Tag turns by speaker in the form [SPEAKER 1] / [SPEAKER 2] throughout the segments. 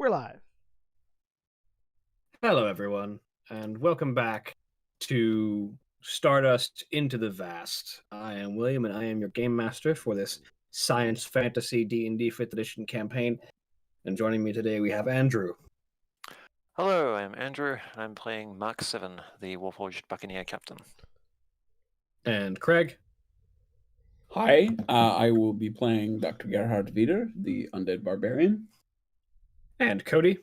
[SPEAKER 1] We're live.
[SPEAKER 2] Hello, everyone, and welcome back to Stardust Into the Vast. I am William, and I am your game master for this science fantasy D&D 5th edition campaign. And joining me today, we have Andrew.
[SPEAKER 3] Hello, I'm Andrew, and I'm playing Mark 7, the Warforged Buccaneer Captain.
[SPEAKER 2] And Craig.
[SPEAKER 4] Hi, I will be playing Dr. Gerhard Wieder, the Undead Barbarian.
[SPEAKER 2] And Cody.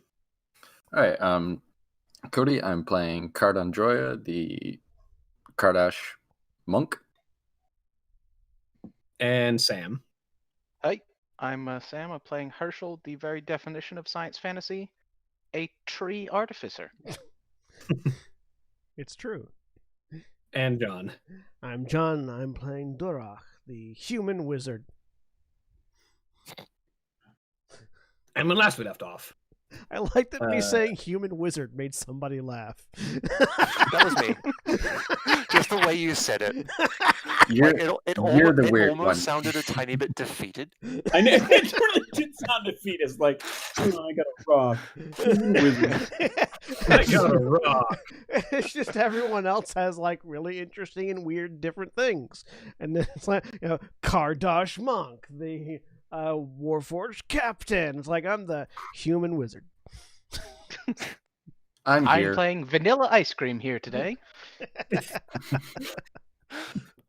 [SPEAKER 5] Hi, Cody, I'm playing Cardandroya, the Kardash monk.
[SPEAKER 2] And Sam.
[SPEAKER 6] Hi, I'm Sam. I'm playing Herschel, the very definition of science fantasy, a tree artificer.
[SPEAKER 1] It's true.
[SPEAKER 2] And John.
[SPEAKER 1] I'm John. I'm playing Durach, the human wizard.
[SPEAKER 2] And when last we left off,
[SPEAKER 1] I like that me saying human wizard made somebody laugh.
[SPEAKER 3] That was me. Just the way you said it.
[SPEAKER 5] You're,
[SPEAKER 3] It
[SPEAKER 5] the weird
[SPEAKER 3] almost
[SPEAKER 5] one.
[SPEAKER 3] sounded a tiny bit defeated.
[SPEAKER 4] I know, it really did sound defeated. It's like, oh, I got a rock.
[SPEAKER 2] I got a rock.
[SPEAKER 1] It's just everyone else has like really interesting and weird different things. And then it's like, Kardash monk, the Warforged captain. It's like, I'm the human wizard.
[SPEAKER 5] I'm here.
[SPEAKER 6] I'm playing vanilla ice cream here today.
[SPEAKER 3] I'm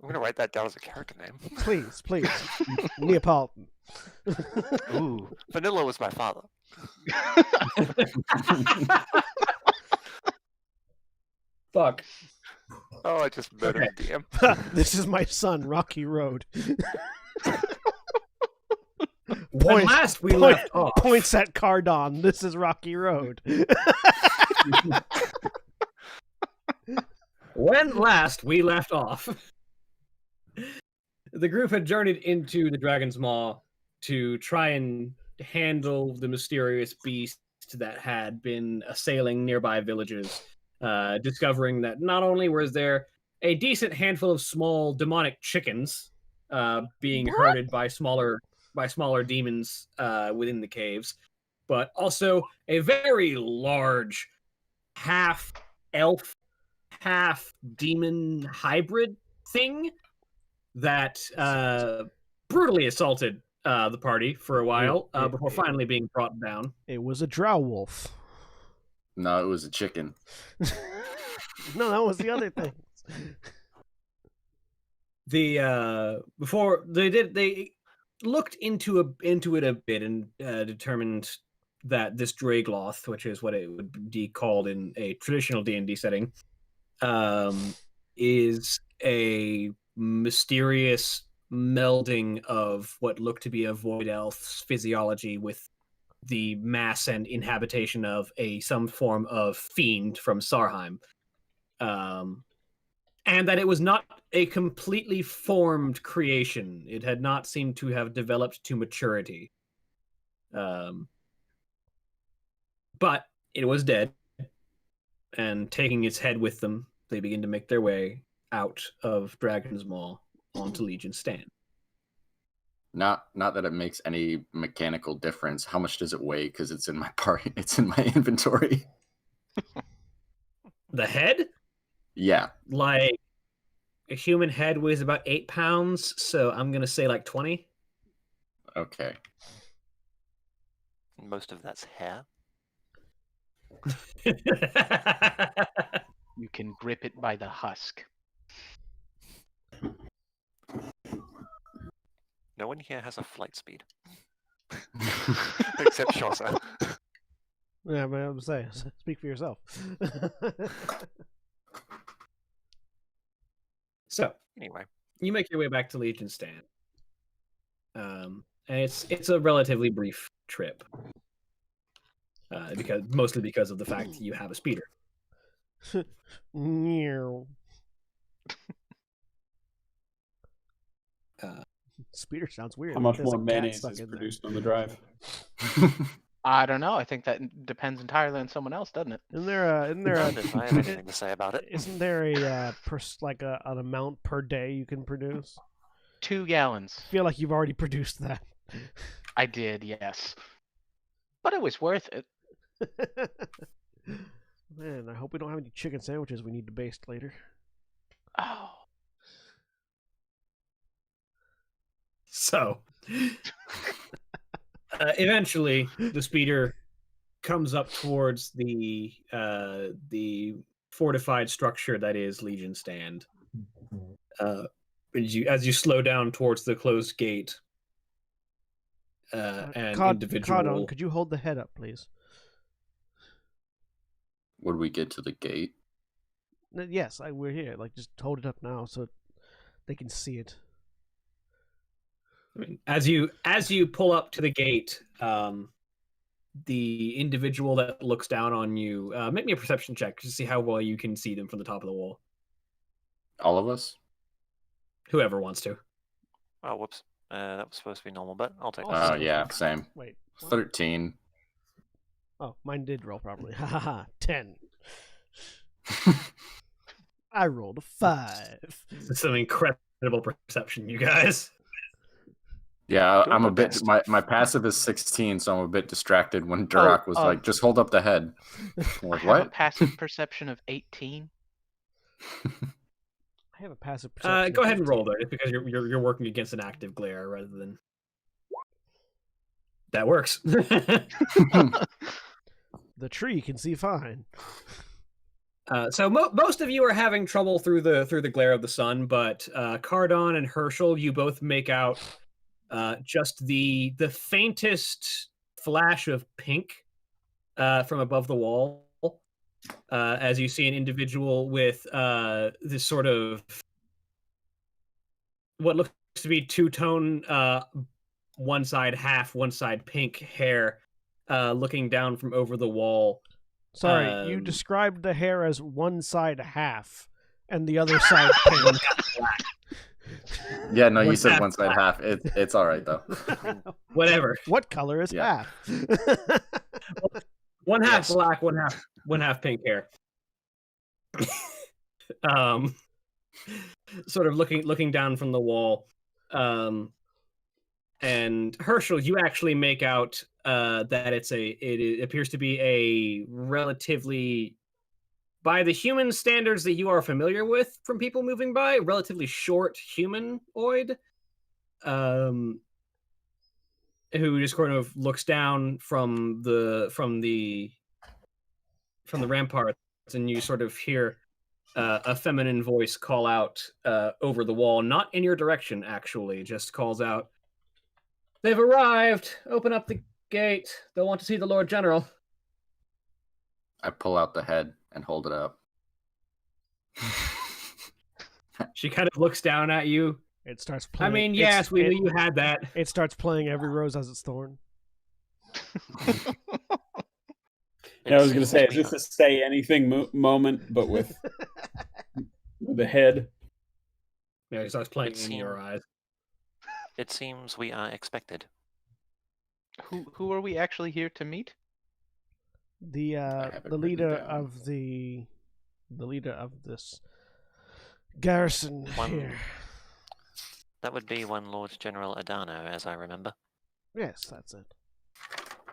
[SPEAKER 3] going to write that down as a character name.
[SPEAKER 1] Please. Neapolitan.
[SPEAKER 6] Ooh.
[SPEAKER 3] Vanilla was my father.
[SPEAKER 2] Fuck.
[SPEAKER 3] Oh, I just murdered a DM.
[SPEAKER 1] This is my son, Rocky Road.
[SPEAKER 2] When last we left off.
[SPEAKER 1] Points at Cardon. This is Rocky Road.
[SPEAKER 2] When last we left off, the group had journeyed into the Dragon's Maw to try and handle the mysterious beast that had been assailing nearby villages, discovering that not only was there a decent handful of small demonic chickens being herded by smaller demons within the caves, but also a very large half-elf, half-demon hybrid thing that brutally assaulted the party for a while before finally being brought down.
[SPEAKER 1] It was a drow wolf.
[SPEAKER 5] No, it was a chicken.
[SPEAKER 1] No, that was the other thing.
[SPEAKER 2] Before they looked into it a bit and determined that this Dragloth, which is what it would be called in a traditional D&D setting, is a mysterious melding of what looked to be a void elf's physiology with the mass and inhabitation of some form of fiend from Sarheim. And that it was not a completely formed creation. It had not seemed to have developed to maturity. But it was dead, and taking its head with them, they begin to make their way out of Dragon's Maw onto Legion's Stand.
[SPEAKER 5] Not that it makes any mechanical difference. How much does it weigh? Because it's in my party. It's in my inventory.
[SPEAKER 2] The head?
[SPEAKER 5] Yeah.
[SPEAKER 2] Like, a human head weighs about 8 pounds, so I'm going to say like 20.
[SPEAKER 5] Okay.
[SPEAKER 3] Most of that's hair.
[SPEAKER 6] You can grip it by the husk.
[SPEAKER 3] No one here has a flight speed. Except Shawsa.
[SPEAKER 1] Yeah, but I'm saying, speak for yourself.
[SPEAKER 2] So,
[SPEAKER 3] Anyway.
[SPEAKER 2] you make your way back to Legion's Stand. And it's a relatively brief trip. Mostly because of the fact that you have a speeder.
[SPEAKER 1] Speeder sounds weird.
[SPEAKER 4] How much
[SPEAKER 1] There's a
[SPEAKER 4] more
[SPEAKER 1] cat
[SPEAKER 4] mayonnaise
[SPEAKER 1] stuck
[SPEAKER 4] is
[SPEAKER 1] in there.
[SPEAKER 4] produced on the drive?
[SPEAKER 6] I don't know. I think that depends entirely on someone else, doesn't it?
[SPEAKER 1] Isn't there a
[SPEAKER 3] None if I have anything to say about it.
[SPEAKER 1] isn't there a an amount per day you can produce?
[SPEAKER 6] 2 gallons.
[SPEAKER 1] I feel like you've already produced that.
[SPEAKER 6] I did, yes. But it was worth it.
[SPEAKER 1] Man, I hope we don't have any chicken sandwiches we need to baste later.
[SPEAKER 6] Oh.
[SPEAKER 2] So, eventually, the speeder comes up towards the fortified structure that is Legion Stand. As you slow down towards the closed gate, an individual.
[SPEAKER 1] Cardon, could you hold the head up, please?
[SPEAKER 5] Would we get to the gate?
[SPEAKER 1] Yes, we're here. Like, just hold it up now so they can see it.
[SPEAKER 2] I mean, as you pull up to the gate, the individual that looks down on you, make me a perception check to see how well you can see them from the top of the wall.
[SPEAKER 5] All of us?
[SPEAKER 2] Whoever wants to.
[SPEAKER 3] Oh, whoops. That was supposed to be normal, but I'll take
[SPEAKER 1] Oh,
[SPEAKER 3] that.
[SPEAKER 5] Oh, yeah, same.
[SPEAKER 1] Wait. What?
[SPEAKER 5] 13.
[SPEAKER 1] Oh, mine did roll properly. Ha ha ha. 10. I rolled a 5.
[SPEAKER 2] This is some incredible perception, you guys.
[SPEAKER 5] Yeah,
[SPEAKER 3] Doing
[SPEAKER 5] I'm a
[SPEAKER 3] my
[SPEAKER 5] bit.
[SPEAKER 3] best.
[SPEAKER 5] My passive is 16, so I'm a bit distracted when Durak was like, "Just hold up the head." I'm
[SPEAKER 6] I
[SPEAKER 5] like,
[SPEAKER 6] have a
[SPEAKER 5] what?
[SPEAKER 6] passive perception of 18.
[SPEAKER 1] I have a passive perception.
[SPEAKER 2] Go
[SPEAKER 1] of
[SPEAKER 2] ahead and roll
[SPEAKER 1] 15.
[SPEAKER 2] though, because you're working against an active glare rather than. That works.
[SPEAKER 1] The tree can see fine.
[SPEAKER 2] So most of you are having trouble through the glare of the sun, but Cardon and Herschel, you both make out just the faintest flash of pink from above the wall, as you see an individual with this sort of what looks to be two-tone, one side half, one side pink hair, looking down from over the wall.
[SPEAKER 1] Sorry, you described the hair as one side half and the other side pink.
[SPEAKER 5] Yeah, no, you
[SPEAKER 2] One
[SPEAKER 5] said
[SPEAKER 2] half
[SPEAKER 5] one side half. It's all right though.
[SPEAKER 2] Whatever.
[SPEAKER 1] What color is
[SPEAKER 5] Yeah.
[SPEAKER 1] half?
[SPEAKER 2] One half
[SPEAKER 5] Yes.
[SPEAKER 2] black, one half pink hair. Sort of looking down from the wall. And Herschel, you actually make out that it appears to be a relatively, by the human standards that you are familiar with from people moving by, relatively short humanoid, who just kind of looks down from the ramparts, and you sort of hear a feminine voice call out over the wall, not in your direction, actually, just calls out, "They've arrived! Open up the gate. They'll want to see the Lord General."
[SPEAKER 5] I pull out the head and hold it up.
[SPEAKER 2] She kind of looks down at you.
[SPEAKER 1] It starts playing.
[SPEAKER 2] I mean, yes, we knew you had that.
[SPEAKER 1] It starts playing Every Rose Has Its Thorn.
[SPEAKER 4] Yeah, I was going to
[SPEAKER 3] seems
[SPEAKER 4] say,
[SPEAKER 3] we
[SPEAKER 4] is this a say anything moment, but with the head?
[SPEAKER 2] Yeah, it starts playing
[SPEAKER 3] It
[SPEAKER 2] in your eyes.
[SPEAKER 3] It seems we are expected.
[SPEAKER 6] Who are we actually here to meet?
[SPEAKER 1] The
[SPEAKER 5] have it
[SPEAKER 1] the
[SPEAKER 5] written
[SPEAKER 1] leader
[SPEAKER 5] down.
[SPEAKER 1] of the leader of this garrison
[SPEAKER 3] One-
[SPEAKER 1] here.
[SPEAKER 3] That would be one Lord General Adano, as I remember.
[SPEAKER 1] Yes, that's it.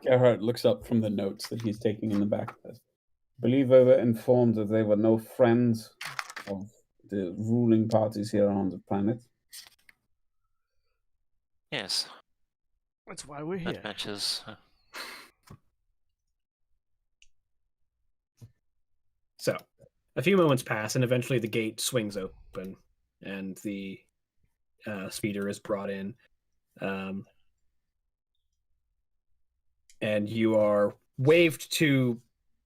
[SPEAKER 4] Gerhard looks up from the notes that he's taking in the back. I believe I were informed that they were no friends of the ruling parties here on the planet.
[SPEAKER 3] Yes,
[SPEAKER 1] That's why we're
[SPEAKER 3] that
[SPEAKER 1] here.
[SPEAKER 3] matches.
[SPEAKER 2] So, a few moments pass, and eventually the gate swings open, and the speeder is brought in. And you are waved to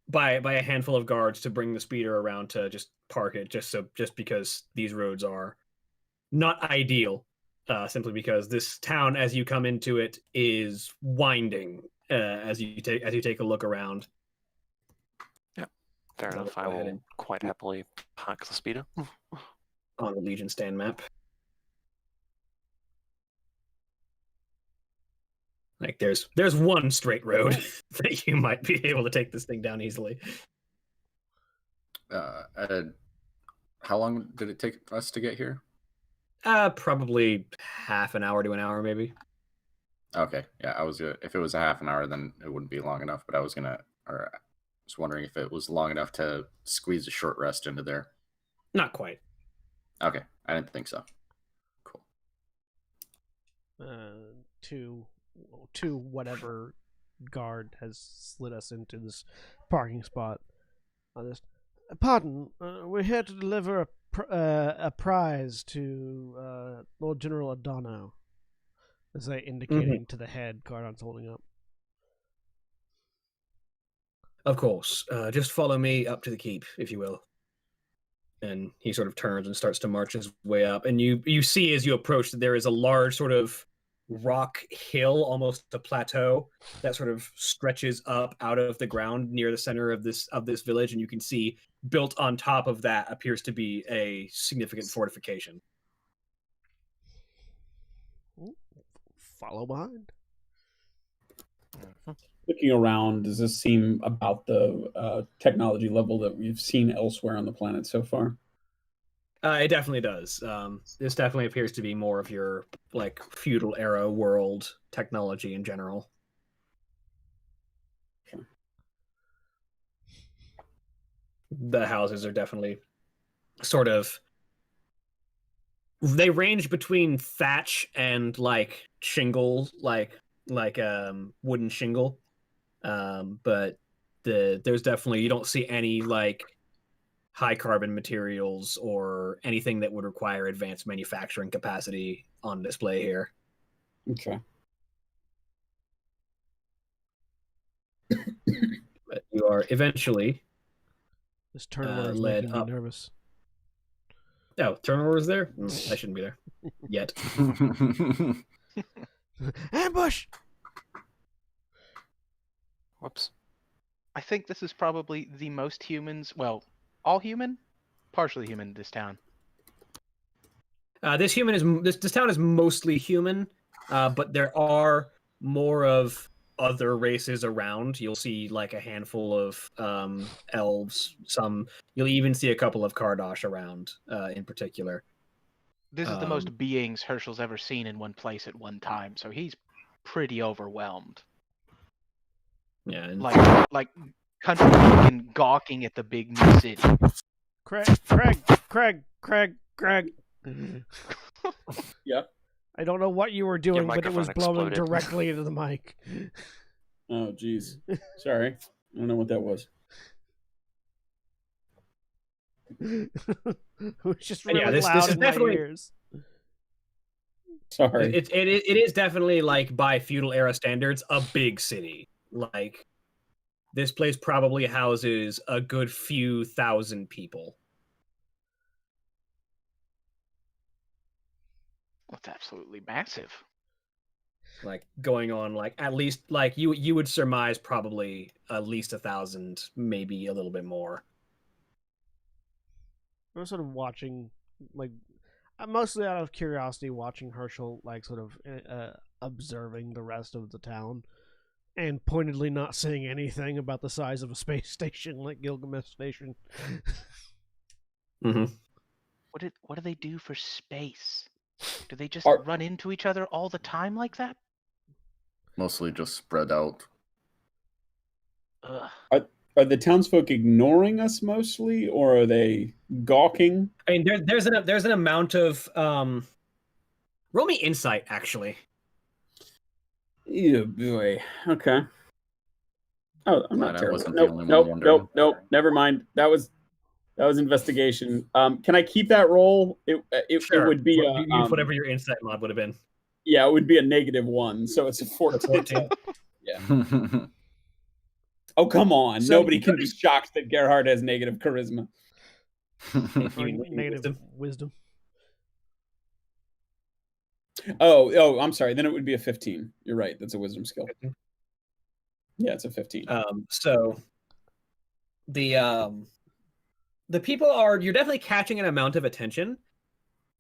[SPEAKER 2] by a handful of guards to bring the speeder around to just park it, just because these roads are not ideal. Simply because this town, as you come into it, is winding. As you take a look around.
[SPEAKER 3] Fair
[SPEAKER 2] I'll
[SPEAKER 3] enough.
[SPEAKER 2] go
[SPEAKER 3] I
[SPEAKER 2] ahead
[SPEAKER 3] will
[SPEAKER 2] and-
[SPEAKER 3] quite happily park the speeder.
[SPEAKER 2] On the Legion Stand map. Like there's one straight road that you might be able to take this thing down easily.
[SPEAKER 5] How long did it take us to get here?
[SPEAKER 2] Probably half an hour to an hour, maybe.
[SPEAKER 5] Okay, yeah, I was gonna, if it was a half an hour, then it wouldn't be long enough. But I was gonna Or I was wondering if it was long enough to squeeze a short rest into there.
[SPEAKER 2] Not quite.
[SPEAKER 5] Okay, I didn't think so. Cool.
[SPEAKER 1] To whatever guard has slid us into this parking spot. Pardon, we're here to deliver a prize to Lord General Adano. As they indicating to the head Cardon's holding up.
[SPEAKER 2] Of course. Just follow me up to the keep, if you will. And he sort of turns and starts to march his way up. And you see as you approach that there is a large sort of rock hill, almost a plateau, that sort of stretches up out of the ground near the center of this village. And you can see built on top of that appears to be a significant fortification.
[SPEAKER 1] Follow behind.
[SPEAKER 4] Looking around, does this seem about the technology level that we've seen elsewhere on the planet so far?
[SPEAKER 2] It definitely does. This definitely appears to be more of your like feudal era world technology in general.
[SPEAKER 4] Sure.
[SPEAKER 2] The houses are definitely sort of. They range between thatch and like shingle, like wooden shingle. But there's definitely, you don't see any like high carbon materials or anything that would require advanced manufacturing capacity on display here.
[SPEAKER 4] Okay.
[SPEAKER 2] But you are eventually
[SPEAKER 1] This turnover is
[SPEAKER 2] led
[SPEAKER 1] making me
[SPEAKER 2] up.
[SPEAKER 1] nervous.
[SPEAKER 2] Oh, turnover is there? I shouldn't be there yet.
[SPEAKER 1] Ambush!
[SPEAKER 3] Whoops.
[SPEAKER 6] I think this is probably the most humans, well, all human, partially human in this town.
[SPEAKER 2] This town is mostly human, but there are more of other races around. You'll see like a handful of elves. You'll even see a couple of Kardosh around, in particular.
[SPEAKER 6] This is the most beings Herschel's ever seen in one place at one time, so he's pretty overwhelmed.
[SPEAKER 2] Yeah, and
[SPEAKER 6] Like country fucking gawking at the big new city.
[SPEAKER 1] Craig.
[SPEAKER 4] Yeah.
[SPEAKER 1] I don't know what you were doing, but it was
[SPEAKER 3] microphone
[SPEAKER 1] blowing
[SPEAKER 3] exploded.
[SPEAKER 1] directly into the mic.
[SPEAKER 4] Oh, geez. Sorry. I don't know what that was.
[SPEAKER 1] It was just
[SPEAKER 2] And
[SPEAKER 1] really
[SPEAKER 2] yeah, this
[SPEAKER 1] loud
[SPEAKER 2] is
[SPEAKER 1] in my
[SPEAKER 2] definitely-
[SPEAKER 1] ears.
[SPEAKER 4] Sorry.
[SPEAKER 2] it is definitely like by feudal era standards a big city. Like this place probably houses a good few thousand people.
[SPEAKER 6] That's absolutely massive.
[SPEAKER 2] Like going on like at least like you would surmise probably at least 1,000, maybe a little bit more.
[SPEAKER 1] I'm sort of watching, like, I'm mostly out of curiosity watching Herschel, like, sort of observing the rest of the town and pointedly not saying anything about the size of a space station like Gilgamesh Station.
[SPEAKER 2] Mm-hmm.
[SPEAKER 6] What do they do for space? Do they just
[SPEAKER 4] Are-
[SPEAKER 6] run into each other all the time like that?
[SPEAKER 5] Mostly just spread out.
[SPEAKER 6] Ugh.
[SPEAKER 4] Are the townsfolk ignoring us mostly, or are they gawking?
[SPEAKER 2] I mean, there's an amount of roll me insight actually.
[SPEAKER 4] Yeah, boy. Okay. Oh, I'm
[SPEAKER 5] Glad
[SPEAKER 4] not
[SPEAKER 5] I
[SPEAKER 4] terrible.
[SPEAKER 5] wasn't the only one wondering.
[SPEAKER 4] Nope. Never mind. That was investigation. Can I keep that roll? It would be a
[SPEAKER 2] Use whatever your insight mod would have been.
[SPEAKER 4] yeah, it would be a -1, so it's a 14. Yeah. Oh, come on.
[SPEAKER 2] So-
[SPEAKER 4] Nobody can be shocked that Gerhard has negative charisma.
[SPEAKER 1] Or
[SPEAKER 2] You mean
[SPEAKER 1] negative wisdom.
[SPEAKER 4] Oh, I'm sorry. Then it would be a 15. You're right. That's a wisdom skill. Yeah, it's a 15.
[SPEAKER 2] So the people you're definitely catching an amount of attention,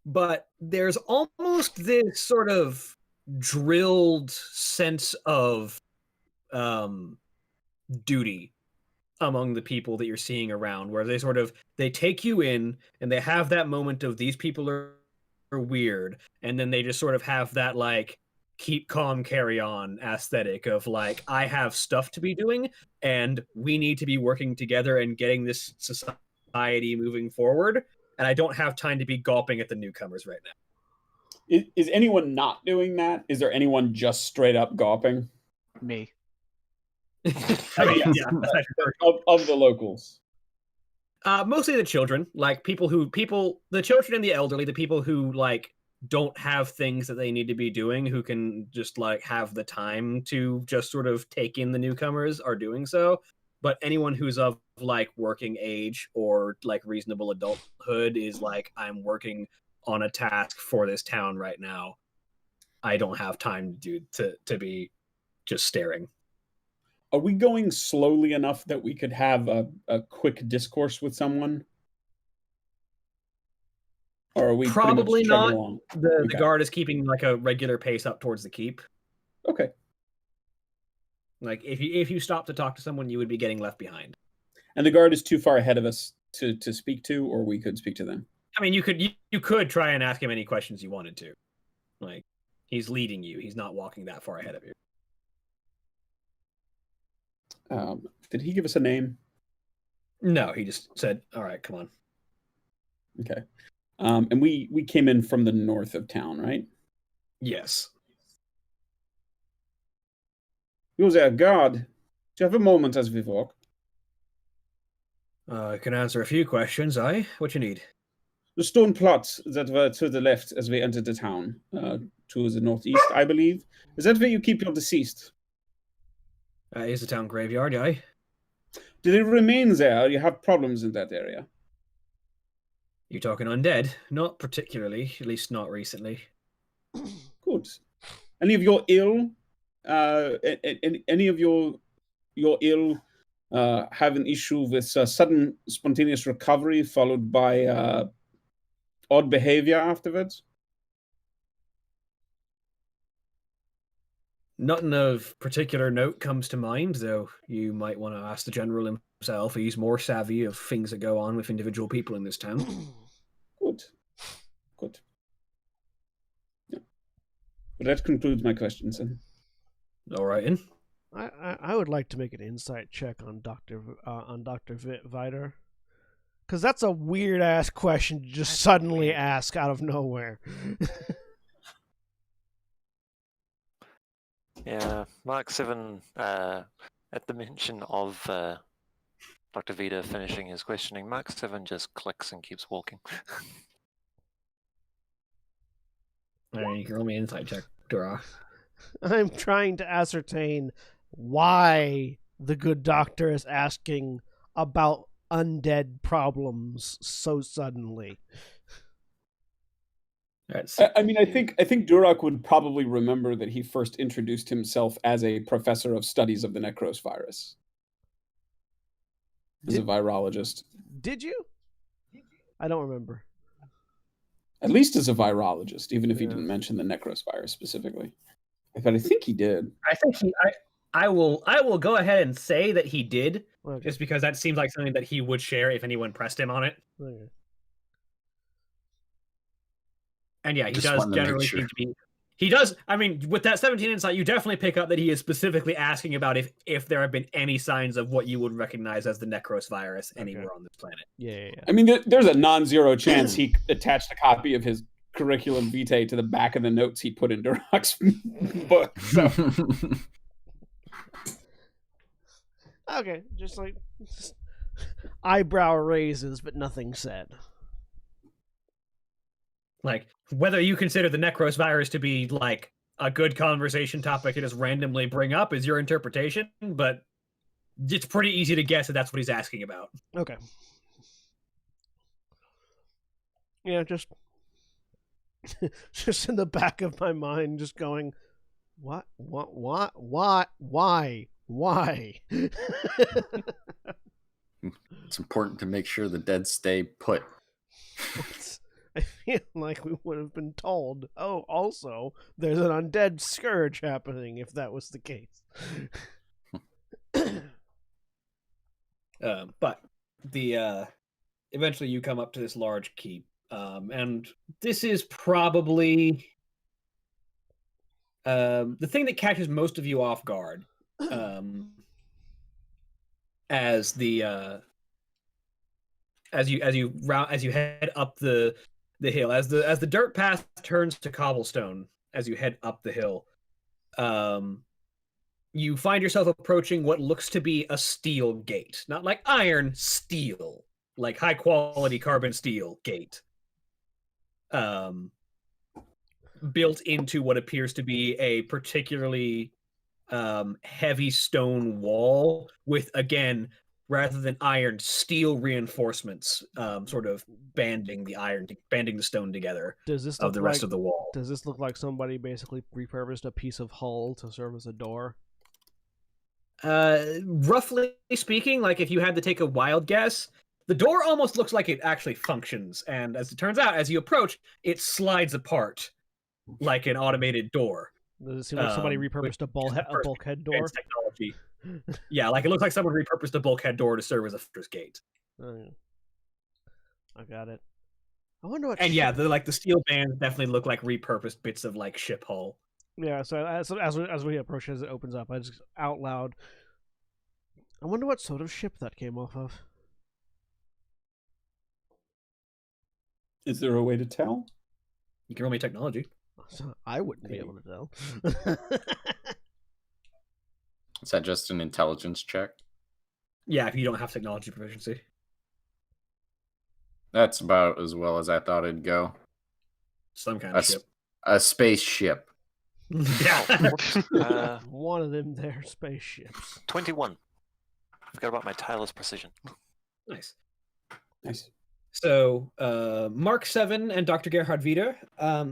[SPEAKER 2] but there's almost this sort of drilled sense of duty among the people that you're seeing around, where they take you in and they have that moment of these people are weird, and then they just sort of have that like keep calm, carry on aesthetic of like, I have stuff to be doing and we need to be working together and getting this society moving forward. And I don't have time to be gulping at the newcomers right now.
[SPEAKER 4] Is anyone not doing that? Is there anyone just straight up gawping?
[SPEAKER 6] Me.
[SPEAKER 2] I mean, yeah,
[SPEAKER 4] of the locals.
[SPEAKER 2] mostly the children, like the children and the elderly, the people who like don't have things that they need to be doing, who can just like have the time to just sort of take in the newcomers are doing so. But anyone who's of like working age or like reasonable adulthood is like, I'm working on a task for this town right now. I don't have time to be just staring.
[SPEAKER 4] Are we going slowly enough that we could have a quick discourse with someone? Or are we
[SPEAKER 2] Probably not.
[SPEAKER 4] along?
[SPEAKER 2] The guard is keeping like a regular pace up towards the keep.
[SPEAKER 4] Okay.
[SPEAKER 2] Like if you stop to talk to someone, you would be getting left behind.
[SPEAKER 4] And the guard is too far ahead of us to speak to, or we could speak to them.
[SPEAKER 2] I mean, you could try and ask him any questions you wanted to. Like, he's leading you. He's not walking that far ahead of you.
[SPEAKER 4] Did he give us a name?
[SPEAKER 2] No, he just said, "All right, come on."
[SPEAKER 4] Okay. And we came in from the north of town, right?
[SPEAKER 2] Yes.
[SPEAKER 4] You there, guard. Do you have a moment as we walk?
[SPEAKER 2] I can answer a few questions, aye? What you need?
[SPEAKER 4] The stone plots that were to the left as we entered the town, to the northeast, I believe. Is that where you keep your deceased?
[SPEAKER 2] Is the town graveyard, aye?
[SPEAKER 4] Do they remain there, or you have problems in that area?
[SPEAKER 2] You talking undead? Not particularly, at least not recently.
[SPEAKER 4] Good. Any of your ill, any of your ill have an issue with sudden spontaneous recovery followed by odd behavior afterwards?
[SPEAKER 2] Nothing of particular note comes to mind, though you might want to ask the general himself. He's more savvy of things that go on with individual people in this town.
[SPEAKER 4] Good. Good. Yeah. Well, that concludes my questions then.
[SPEAKER 2] All right, in.
[SPEAKER 1] I would like to make an insight check on Dr. Viter. Because that's a weird ass question to just suddenly ask out of nowhere.
[SPEAKER 3] Yeah, Mark 7, at the mention of Dr. Vita finishing his questioning, Mark 7 just clicks and keeps walking.
[SPEAKER 2] All right, you can roll me an insight check, Dura.
[SPEAKER 1] I'm trying to ascertain why the good doctor is asking about undead problems so suddenly.
[SPEAKER 4] I mean, I think Durak would probably remember that he first introduced himself as a professor of studies of the Necros virus. As a virologist.
[SPEAKER 1] Did you? I don't remember.
[SPEAKER 4] At least as a virologist, even if he didn't mention the Necros virus specifically. But I think he did.
[SPEAKER 2] I will go ahead and say that he did,
[SPEAKER 1] Okay.
[SPEAKER 2] just because that seems like something that he would share if anyone pressed him on it.
[SPEAKER 1] Okay.
[SPEAKER 2] And yeah, he
[SPEAKER 5] Just
[SPEAKER 2] does
[SPEAKER 5] wanted to make
[SPEAKER 2] generally
[SPEAKER 5] sure.
[SPEAKER 2] seem to be. He does. I mean, with that 17 insight, you definitely pick up that he is specifically asking about if there have been any signs of what you would recognize as the Necros virus anywhere on this planet.
[SPEAKER 1] Yeah.
[SPEAKER 4] I mean, there's a non-zero chance he attached a copy of his curriculum vitae to the back of the notes he put in Durak's book. So.
[SPEAKER 1] Okay, just eyebrow raises, but nothing said.
[SPEAKER 2] Like, whether you consider the Necros virus to be like a good conversation topic to just randomly bring up is your interpretation, but it's pretty easy to guess that that's what he's asking about.
[SPEAKER 1] Okay. Yeah, just in the back of my mind, just going, what, why?
[SPEAKER 5] It's important to make sure the dead stay put.
[SPEAKER 1] I feel like we would have been told, oh, also, there's an undead scourge happening, if that was the case.
[SPEAKER 2] But the eventually you come up to this large keep, and this is probably the thing that catches most of you off guard, as you head up the hill, as the dirt path turns to cobblestone, as you head up the hill, you find yourself approaching what looks to be a steel gate, not like iron, steel, like high quality carbon steel gate. Built into what appears to be a particularly heavy stone wall with, again, rather than iron, steel reinforcements, sort of banding the stone together
[SPEAKER 1] Does this
[SPEAKER 2] of
[SPEAKER 1] look
[SPEAKER 2] the
[SPEAKER 1] like,
[SPEAKER 2] rest of the wall.
[SPEAKER 1] Does this look like somebody basically repurposed a piece of hull to serve as a door?
[SPEAKER 2] Roughly speaking, like if you had to take a wild guess, the door almost looks like it actually functions, and as it turns out, as you approach, it slides apart like an automated door.
[SPEAKER 1] Does it seem like somebody repurposed a bulkhead door?
[SPEAKER 2] Technology. Yeah, like it looks like someone repurposed a bulkhead door to serve as a fortress gate.
[SPEAKER 1] Oh, I got it. I wonder what.
[SPEAKER 2] And yeah, the steel bands definitely look like repurposed bits of like ship hull.
[SPEAKER 1] Yeah. So as we approach, as it opens up, I just out loud. I wonder what sort of ship that came off of.
[SPEAKER 4] Is there a way to tell?
[SPEAKER 2] You can roll me technology.
[SPEAKER 1] I wouldn't be able to tell.
[SPEAKER 5] Is that just an intelligence check?
[SPEAKER 2] Yeah, if you don't have technology proficiency.
[SPEAKER 5] That's about as well as I thought it'd go.
[SPEAKER 2] Some kind of ship.
[SPEAKER 5] A spaceship.
[SPEAKER 2] Yeah.
[SPEAKER 1] One of them there spaceships.
[SPEAKER 3] 21. Forgot about my tireless precision.
[SPEAKER 2] Nice.
[SPEAKER 6] So,
[SPEAKER 2] Mark 7 and Dr. Gerhard Wieder,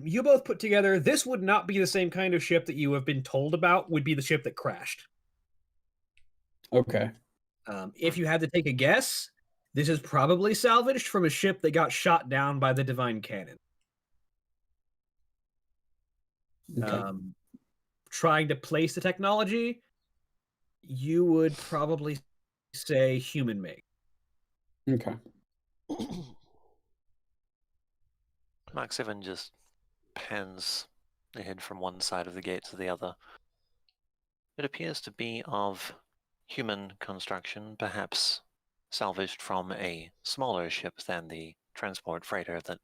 [SPEAKER 2] you both put together, this would not be the same kind of ship that you have been told about would be the ship that crashed.
[SPEAKER 4] Okay.
[SPEAKER 2] If you had to take a guess, this is probably salvaged from a ship that got shot down by the Divine Cannon.
[SPEAKER 4] Okay.
[SPEAKER 2] Trying to place the technology, you would probably say human-made.
[SPEAKER 4] Okay.
[SPEAKER 3] Mark 7 just pans the head from one side of the gate to the other. It appears to be of human construction, perhaps salvaged from a smaller ship than the transport freighter that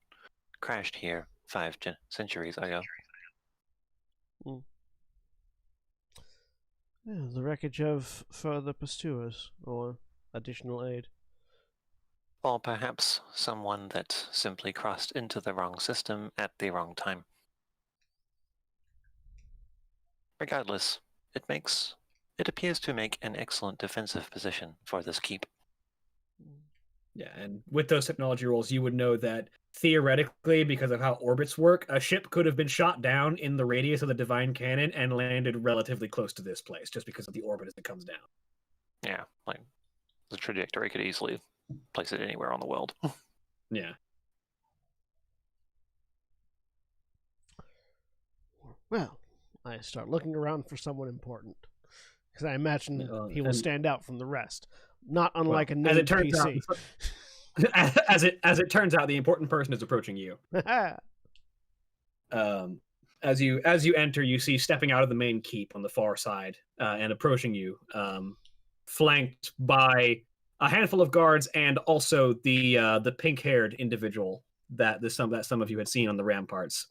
[SPEAKER 3] crashed here 5 centuries ago.
[SPEAKER 1] Yeah, the wreckage of further pursuers or additional aid.
[SPEAKER 3] Or perhaps someone that simply crossed into the wrong system at the wrong time. Regardless, it appears to make an excellent defensive position for this keep.
[SPEAKER 2] Yeah, and with those technology rolls, you would know that theoretically, because of how orbits work, a ship could have been shot down in the radius of the Divine Cannon and landed relatively close to this place, just because of the orbit as it comes down.
[SPEAKER 3] Yeah, like the trajectory could easily place it anywhere on the world.
[SPEAKER 2] Yeah.
[SPEAKER 1] Well, I start looking around for someone important. Because I imagine he will
[SPEAKER 2] and-
[SPEAKER 1] stand out from the rest. Not unlike
[SPEAKER 2] Well,
[SPEAKER 1] a named PC.
[SPEAKER 2] As it turns out, the important person is approaching you. As you enter, you see stepping out of the main keep on the far side and approaching you, flanked by a handful of guards and also the pink-haired individual that some of you had seen on the ramparts.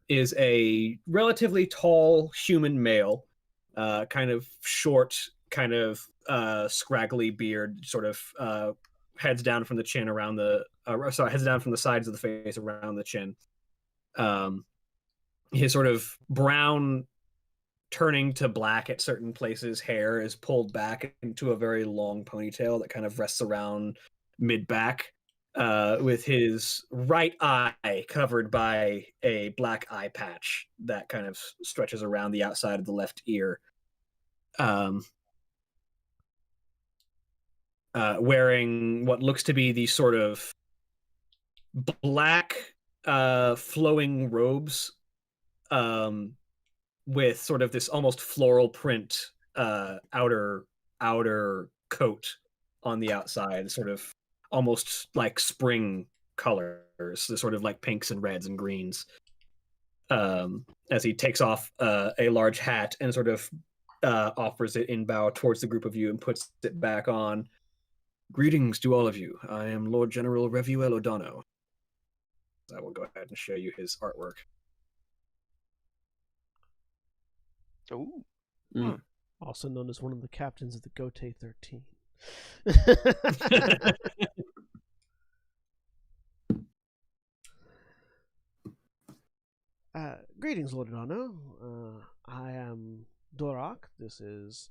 [SPEAKER 2] Is a relatively tall human male, kind of short, kind of scraggly beard, sort of heads down from the chin around the heads down from the sides of the face around the chin. His sort of brown turning to black at certain places hair is pulled back into a very long ponytail that kind of rests around mid-back, with his right eye covered by a black eye patch that kind of stretches around the outside of the left ear. Wearing what looks to be the sort of black flowing robes, with sort of this almost floral print outer coat on the outside, sort of almost like spring colors, the sort of like pinks and reds and greens. as he takes off a large hat and sort of offers it in bow towards the group of you and puts it back on. Greetings to all of you. I am Lord General Revuel O'Donnell. I will go ahead and show you his artwork.
[SPEAKER 6] Ooh.
[SPEAKER 1] Also known as one of the captains of the Gote 13. Greetings, Lord Dono. I am Dorak. This is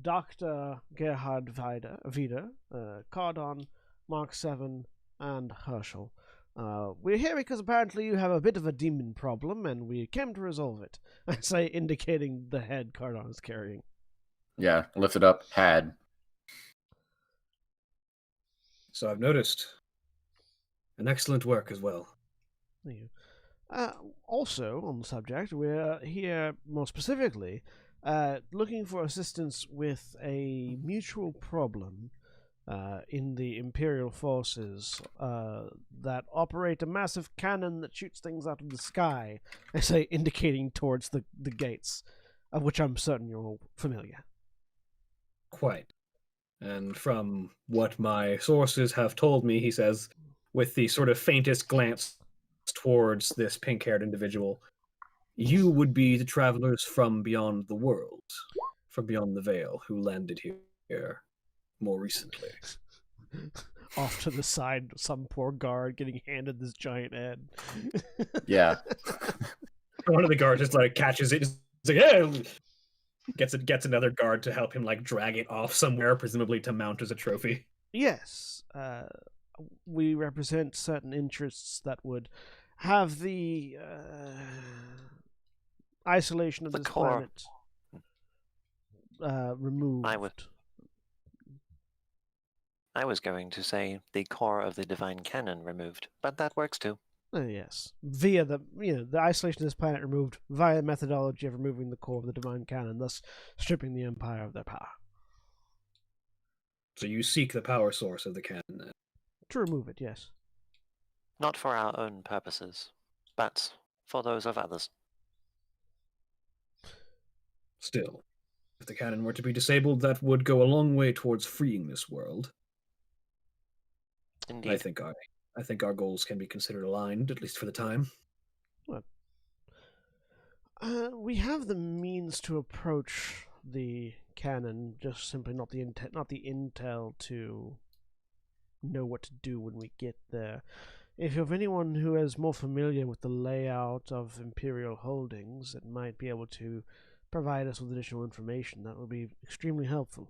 [SPEAKER 1] Dr. Gerhard Vida, Cardon, Mark 7, and Herschel. We're here because apparently you have a bit of a demon problem, and we came to resolve it. I say, indicating the head Cardon is carrying.
[SPEAKER 5] Yeah, lift it up. Had.
[SPEAKER 2] So I've noticed. An excellent work as well.
[SPEAKER 1] Thank you. Also, on the subject, we're here more specifically looking for assistance with a mutual problem in the Imperial forces that operate a massive cannon that shoots things out of the sky, I say, indicating towards the gates, of which I'm certain you're all familiar.
[SPEAKER 2] Quite. And from what my sources have told me, he says, with the sort of faintest glance towards this pink-haired individual, you would be the travelers from beyond the world, from beyond the veil, who landed here more recently.
[SPEAKER 1] Off to the side, some poor guard getting handed this giant head.
[SPEAKER 5] Yeah.
[SPEAKER 2] One of the guards just like catches it, just like, hey! Gets another guard to help him like drag it off somewhere, presumably to mount as a trophy.
[SPEAKER 1] Yes, we represent certain interests that would have the isolation of
[SPEAKER 3] The
[SPEAKER 1] this
[SPEAKER 3] core.
[SPEAKER 1] planet removed.
[SPEAKER 3] I was going to say the core of the divine cannon removed, but that works too.
[SPEAKER 1] Yes, via the isolation of this planet removed via the methodology of removing the core of the divine cannon, thus stripping the Empire of their power.
[SPEAKER 2] So you seek the power source of the cannon then?
[SPEAKER 1] To remove it, yes.
[SPEAKER 3] Not for our own purposes, but for those of others.
[SPEAKER 2] Still, if the cannon were to be disabled, that would go a long way towards freeing this world.
[SPEAKER 3] Indeed.
[SPEAKER 2] I think our goals can be considered aligned, at least for the time.
[SPEAKER 1] We have the means to approach the cannon, just simply not the intel to know what to do when we get there. If you have anyone who is more familiar with the layout of Imperial holdings that might be able to provide us with additional information, that would be extremely helpful.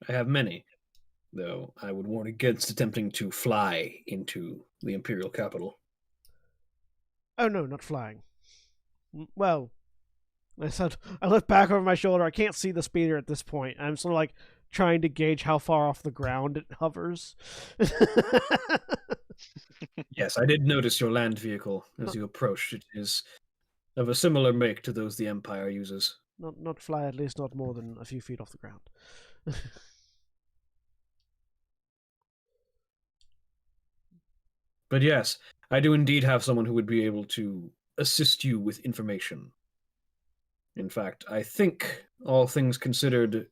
[SPEAKER 2] I have many, though I would warn against attempting to fly into the Imperial capital.
[SPEAKER 1] Oh no, not flying. Well, I look back over my shoulder. I can't see the speeder at this point. I'm sort of like trying to gauge how far off the ground it hovers.
[SPEAKER 2] Yes, I did notice your land vehicle as you approached. It is of a similar make to those the Empire uses.
[SPEAKER 1] Not fly, at least not more than a few feet off the ground.
[SPEAKER 2] But yes, I do indeed have someone who would be able to assist you with information. In fact, I think, all things considered,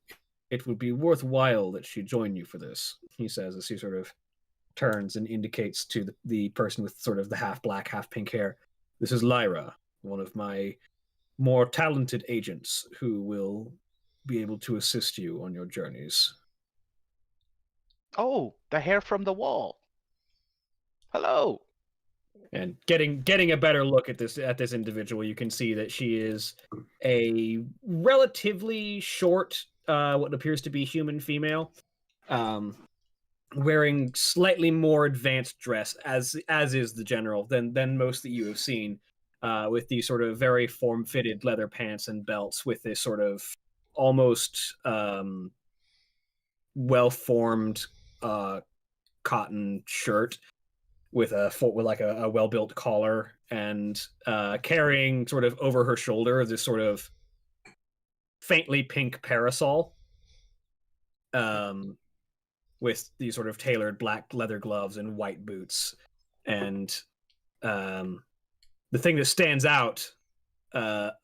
[SPEAKER 2] it would be worthwhile that she join you for this, he says as he sort of turns and indicates to the person with sort of the half black, half pink hair. This is Lyra, one of my more talented agents who will be able to assist you on your journeys.
[SPEAKER 6] Oh, the hair from the wall. Hello.
[SPEAKER 2] And getting a better look at this individual, you can see that she is a relatively short, what appears to be human female, wearing slightly more advanced dress, as is the general than most that you have seen, with these sort of very form-fitted leather pants and belts, with this sort of almost well-formed cotton shirt. With a well-built collar, and carrying sort of over her shoulder this sort of faintly pink parasol, with these sort of tailored black leather gloves and white boots, and the thing that stands out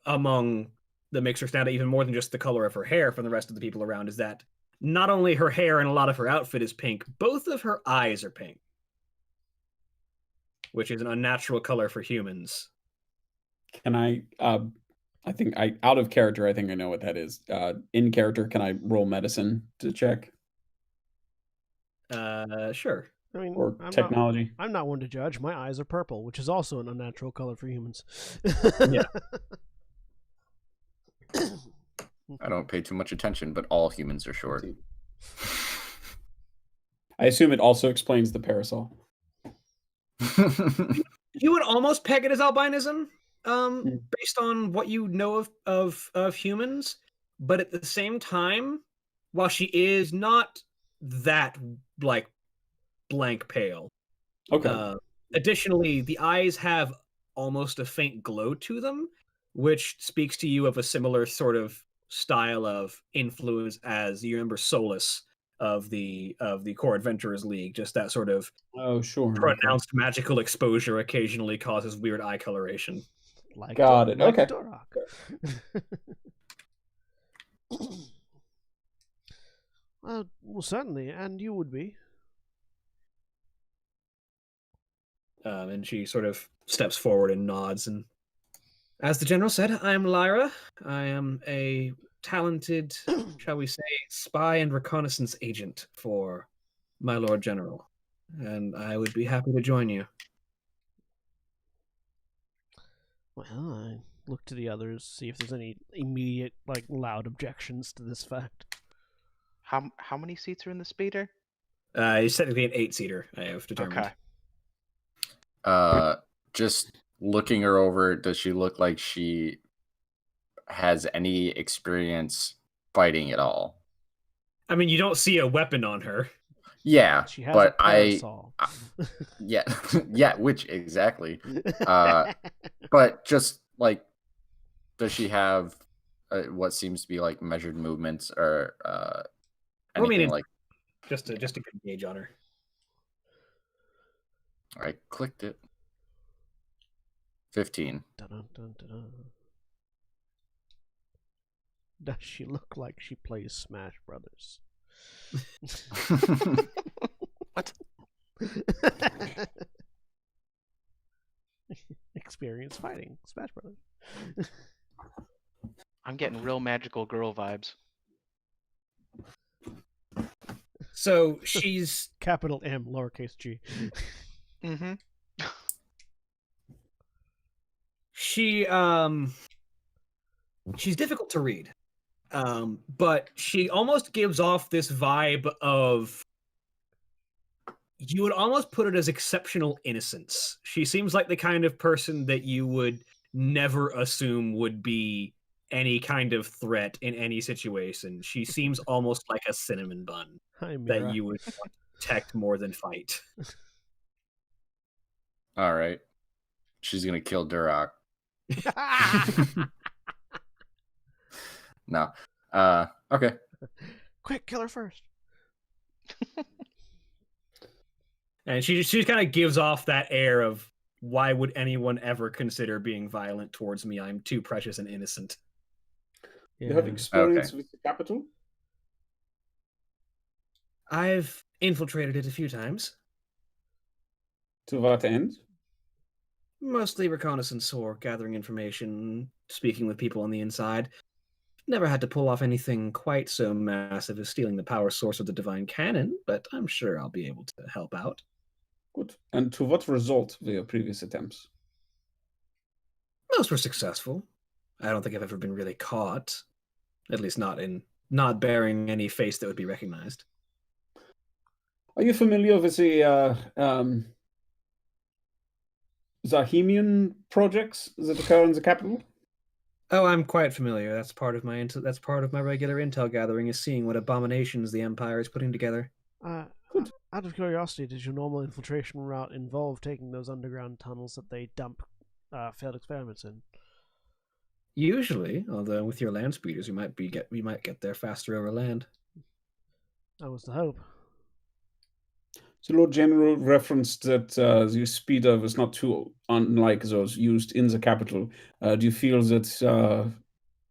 [SPEAKER 2] among that makes her stand out even more than just the color of her hair from the rest of the people around is that not only her hair and a lot of her outfit is pink, both of her eyes are pink, which is an unnatural color for humans.
[SPEAKER 4] Can I think out of character, I think I know what that is. In character, can I roll medicine to check?
[SPEAKER 2] Sure.
[SPEAKER 1] I mean,
[SPEAKER 4] Or technology?
[SPEAKER 1] I'm not one to judge. My eyes are purple, which is also an unnatural color for humans.
[SPEAKER 2] Yeah.
[SPEAKER 5] I don't pay too much attention, but all humans are short.
[SPEAKER 4] I assume it also explains the parasol.
[SPEAKER 2] You would almost peg it as albinism, based on what you know of humans, but at the same time, while she is not that like blank pale,
[SPEAKER 4] Okay.
[SPEAKER 2] additionally, the eyes have almost a faint glow to them, which speaks to you of a similar sort of style of influence as you remember Solus of the Core Adventurers League. Just that sort of
[SPEAKER 4] Sure.
[SPEAKER 2] pronounced magical exposure occasionally causes weird eye coloration.
[SPEAKER 1] Like
[SPEAKER 4] Got it.
[SPEAKER 1] Like
[SPEAKER 4] Okay.
[SPEAKER 1] Dorok. Well, certainly, and you would be.
[SPEAKER 2] And she sort of steps forward and nods. And as the general said, I am Lyra. I am a talented, shall we say, spy and reconnaissance agent for my Lord General. And I would be happy to join you.
[SPEAKER 1] Well, I look to the others, see if there's any immediate, loud objections to this fact.
[SPEAKER 6] How many seats are in the speeder?
[SPEAKER 2] It's technically an 8-seater, I have determined.
[SPEAKER 6] Okay.
[SPEAKER 5] Just looking her over, does she look like she has any experience fighting at all?
[SPEAKER 2] I mean, you don't see a weapon on her.
[SPEAKER 5] Yeah,
[SPEAKER 1] She has
[SPEAKER 5] but
[SPEAKER 1] a parasol.
[SPEAKER 5] yeah, which exactly. But just does she have what seems to be measured movements or anything
[SPEAKER 2] just a good gauge on her.
[SPEAKER 5] I clicked it. 15.
[SPEAKER 1] Dun, dun, dun, dun. Does she look like she plays Smash Brothers?
[SPEAKER 3] What?
[SPEAKER 1] Experience fighting Smash Brothers.
[SPEAKER 6] I'm getting real magical girl vibes.
[SPEAKER 2] So she's
[SPEAKER 1] Capital M, lowercase g.
[SPEAKER 6] Mm-hmm.
[SPEAKER 2] She's difficult to read. But she almost gives off this vibe of, you would almost put it as exceptional innocence. She seems like the kind of person that you would never assume would be any kind of threat in any situation. She seems almost like a cinnamon bun
[SPEAKER 1] Hi, Mira.
[SPEAKER 2] that you would want to protect more than fight.
[SPEAKER 5] All right. She's going to kill Duroc. No. Okay.
[SPEAKER 1] Quick, kill her first.
[SPEAKER 2] And she kind of gives off that air of, why would anyone ever consider being violent towards me? I'm too precious and innocent.
[SPEAKER 4] You have experience
[SPEAKER 5] Okay.
[SPEAKER 4] with the capital?
[SPEAKER 2] I've infiltrated it a few times.
[SPEAKER 4] To what end?
[SPEAKER 2] Mostly reconnaissance or gathering information, speaking with people on the inside. Never had to pull off anything quite so massive as stealing the power source of the Divine Cannon, but I'm sure I'll be able to help out.
[SPEAKER 4] Good. And to what result were your previous attempts?
[SPEAKER 2] Most were successful. I don't think I've ever been really caught. At least not bearing any face that would be recognized.
[SPEAKER 4] Are you familiar with the Zahemian projects that occur in the capital?
[SPEAKER 2] Oh, I'm quite familiar. That's part of my regular intel gathering, is seeing what abominations the Empire is putting together.
[SPEAKER 1] Good. Out of curiosity, does your normal infiltration route involve taking those underground tunnels that they dump failed experiments in?
[SPEAKER 2] Usually, although with your land speeders, we might get there faster over land.
[SPEAKER 1] That was the hope.
[SPEAKER 4] So Lord General referenced that the speeder was not too unlike those used in the capital. Do you feel that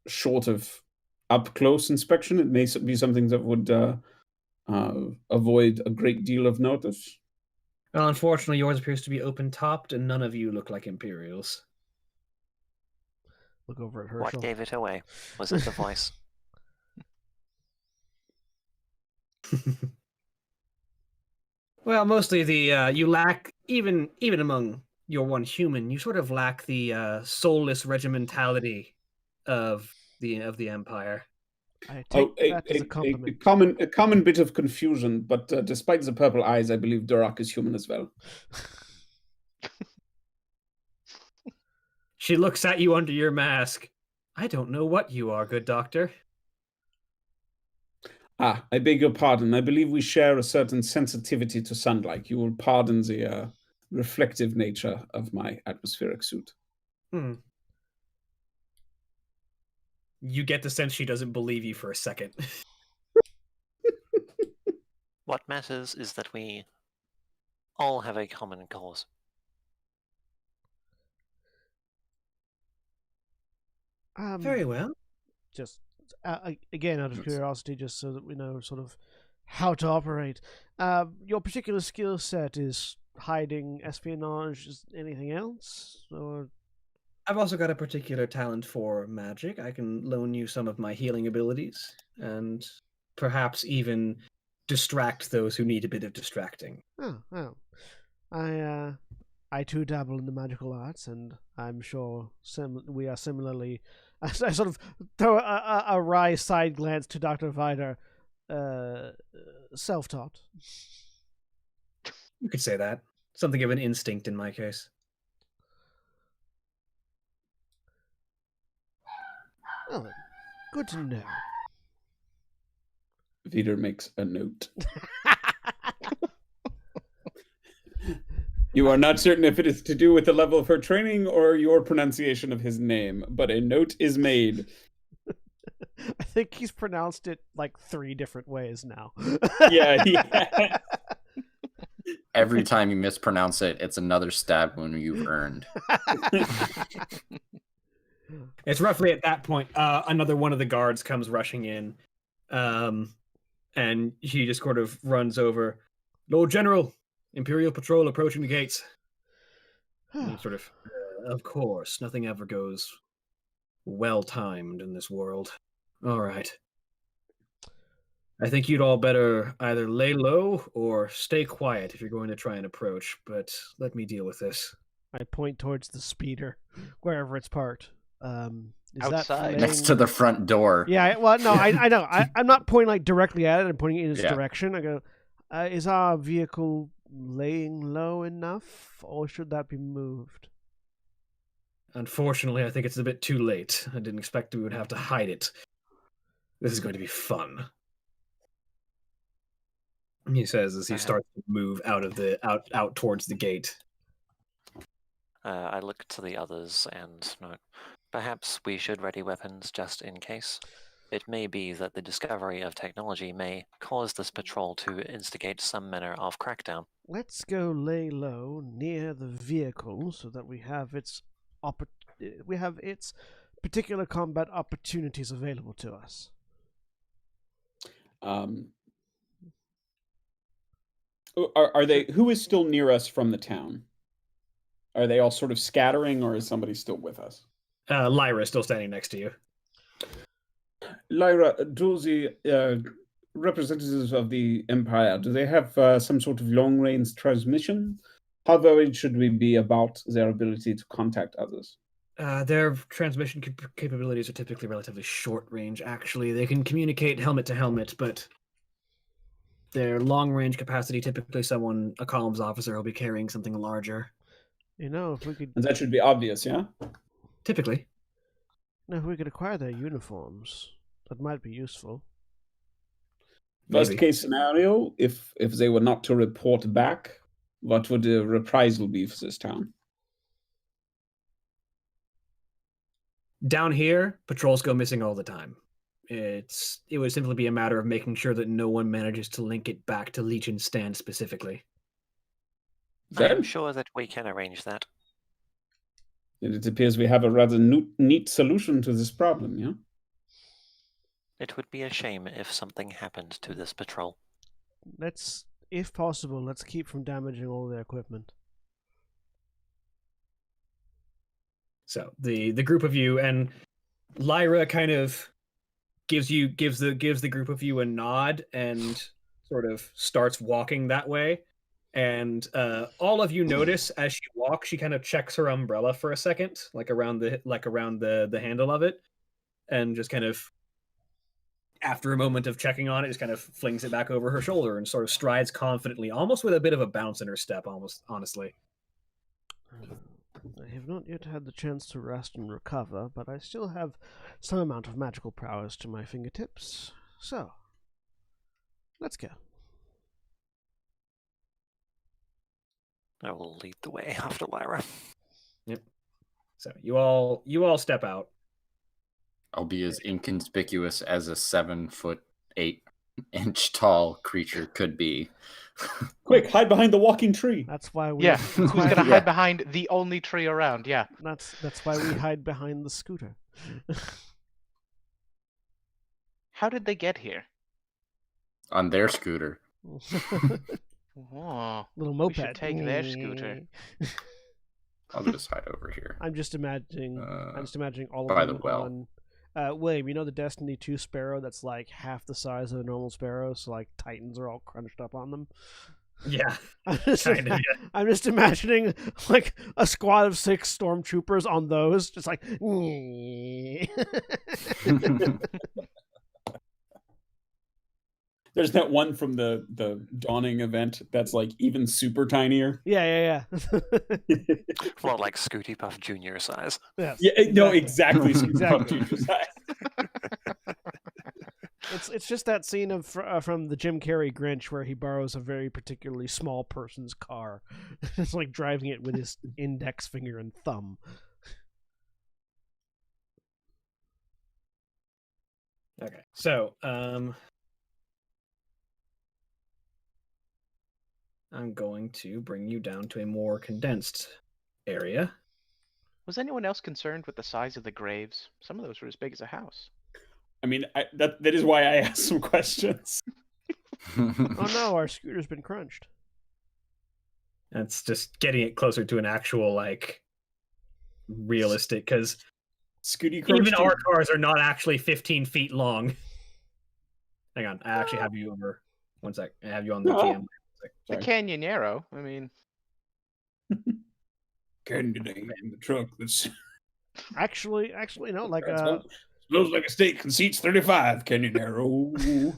[SPEAKER 4] short of up-close inspection, it may be something that would avoid a great deal of notice?
[SPEAKER 2] Well, unfortunately, yours appears to be open-topped, and none of you look like Imperials.
[SPEAKER 1] Look over at Herschel.
[SPEAKER 3] What gave it away? Was it the voice?
[SPEAKER 2] Well, mostly the you lack even among your one human, you sort of lack the soulless regimentality of the Empire.
[SPEAKER 1] I take that as a
[SPEAKER 4] A
[SPEAKER 1] compliment.
[SPEAKER 4] common bit of confusion, but despite the purple eyes, I believe Durak is human as well.
[SPEAKER 2] She looks at you under your mask. I don't know what you are, good doctor.
[SPEAKER 4] Ah, I beg your pardon. I believe we share a certain sensitivity to sunlight. You will pardon the reflective nature of my atmospheric suit.
[SPEAKER 2] Hmm. You get the sense she doesn't believe you for a second.
[SPEAKER 3] What matters is that we all have a common cause.
[SPEAKER 2] Very well.
[SPEAKER 1] Just again, out of curiosity, just so that we know sort of how to operate. Your particular skill set is hiding, espionage. Is anything else? Or
[SPEAKER 2] I've also got a particular talent for magic. I can loan you some of my healing abilities, and perhaps even distract those who need a bit of distracting.
[SPEAKER 1] oh, I too dabble in the magical arts, and I'm sure we are similarly. I sort of throw a wry side glance to Dr. Vider, self-taught.
[SPEAKER 2] You could say that. Something of an instinct in my case.
[SPEAKER 1] Oh, good to know.
[SPEAKER 4] Vider makes a note. You are not certain if it is to do with the level of her training or your pronunciation of his name, but a note is made.
[SPEAKER 1] I think he's pronounced it like 3 different ways now.
[SPEAKER 4] Yeah.
[SPEAKER 5] Every time you mispronounce it, it's another stab wound you've earned.
[SPEAKER 2] It's roughly at that point, another one of the guards comes rushing in, and he just sort of runs over. Lord General, Imperial Patrol approaching the gates. And sort of course, nothing ever goes well-timed in this world. All right. I think you'd all better either lay low or stay quiet if you're going to try and approach, but let me deal with this.
[SPEAKER 1] I point towards the speeder, wherever it's parked. Is
[SPEAKER 6] Outside.
[SPEAKER 1] that
[SPEAKER 5] Next to the front door.
[SPEAKER 1] Yeah, well, no, I know. I'm not pointing like directly at it. I'm pointing in its
[SPEAKER 5] Yeah.
[SPEAKER 1] direction. I go, is our vehicle laying low enough, or should that be moved?
[SPEAKER 2] Unfortunately, I think it's a bit too late. I didn't expect we would have to hide it. This is going to be fun. He says as he starts to move out towards the gate.
[SPEAKER 3] I look to the others and note, perhaps we should ready weapons just in case. It may be that the discovery of technology may cause this patrol to instigate some manner of crackdown.
[SPEAKER 1] Let's go lay low near the vehicle so that we have its particular combat opportunities available to us.
[SPEAKER 4] Are they? Who is still near us from the town? Are they all sort of scattering, or is somebody still with us?
[SPEAKER 2] Lyra is still standing next to you.
[SPEAKER 4] Lyra, do the representatives of the Empire, do they have some sort of long-range transmission? How worried should we be about their ability to contact others?
[SPEAKER 2] Their transmission capabilities are typically relatively short range, actually. They can communicate helmet to helmet, but their long-range capacity, typically a comms officer will be carrying something larger.
[SPEAKER 1] You know, if we could...
[SPEAKER 4] And that should be obvious, yeah?
[SPEAKER 2] Typically.
[SPEAKER 1] No, if we could acquire their uniforms, that might be useful.
[SPEAKER 4] Worst case scenario, if they were not to report back, what would the reprisal be for this town?
[SPEAKER 2] Down here, patrols go missing all the time. It would simply be a matter of making sure that no one manages to link it back to Legion's stand specifically.
[SPEAKER 3] I am
[SPEAKER 4] Then
[SPEAKER 3] sure that we can arrange that.
[SPEAKER 4] it appears we have a rather neat solution to this problem, yeah?
[SPEAKER 3] It would be a shame if something happened to this patrol.
[SPEAKER 1] Let's, if possible, let's keep from damaging all their equipment.
[SPEAKER 2] So the group of you, and Lyra kind of gives the group of you a nod and sort of starts walking that way. And all of you notice as she walks, she kind of checks her umbrella for a second, like around the handle of it, and just kind of, after a moment of checking on it, just kind of flings it back over her shoulder and sort of strides confidently, almost with a bit of a bounce in her step, almost, honestly.
[SPEAKER 1] I have not yet had the chance to rest and recover, but I still have some amount of magical prowess to my fingertips. So, let's go.
[SPEAKER 3] I will lead the way after Lyra.
[SPEAKER 2] Yep. So you all step out.
[SPEAKER 5] I'll be as inconspicuous as a 7'8" tall creature could be.
[SPEAKER 4] Quick, hide behind the walking tree.
[SPEAKER 1] That's why we.
[SPEAKER 6] Yeah,
[SPEAKER 1] That's
[SPEAKER 6] who's
[SPEAKER 1] why,
[SPEAKER 6] gonna
[SPEAKER 5] Yeah.
[SPEAKER 6] hide behind the only tree around? Yeah.
[SPEAKER 1] that's why we hide behind the scooter.
[SPEAKER 6] How did they get here?
[SPEAKER 5] On their scooter.
[SPEAKER 6] Oh,
[SPEAKER 1] Little moped.
[SPEAKER 6] should take their scooter.
[SPEAKER 5] I'll just hide over here.
[SPEAKER 1] I'm just imagining. I'm just imagining all of
[SPEAKER 5] by
[SPEAKER 1] them
[SPEAKER 5] the well.
[SPEAKER 1] on. William, you know the Destiny 2 sparrow that's like half the size of a normal sparrow, so like titans are all crunched up on them.
[SPEAKER 2] Yeah,
[SPEAKER 1] I'm just,
[SPEAKER 2] kind of. Yeah.
[SPEAKER 1] I'm just imagining like a squad of 6 stormtroopers on those, just like.
[SPEAKER 4] There's that one from the Dawning event that's like even super tinier.
[SPEAKER 1] Yeah.
[SPEAKER 3] Well, like Scooty Puff Jr. size.
[SPEAKER 1] Yes,
[SPEAKER 4] Yeah, no, exactly.
[SPEAKER 1] Exactly.
[SPEAKER 4] Exactly.
[SPEAKER 1] It's just that scene of from the Jim Carrey Grinch where he borrows a very particularly small person's car. It's like driving it with his index finger and thumb.
[SPEAKER 2] Okay, so I'm going to bring you down to a more condensed area.
[SPEAKER 6] Was anyone else concerned with the size of the graves? Some of those were as big as a house.
[SPEAKER 4] I mean, that is why I asked some questions.
[SPEAKER 1] Oh no, our scooter's been crunched.
[SPEAKER 2] That's just getting it closer to an actual, like, realistic, because
[SPEAKER 4] Scooty
[SPEAKER 2] even
[SPEAKER 4] crunched
[SPEAKER 2] our
[SPEAKER 4] too.
[SPEAKER 2] cars are not actually 15 feet long. Hang on, I actually have you over. One sec. I have you on the
[SPEAKER 4] No.
[SPEAKER 2] GM.
[SPEAKER 6] The
[SPEAKER 4] Sorry.
[SPEAKER 6] Canyonero, I mean,
[SPEAKER 4] Candy in the truck that's
[SPEAKER 1] Actually, no. Like
[SPEAKER 4] smells like a steak and seats 35. Canyonero.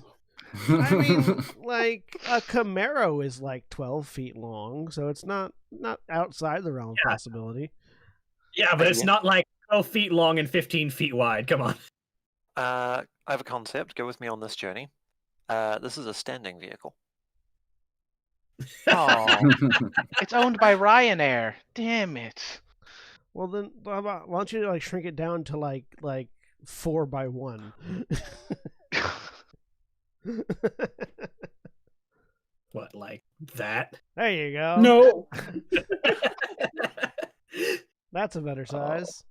[SPEAKER 1] I mean, like a Camaro is like 12 feet long, so it's not outside the realm of
[SPEAKER 2] Yeah.
[SPEAKER 1] possibility.
[SPEAKER 2] Yeah, but it's
[SPEAKER 6] Yeah.
[SPEAKER 2] not like 12 feet long and 15 feet wide. Come on.
[SPEAKER 3] I have a concept. Go with me on this journey. This is a standing vehicle.
[SPEAKER 6] oh, it's owned by Ryanair. Damn it.
[SPEAKER 1] Well, then why don't you like shrink it down to like 4x1?
[SPEAKER 2] What, like that?
[SPEAKER 1] There you go.
[SPEAKER 4] No.
[SPEAKER 1] That's a better size.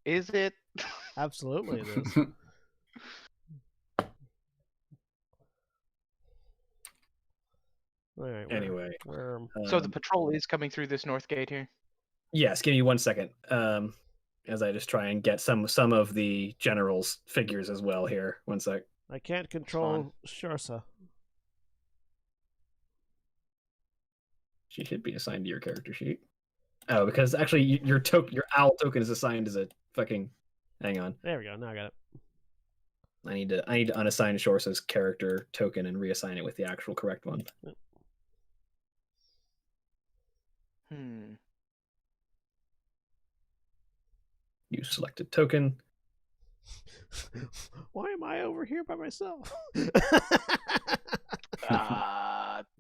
[SPEAKER 6] Is it?
[SPEAKER 1] Absolutely, it is. All right.
[SPEAKER 2] Anyway.
[SPEAKER 6] So the patrol is coming through this north gate here?
[SPEAKER 2] Yes, give me 1 second. As I just try and get some of the general's figures as well here. 1 sec.
[SPEAKER 1] I can't control Sharsa.
[SPEAKER 2] She should be assigned to your character sheet. Oh, because actually your owl token is assigned as a fucking. Hang on.
[SPEAKER 1] There we go. Now I got it.
[SPEAKER 2] I need to unassign Shorsa's character token and reassign it with the actual correct one. You selected token.
[SPEAKER 1] Why am I over here by myself?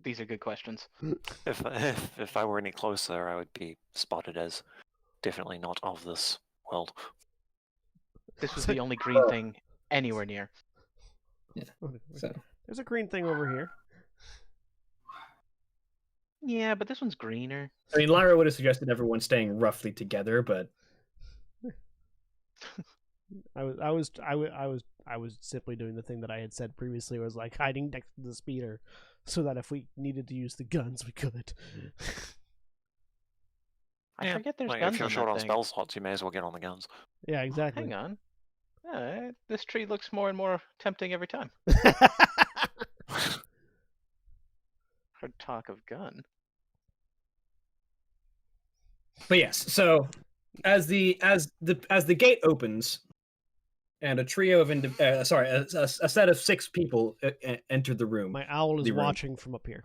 [SPEAKER 6] These are good questions.
[SPEAKER 3] If I were any closer, I would be spotted as definitely not of this world.
[SPEAKER 6] This was the only green thing anywhere near.
[SPEAKER 2] So
[SPEAKER 1] There's a green thing over here.
[SPEAKER 6] Yeah, but this one's greener.
[SPEAKER 2] I mean, Lyra would have suggested everyone staying roughly together, but
[SPEAKER 1] I was simply doing the thing that I had said previously, was like hiding next to the speeder, so that if we needed to use the guns, we could.
[SPEAKER 6] I forget there's
[SPEAKER 3] like,
[SPEAKER 6] guns
[SPEAKER 3] if you're
[SPEAKER 6] on
[SPEAKER 3] short
[SPEAKER 6] that
[SPEAKER 3] on
[SPEAKER 6] thing.
[SPEAKER 3] spell slots, you may as well get on the guns.
[SPEAKER 1] Yeah, exactly.
[SPEAKER 6] Hang on. This tree looks more and more tempting every time. Heard talk of gun.
[SPEAKER 2] But yes, so as the gate opens, and a trio of a set of 6 people enter the room.
[SPEAKER 1] My owl is
[SPEAKER 2] The room.
[SPEAKER 1] watching from up here.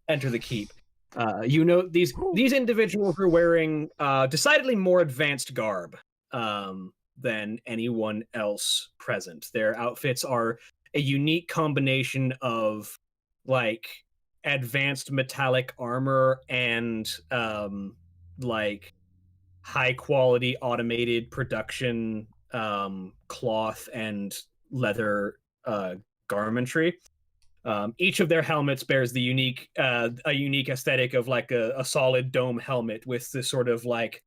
[SPEAKER 2] Enter the keep. You know, these individuals are wearing decidedly more advanced garb than anyone else present. Their outfits are a unique combination of like advanced metallic armor and like high quality automated production cloth and leather garmentry. Each of their helmets bears the unique a unique aesthetic of like a solid dome helmet with this sort of like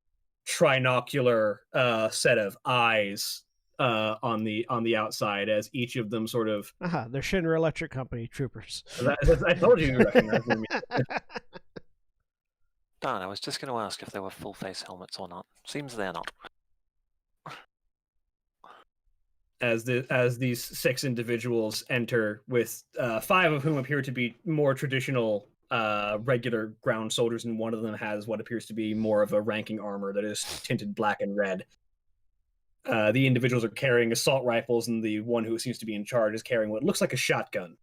[SPEAKER 2] trinocular set of eyes on the outside, as each of them sort of.
[SPEAKER 1] They're Shinra Electric Company troopers.
[SPEAKER 2] I told you recognize them.
[SPEAKER 3] Dan, I was just going to ask if they were full face helmets or not. Seems they're not.
[SPEAKER 2] As these 6 individuals enter, with 5 of whom appear to be more traditional regular ground soldiers, and one of them has what appears to be more of a ranking armor that is tinted black and red. The individuals are carrying assault rifles, and the one who seems to be in charge is carrying what looks like a shotgun.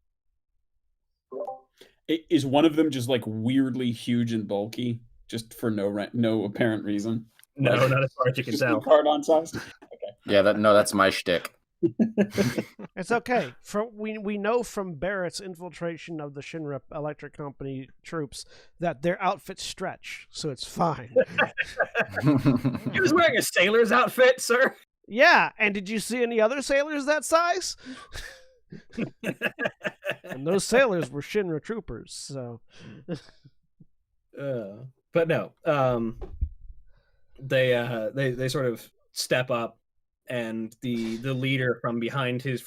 [SPEAKER 4] Is one of them just like weirdly huge and bulky, just for no apparent reason?
[SPEAKER 2] No,
[SPEAKER 4] Like,
[SPEAKER 2] not as far as you can
[SPEAKER 4] just
[SPEAKER 2] tell.
[SPEAKER 4] card-on size. Okay.
[SPEAKER 5] Yeah, that's my shtick.
[SPEAKER 1] It's okay. We know from Barrett's infiltration of the Shinra Electric Company troops that their outfits stretch, so it's fine.
[SPEAKER 2] He was wearing a sailor's outfit, sir.
[SPEAKER 1] Yeah, and did you see any other sailors that size? And those sailors were Shinra troopers, so.
[SPEAKER 2] But no, they sort of step up, and the leader from behind his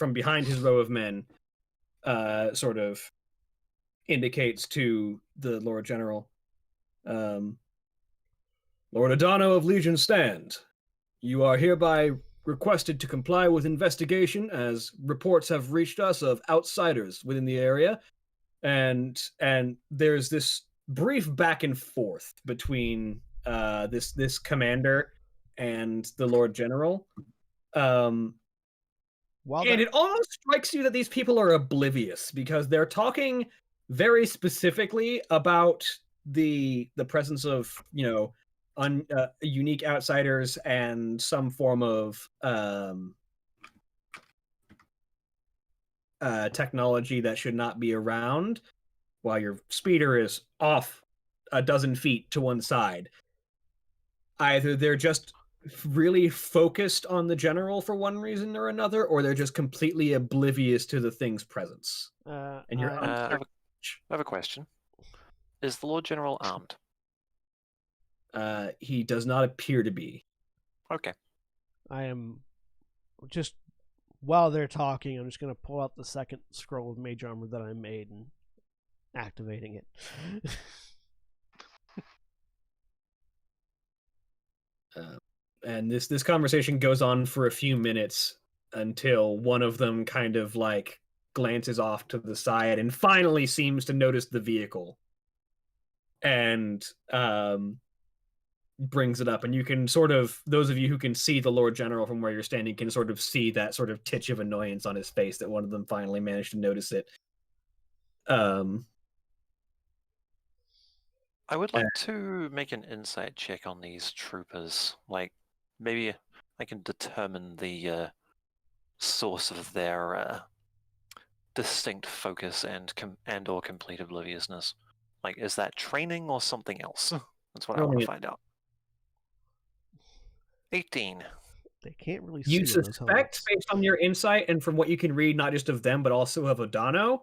[SPEAKER 2] row of men sort of indicates to the Lord General, Lord Adano of Legion Stand, you are hereby requested to comply with investigation, as reports have reached us of outsiders within the area, and there's this brief back and forth between this commander and the Lord General. And it almost strikes you that these people are oblivious, because they're talking very specifically about the presence of, you know, unique outsiders and some form of technology that should not be around, while your speeder is off a dozen feet to one side. Either they're just really focused on the general for one reason or another, or they're just completely oblivious to the thing's presence. And you're
[SPEAKER 3] I have a question. Is the Lord General armed?
[SPEAKER 2] He does not appear to be.
[SPEAKER 3] Okay.
[SPEAKER 1] I am just, while they're talking, I'm just going to pull out the second scroll of mage armor that I made and activating it.
[SPEAKER 2] And this conversation goes on for a few minutes, until one of them kind of like glances off to the side and finally seems to notice the vehicle, and brings it up. And you can sort of, those of you who can see the Lord General from where you're standing, can sort of see that sort of titch of annoyance on his face that one of them finally managed to notice it.
[SPEAKER 3] I would like to make an insight check on these troopers. Like, maybe I can determine the source of their distinct focus and or complete obliviousness. Like, is that training or something else? That's what I want to find out. 18.
[SPEAKER 1] They can't really see.
[SPEAKER 2] You suspect, based on your insight and from what you can read, not just of them, but also of Adano,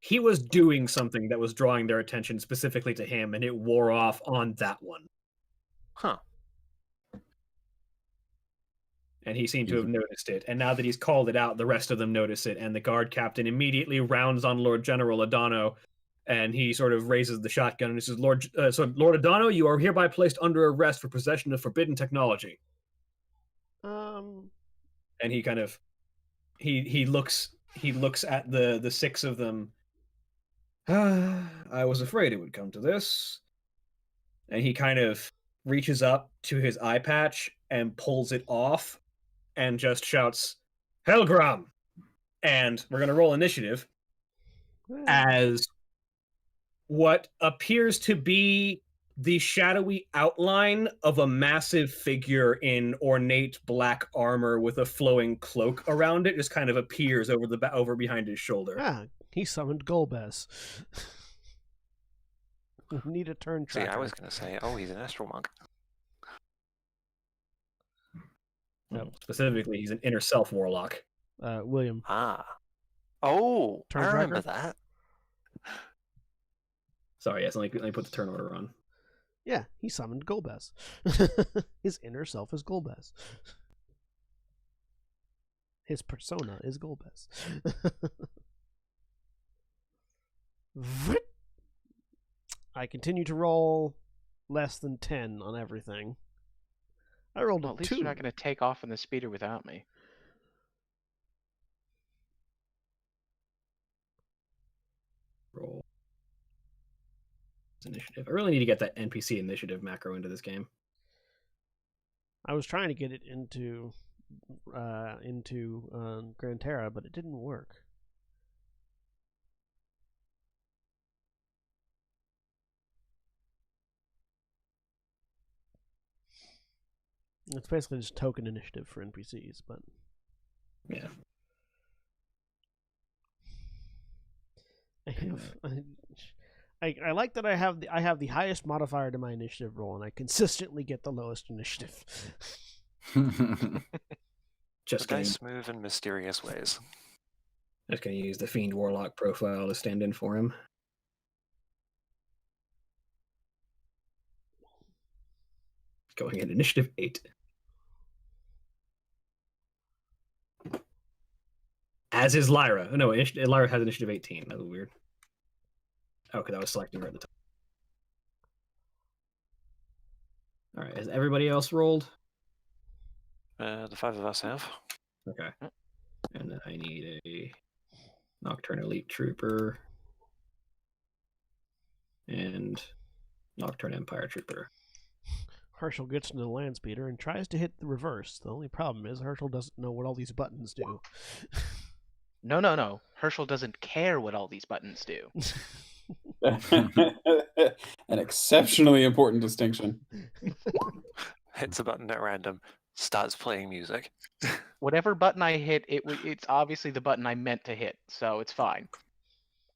[SPEAKER 2] he was doing something that was drawing their attention specifically to him, and it wore off on that one.
[SPEAKER 3] Huh.
[SPEAKER 2] And he seemed to have noticed it. And now that he's called it out, the rest of them notice it. And the guard captain immediately rounds on Lord General Adano, and he sort of raises the shotgun and he says, Lord Adano, you are hereby placed under arrest for possession of forbidden technology. And he kind of he looks at the six of them. I was afraid it would come to this. And he kind of reaches up to his eye patch and pulls it off and just shouts, Helgram! And we're going to roll initiative as what appears to be the shadowy outline of a massive figure in ornate black armor with a flowing cloak around it just kind of appears over behind his shoulder.
[SPEAKER 1] Ah, he summoned Golbez. Need a turn tracker.
[SPEAKER 3] See, I was going to say, he's an astral monk.
[SPEAKER 2] No, specifically, he's an inner self warlock.
[SPEAKER 1] William.
[SPEAKER 3] Ah. Oh,
[SPEAKER 1] Turn
[SPEAKER 3] I remember
[SPEAKER 1] tracker?
[SPEAKER 3] that.
[SPEAKER 2] Sorry, yes, let me put the turn order on.
[SPEAKER 1] Yeah, he summoned Golbez. His inner self is Golbez. His persona is Golbez. I continue to roll less than 10 on everything. I rolled
[SPEAKER 6] Well,
[SPEAKER 1] a
[SPEAKER 6] at least
[SPEAKER 1] 2.
[SPEAKER 6] you're not going to take off in the speeder without me.
[SPEAKER 2] Roll initiative. I really need to get that NPC initiative macro into this game.
[SPEAKER 1] I was trying to get it into Gran Terra, but it didn't work. It's basically just token initiative for NPCs, but
[SPEAKER 2] Yeah.
[SPEAKER 1] I like that I have the highest modifier to my initiative roll, and I consistently get the lowest initiative.
[SPEAKER 2] Just
[SPEAKER 3] The
[SPEAKER 2] gonna,
[SPEAKER 3] dice move in mysterious ways.
[SPEAKER 2] just gonna use the Fiend Warlock profile to stand in for him. Going at initiative 8. As is Lyra. No, Lyra has initiative 18. That was weird. Oh, because I was selecting her at the time. All right, has everybody else rolled?
[SPEAKER 3] The 5 of us have.
[SPEAKER 2] Okay. And then I need a Nocturne Elite Trooper and Nocturne Empire Trooper.
[SPEAKER 1] Herschel gets into the land speeder and tries to hit the reverse. The only problem is Herschel doesn't know what all these buttons do.
[SPEAKER 6] No. Herschel doesn't care what all these buttons do.
[SPEAKER 4] An exceptionally important distinction.
[SPEAKER 3] Hits a button at random. Starts playing music.
[SPEAKER 6] Whatever button I hit, it's obviously the button I meant to hit, so it's fine.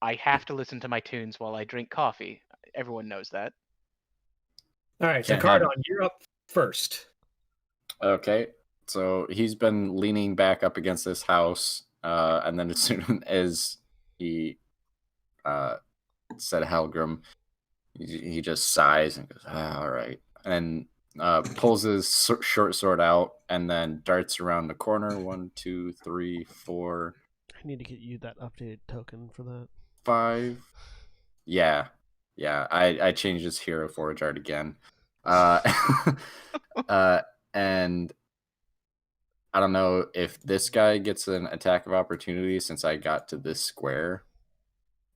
[SPEAKER 6] I have to listen to my tunes while I drink coffee. Everyone knows that.
[SPEAKER 2] All right, so
[SPEAKER 5] Can't
[SPEAKER 2] Cardon, you're up first.
[SPEAKER 5] Okay, so he's been leaning back up against this house, and then as soon as he said Helgrim, he just sighs and goes, all right, and pulls his short sword out and then darts around the corner. 1, 2, 3, 4.
[SPEAKER 1] I need to get you that updated token for that.
[SPEAKER 5] 5. Yeah. I changed his hero forge art again. And I don't know if this guy gets an attack of opportunity since I got to this square.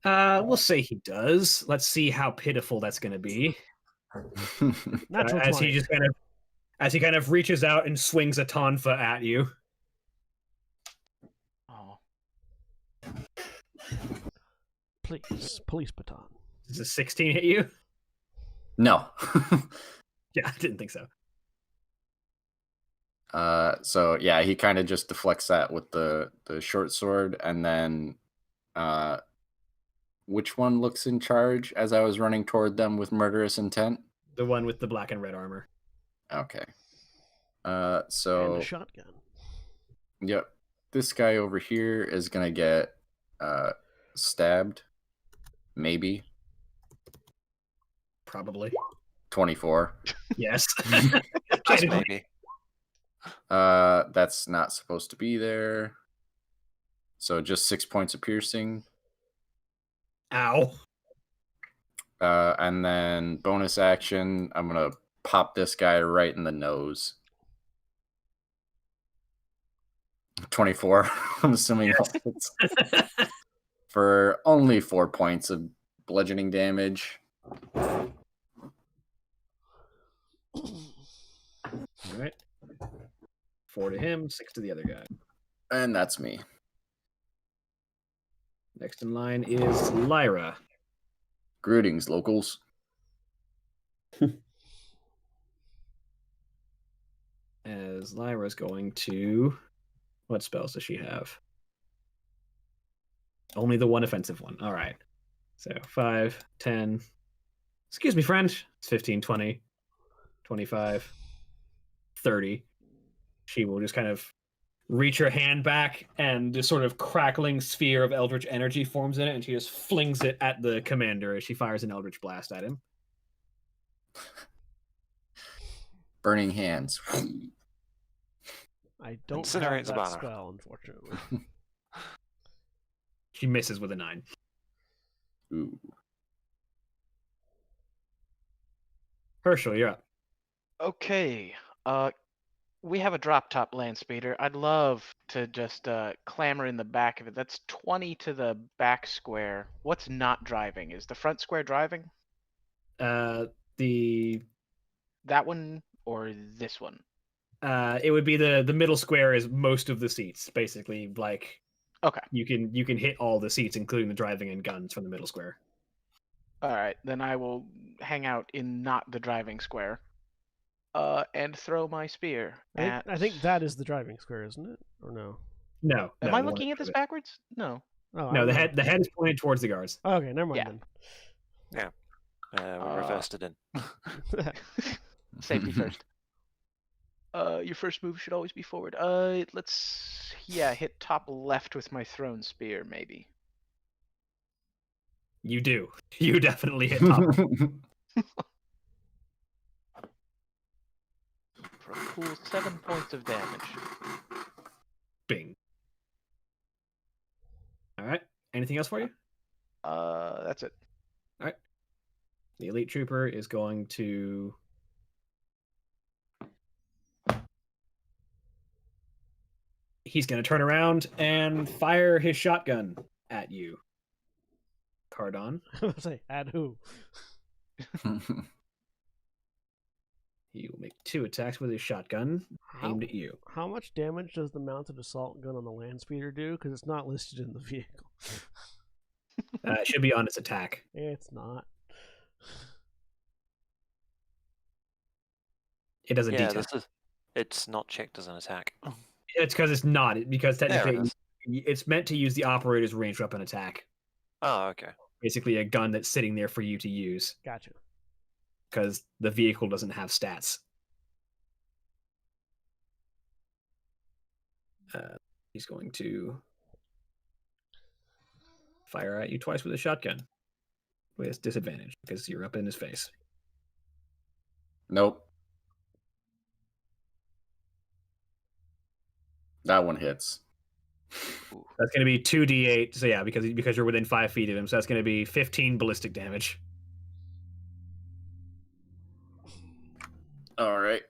[SPEAKER 2] We'll say he does. Let's see how pitiful that's going to be.
[SPEAKER 1] Natural
[SPEAKER 2] As
[SPEAKER 1] 20.
[SPEAKER 2] he kind of reaches out and swings a tonfa at you.
[SPEAKER 6] Oh,
[SPEAKER 1] Please, police baton.
[SPEAKER 2] Does a 16 hit you?
[SPEAKER 5] No.
[SPEAKER 2] Yeah, I didn't think so.
[SPEAKER 5] So yeah, he kind of just deflects that with the short sword, and then which one looks in charge as I was running toward them with murderous intent?
[SPEAKER 2] The one with the black and red armor.
[SPEAKER 5] Okay.
[SPEAKER 1] And
[SPEAKER 5] So
[SPEAKER 1] a shotgun.
[SPEAKER 5] yep, this guy over here is gonna get stabbed Maybe.
[SPEAKER 2] Probably.
[SPEAKER 5] 24.
[SPEAKER 2] Yes.
[SPEAKER 3] Just maybe.
[SPEAKER 5] That's not supposed to be there. So just 6 points of piercing.
[SPEAKER 2] Ow.
[SPEAKER 5] And then bonus action, I'm gonna pop this guy right in the nose. 24. I'm assuming it's for only 4 points of bludgeoning damage.
[SPEAKER 2] All right. 4 to him, 6 to the other guy.
[SPEAKER 5] And that's me.
[SPEAKER 2] Next in line is Lyra.
[SPEAKER 5] Greetings, locals.
[SPEAKER 2] As Lyra's going to... What spells does she have? Only the one offensive one. All right. So 5, 10. Excuse me, friend. It's 15, 20, 25, 30. She will just kind of reach her hand back, and this sort of crackling sphere of eldritch energy forms in it, and she just flings it at the commander as she fires an eldritch blast at him.
[SPEAKER 5] Burning hands.
[SPEAKER 1] I don't
[SPEAKER 3] Incinerate
[SPEAKER 1] have
[SPEAKER 3] the
[SPEAKER 1] that
[SPEAKER 3] banner.
[SPEAKER 1] spell, unfortunately.
[SPEAKER 2] She misses with a 9.
[SPEAKER 5] Ooh.
[SPEAKER 2] Herschel, you're up.
[SPEAKER 6] Okay. We have a drop top land speeder. I'd love to just clamber in the back of it. That's 20 to the back square. What's not driving? Is the front square driving?
[SPEAKER 2] The
[SPEAKER 6] That one or this one?
[SPEAKER 2] it would be the middle square is most of the seats, basically. Like,
[SPEAKER 6] Okay.
[SPEAKER 2] you can hit all the seats, including the driving and guns, from the middle square.
[SPEAKER 6] All right. Then I will hang out in not the driving square. And throw my spear at.
[SPEAKER 1] I think that is the driving square, isn't it? Or no?
[SPEAKER 2] No.
[SPEAKER 6] Am
[SPEAKER 2] no,
[SPEAKER 6] I
[SPEAKER 2] the one
[SPEAKER 6] looking at this
[SPEAKER 2] it.
[SPEAKER 6] backwards? No.
[SPEAKER 1] Oh,
[SPEAKER 2] No,
[SPEAKER 1] I
[SPEAKER 2] the
[SPEAKER 1] don't
[SPEAKER 2] head is pointed towards the guards.
[SPEAKER 1] know. Okay, never mind
[SPEAKER 6] Yeah.
[SPEAKER 1] then.
[SPEAKER 3] We reversed it in.
[SPEAKER 6] Safety first. Your first move should always be forward. Let's hit top left with my thrown spear, maybe.
[SPEAKER 2] You do. You definitely hit top.
[SPEAKER 6] For a cool 7 points of damage.
[SPEAKER 2] Bing. All right. Anything else for you?
[SPEAKER 6] That's it.
[SPEAKER 2] The elite trooper is going to... He's going to turn around and fire his shotgun at you. Cardon.
[SPEAKER 1] I was say, at who?
[SPEAKER 2] He will make 2 attacks with his shotgun aimed at you.
[SPEAKER 1] How much damage does the mounted assault gun on the land speeder do? Because it's not listed in the vehicle.
[SPEAKER 2] It should be on its attack.
[SPEAKER 1] It's not.
[SPEAKER 2] It does a
[SPEAKER 3] Yeah,
[SPEAKER 2] D10.
[SPEAKER 3] it's not checked as an attack.
[SPEAKER 2] It's because it's not. Because
[SPEAKER 3] There
[SPEAKER 2] technically,
[SPEAKER 3] it is.
[SPEAKER 2] it's meant to use the operator's ranged weapon attack.
[SPEAKER 3] Oh, okay.
[SPEAKER 2] Basically, a gun that's sitting there for you to use.
[SPEAKER 1] Gotcha.
[SPEAKER 2] Because the vehicle doesn't have stats. He's going to fire at you twice with a shotgun. With disadvantage, because you're up in his face.
[SPEAKER 5] Nope. That one hits.
[SPEAKER 2] That's going to be 2d8. So yeah, because you're within 5 feet of him. So that's going to be 15 ballistic damage.
[SPEAKER 5] All right.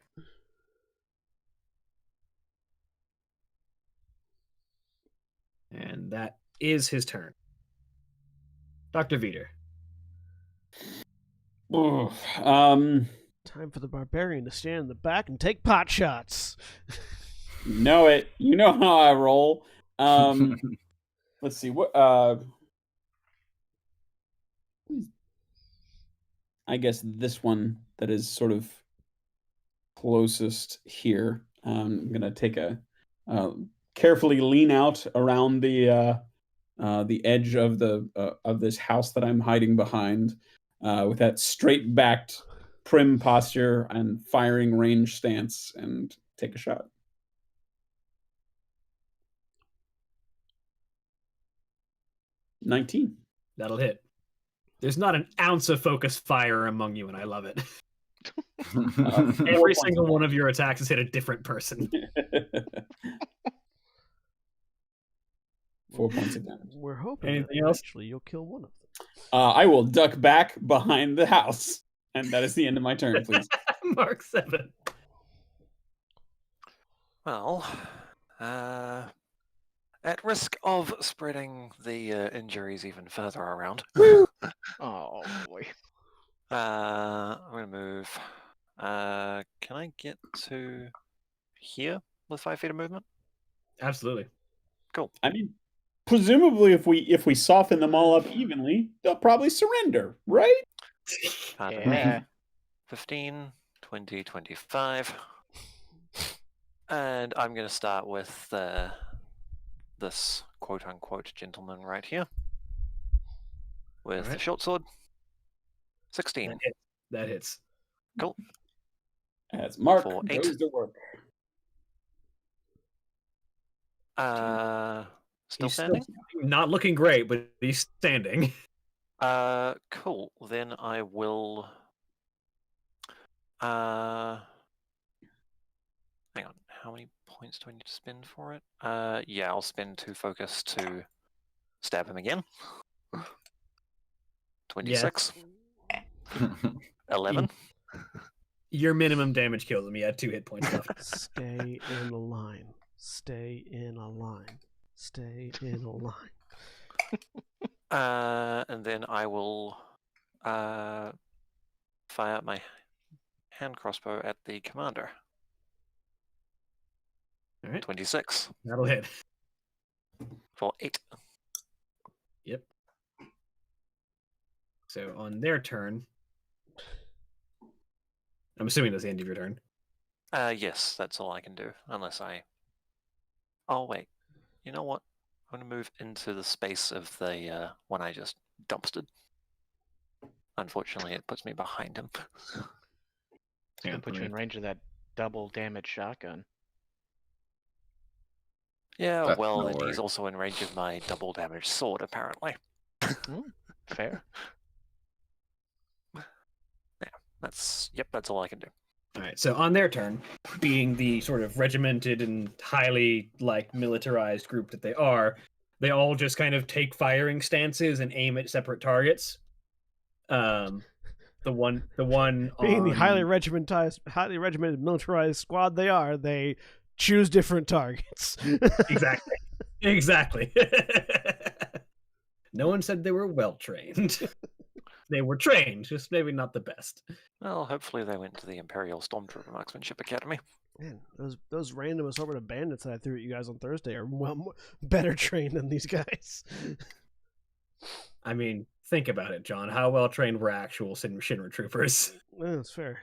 [SPEAKER 2] And that is his turn. Dr. Veter.
[SPEAKER 1] Time for the barbarian to stand in the back and take pot shots.
[SPEAKER 4] Know it. You know how I roll. Let's see what. I guess this one that is sort of closest here. I'm gonna take a carefully lean out around the edge of this house that I'm hiding behind, with that straight backed, prim posture and firing range stance, and take a shot. $19.
[SPEAKER 2] That'll hit. There's not an ounce of focused fire among you, and I love it.
[SPEAKER 4] 4
[SPEAKER 2] Every
[SPEAKER 4] points
[SPEAKER 2] single
[SPEAKER 4] of
[SPEAKER 2] one of your attacks has hit a different person.
[SPEAKER 4] damage. 4 points of damage.
[SPEAKER 1] We're hoping
[SPEAKER 2] Anything
[SPEAKER 1] that
[SPEAKER 2] else?
[SPEAKER 1] eventually you'll kill one of them.
[SPEAKER 4] I will duck back behind the house. And that is the end of my turn, please.
[SPEAKER 2] Mark 7.
[SPEAKER 3] Well, at risk of spreading the injuries even further around,
[SPEAKER 6] Oh boy.
[SPEAKER 3] I'm gonna move. Can I get to here with 5 feet of movement?
[SPEAKER 2] Absolutely.
[SPEAKER 4] I mean, presumably, if we soften them all up evenly, they'll probably surrender, right?
[SPEAKER 3] Pardon
[SPEAKER 6] Yeah.
[SPEAKER 3] me. 15, 20, 25. And I'm going to start with this quote-unquote gentleman right here. With the
[SPEAKER 2] Alright.
[SPEAKER 3] short sword. 16.
[SPEAKER 2] That hits.
[SPEAKER 3] Cool.
[SPEAKER 4] As Mark
[SPEAKER 3] For 8.
[SPEAKER 4] goes to work.
[SPEAKER 3] Still
[SPEAKER 2] He's
[SPEAKER 3] standing?
[SPEAKER 2] not looking great, but he's standing.
[SPEAKER 3] Cool. Then I will... hang on. How many points do I need to spend for it? Yeah, I'll spend 2 focus to stab him again. 26. 11.
[SPEAKER 2] Your minimum damage kills him. He had 2 hit points left.
[SPEAKER 1] Stay in a line. Stay in a line. Stay in a line.
[SPEAKER 3] And then I will fire up my hand crossbow at the commander.
[SPEAKER 2] All right.
[SPEAKER 3] 26
[SPEAKER 2] That'll hit.
[SPEAKER 3] for 8.
[SPEAKER 2] Yep. So on their turn, I'm assuming that's the end of your turn.
[SPEAKER 3] Yes, that's all I can do, unless I... Oh, wait. You know what? I'm going to move into the space of the one I just dumpstered. Unfortunately, it puts me behind him.
[SPEAKER 6] It's gonna put you in range of that double damage shotgun.
[SPEAKER 3] Yeah,
[SPEAKER 5] That's
[SPEAKER 3] well,
[SPEAKER 5] no
[SPEAKER 3] and he's
[SPEAKER 5] worry.
[SPEAKER 3] also in range of my double damage sword, apparently.
[SPEAKER 6] Fair.
[SPEAKER 3] That's all I can do.
[SPEAKER 2] All right. So on their turn, being the sort of regimented and highly militarized group that they are, they all just kind of take firing stances and aim at separate targets. The one
[SPEAKER 1] Being the
[SPEAKER 2] on-
[SPEAKER 1] highly regimented, militarized squad they are, they choose different targets.
[SPEAKER 2] Exactly. No one said they were well trained. They were trained, just maybe not the best.
[SPEAKER 3] Well, hopefully they went to the Imperial Stormtrooper Marksmanship Academy.
[SPEAKER 1] Man, those random assortment of bandits that I threw at you guys on Thursday are better trained than these guys.
[SPEAKER 2] I mean, think about it, John. How well trained were actual Shinra troopers?
[SPEAKER 1] That's fair.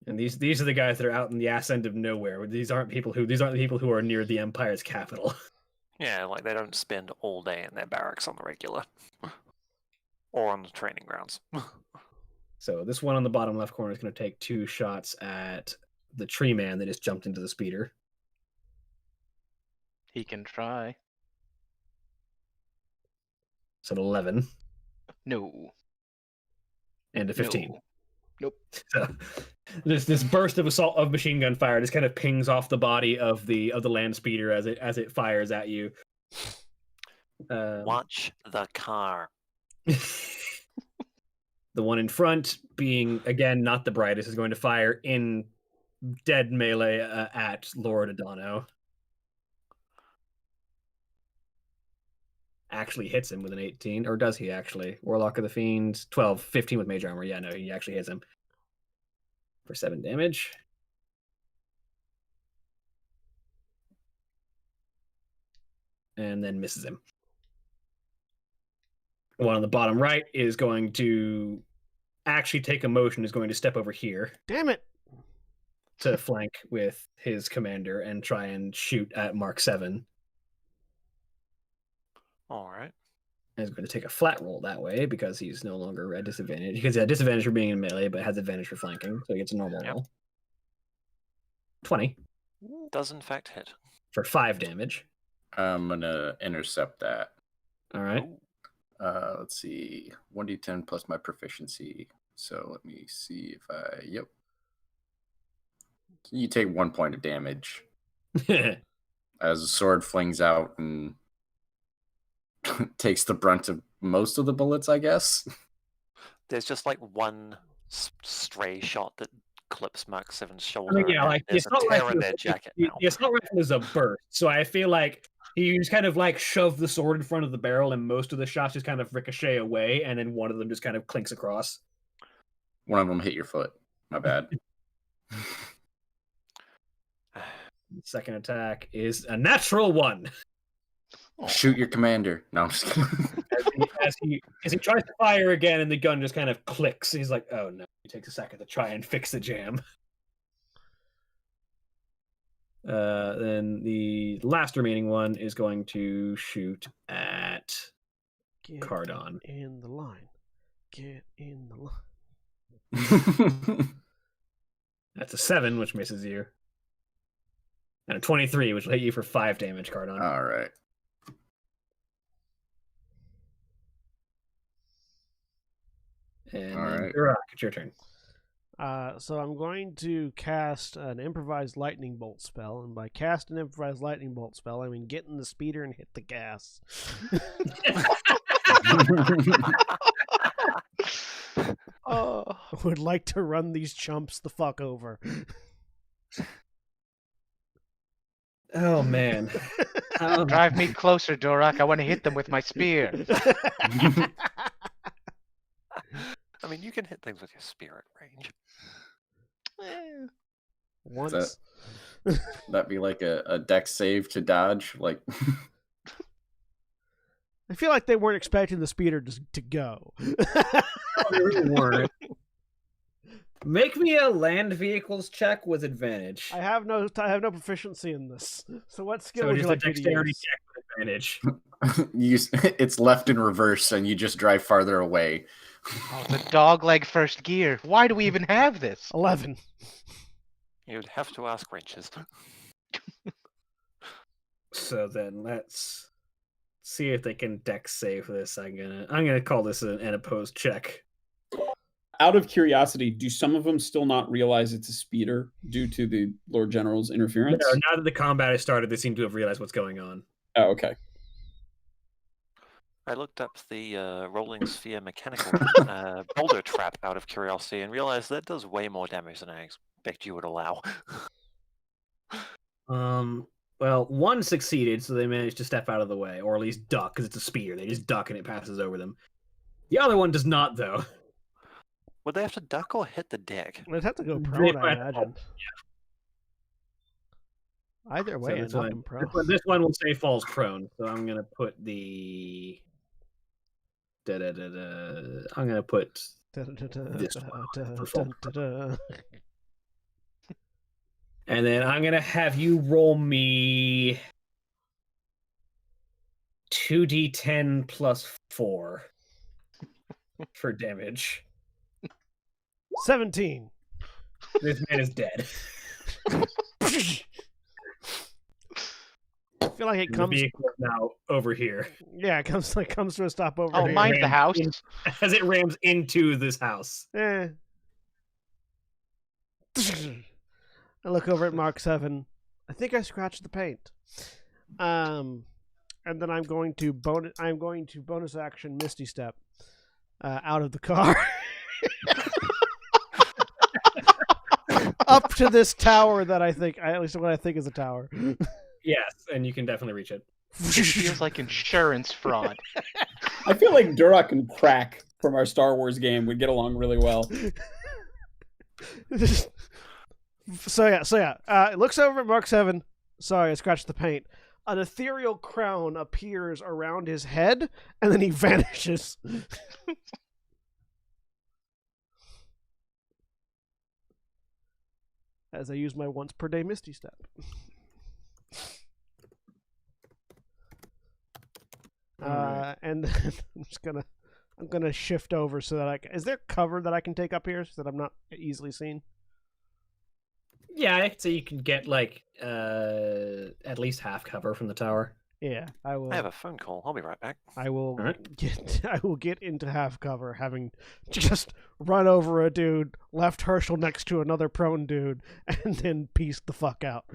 [SPEAKER 2] And these are the guys that are out in the ass end of nowhere. These aren't the people who are near the Empire's capital.
[SPEAKER 3] Yeah, like they don't spend all day in their barracks on the regular. Or on the training grounds.
[SPEAKER 2] So this one on the bottom left corner is going to take 2 shots at the tree man that just jumped into the speeder.
[SPEAKER 6] He can try.
[SPEAKER 2] So an 11
[SPEAKER 6] No.
[SPEAKER 2] and a 15.
[SPEAKER 6] No. Nope.
[SPEAKER 2] So this burst of machine gun fire just kind of pings off the body of the land speeder as it fires at you.
[SPEAKER 3] Watch the car.
[SPEAKER 2] The one in front, being again not the brightest, is going to fire in dead melee at Lord Adano. Actually hits him with an 18, or does he actually? Warlock of the Fiend, 12, 15 with mage armor. Yeah, no, he actually hits him for 7 damage. And then misses him. One on the bottom right is going to actually take a motion, is going to step over here
[SPEAKER 1] Damn it!
[SPEAKER 2] to flank with his commander and try and shoot at Mark 7.
[SPEAKER 3] Alright.
[SPEAKER 2] And is going to take a flat roll that way because he's no longer at disadvantage. Because he had disadvantage for being in melee, but has advantage for flanking. So he gets a normal roll. 20
[SPEAKER 3] Does in fact hit.
[SPEAKER 2] for 5 damage.
[SPEAKER 5] I'm gonna intercept that.
[SPEAKER 2] All right.
[SPEAKER 3] Ooh.
[SPEAKER 5] Let's see. 1d10 plus my proficiency. So let me see if I. Yep. You take 1 point of damage as the sword flings out and takes the brunt of most of the bullets, I guess.
[SPEAKER 3] There's just like one stray shot that clips Mark 7's
[SPEAKER 2] I
[SPEAKER 3] shoulder.
[SPEAKER 2] mean, yeah,
[SPEAKER 3] and
[SPEAKER 2] like the
[SPEAKER 3] there's a
[SPEAKER 2] assault
[SPEAKER 3] tear
[SPEAKER 2] rifle
[SPEAKER 3] in
[SPEAKER 2] is
[SPEAKER 3] their jacket now.
[SPEAKER 2] the assault rifle is a burst, so I feel like he just kind of like shoved the sword in front of the barrel, and most of the shots just kind of ricochet away, and then one of them just kind of clinks across.
[SPEAKER 5] One of them hit your foot. My bad.
[SPEAKER 2] Second attack is a natural one.
[SPEAKER 5] Shoot your commander. No, I'm just kidding.
[SPEAKER 2] As he tries to fire again, and the gun just kind of clicks. He's like, "Oh no!" He takes a second to try and fix the jam. Then the last remaining one is going to shoot at
[SPEAKER 1] Get
[SPEAKER 2] Cardon.
[SPEAKER 1] in the line. Get in the line.
[SPEAKER 2] That's a 7, which misses you, and a 23, which will hit you for 5 damage, Cardon.
[SPEAKER 5] All right.
[SPEAKER 2] And
[SPEAKER 5] All
[SPEAKER 2] then
[SPEAKER 5] right.
[SPEAKER 2] Durak, it's your turn.
[SPEAKER 1] So I'm going to cast an improvised lightning bolt spell, and by cast an improvised lightning bolt spell, I mean get in the speeder and hit the gas.
[SPEAKER 6] Oh,
[SPEAKER 1] I would like to run these chumps the fuck over.
[SPEAKER 2] Oh man.
[SPEAKER 6] drive me closer, Dorak. I want to hit them with my spear.
[SPEAKER 3] I mean, you can hit things with your spirit range.
[SPEAKER 1] Once.
[SPEAKER 5] That'd be like a dex save to dodge. Like,
[SPEAKER 1] I feel like they weren't expecting the speeder to go.
[SPEAKER 2] They really weren't. Make me a land vehicles check with advantage.
[SPEAKER 1] I have no proficiency in this. So what skill
[SPEAKER 2] So
[SPEAKER 1] would
[SPEAKER 2] just
[SPEAKER 1] you
[SPEAKER 2] a
[SPEAKER 1] like me to
[SPEAKER 2] dexterity
[SPEAKER 1] use?
[SPEAKER 2] check with advantage.
[SPEAKER 5] it's left in reverse, and you just drive farther away.
[SPEAKER 6] Oh, the dog leg first gear. Why do we even have this?
[SPEAKER 1] 11.
[SPEAKER 3] You'd have to ask wrenches.
[SPEAKER 2] So then let's see if they can dex save this. I'm gonna call this an opposed check.
[SPEAKER 4] Out of curiosity, do some of them still not realize it's a speeder due to the Lord General's interference?
[SPEAKER 2] No, now that the combat has started, they seem to have realized what's going on.
[SPEAKER 4] Oh, okay.
[SPEAKER 3] I looked up the rolling sphere mechanical boulder trap out of curiosity and realized that does way more damage than I expect you would allow.
[SPEAKER 2] Well, one succeeded, so they managed to step out of the way, or at least duck, because it's a spear. They just duck and it passes over them. The other one does not, though.
[SPEAKER 3] Would they have to duck or hit the deck?
[SPEAKER 1] They'd have to go
[SPEAKER 2] They
[SPEAKER 1] prone, I
[SPEAKER 2] might-
[SPEAKER 1] imagine. Either way,
[SPEAKER 2] So
[SPEAKER 1] I
[SPEAKER 2] this
[SPEAKER 1] knock
[SPEAKER 2] one-
[SPEAKER 1] him prone.
[SPEAKER 2] This one will say falls prone, so I'm gonna put the. I'm gonna put this one. And then I'm gonna have you roll me 2d10 plus 4 for damage.
[SPEAKER 1] 17.
[SPEAKER 2] This man is dead.
[SPEAKER 1] I feel like it
[SPEAKER 2] The
[SPEAKER 1] comes.
[SPEAKER 2] vehicle is now over here
[SPEAKER 1] Yeah, it comes to a stop over
[SPEAKER 6] Oh,
[SPEAKER 1] here.
[SPEAKER 6] mind the
[SPEAKER 2] Rams
[SPEAKER 6] house.
[SPEAKER 2] as it rams into this house.
[SPEAKER 1] Eh. I look over at Mark 7. I think I scratched the paint. And then I'm going to bonus action Misty Step out of the car. Up to this tower that at least what I think is a tower.
[SPEAKER 2] Yes, and you can definitely reach it.
[SPEAKER 6] It feels like insurance fraud.
[SPEAKER 4] I feel like Durak and Crack from our Star Wars game would get along really well.
[SPEAKER 1] So yeah. It looks over at Mark 7. Sorry, I scratched the paint. An ethereal crown appears around his head, and then he vanishes. As I use my once per day Misty Step. And then I'm gonna shift over so that is there cover that I can take up here so that I'm not easily seen?
[SPEAKER 2] Yeah, I'd say you can get like at least half cover from the tower.
[SPEAKER 1] Yeah, I will.
[SPEAKER 3] I have a phone call. I'll be right back.
[SPEAKER 1] I will
[SPEAKER 2] Alright.
[SPEAKER 1] get into half cover, having just run over a dude, left Herschel next to another prone dude, and then pieced the fuck out.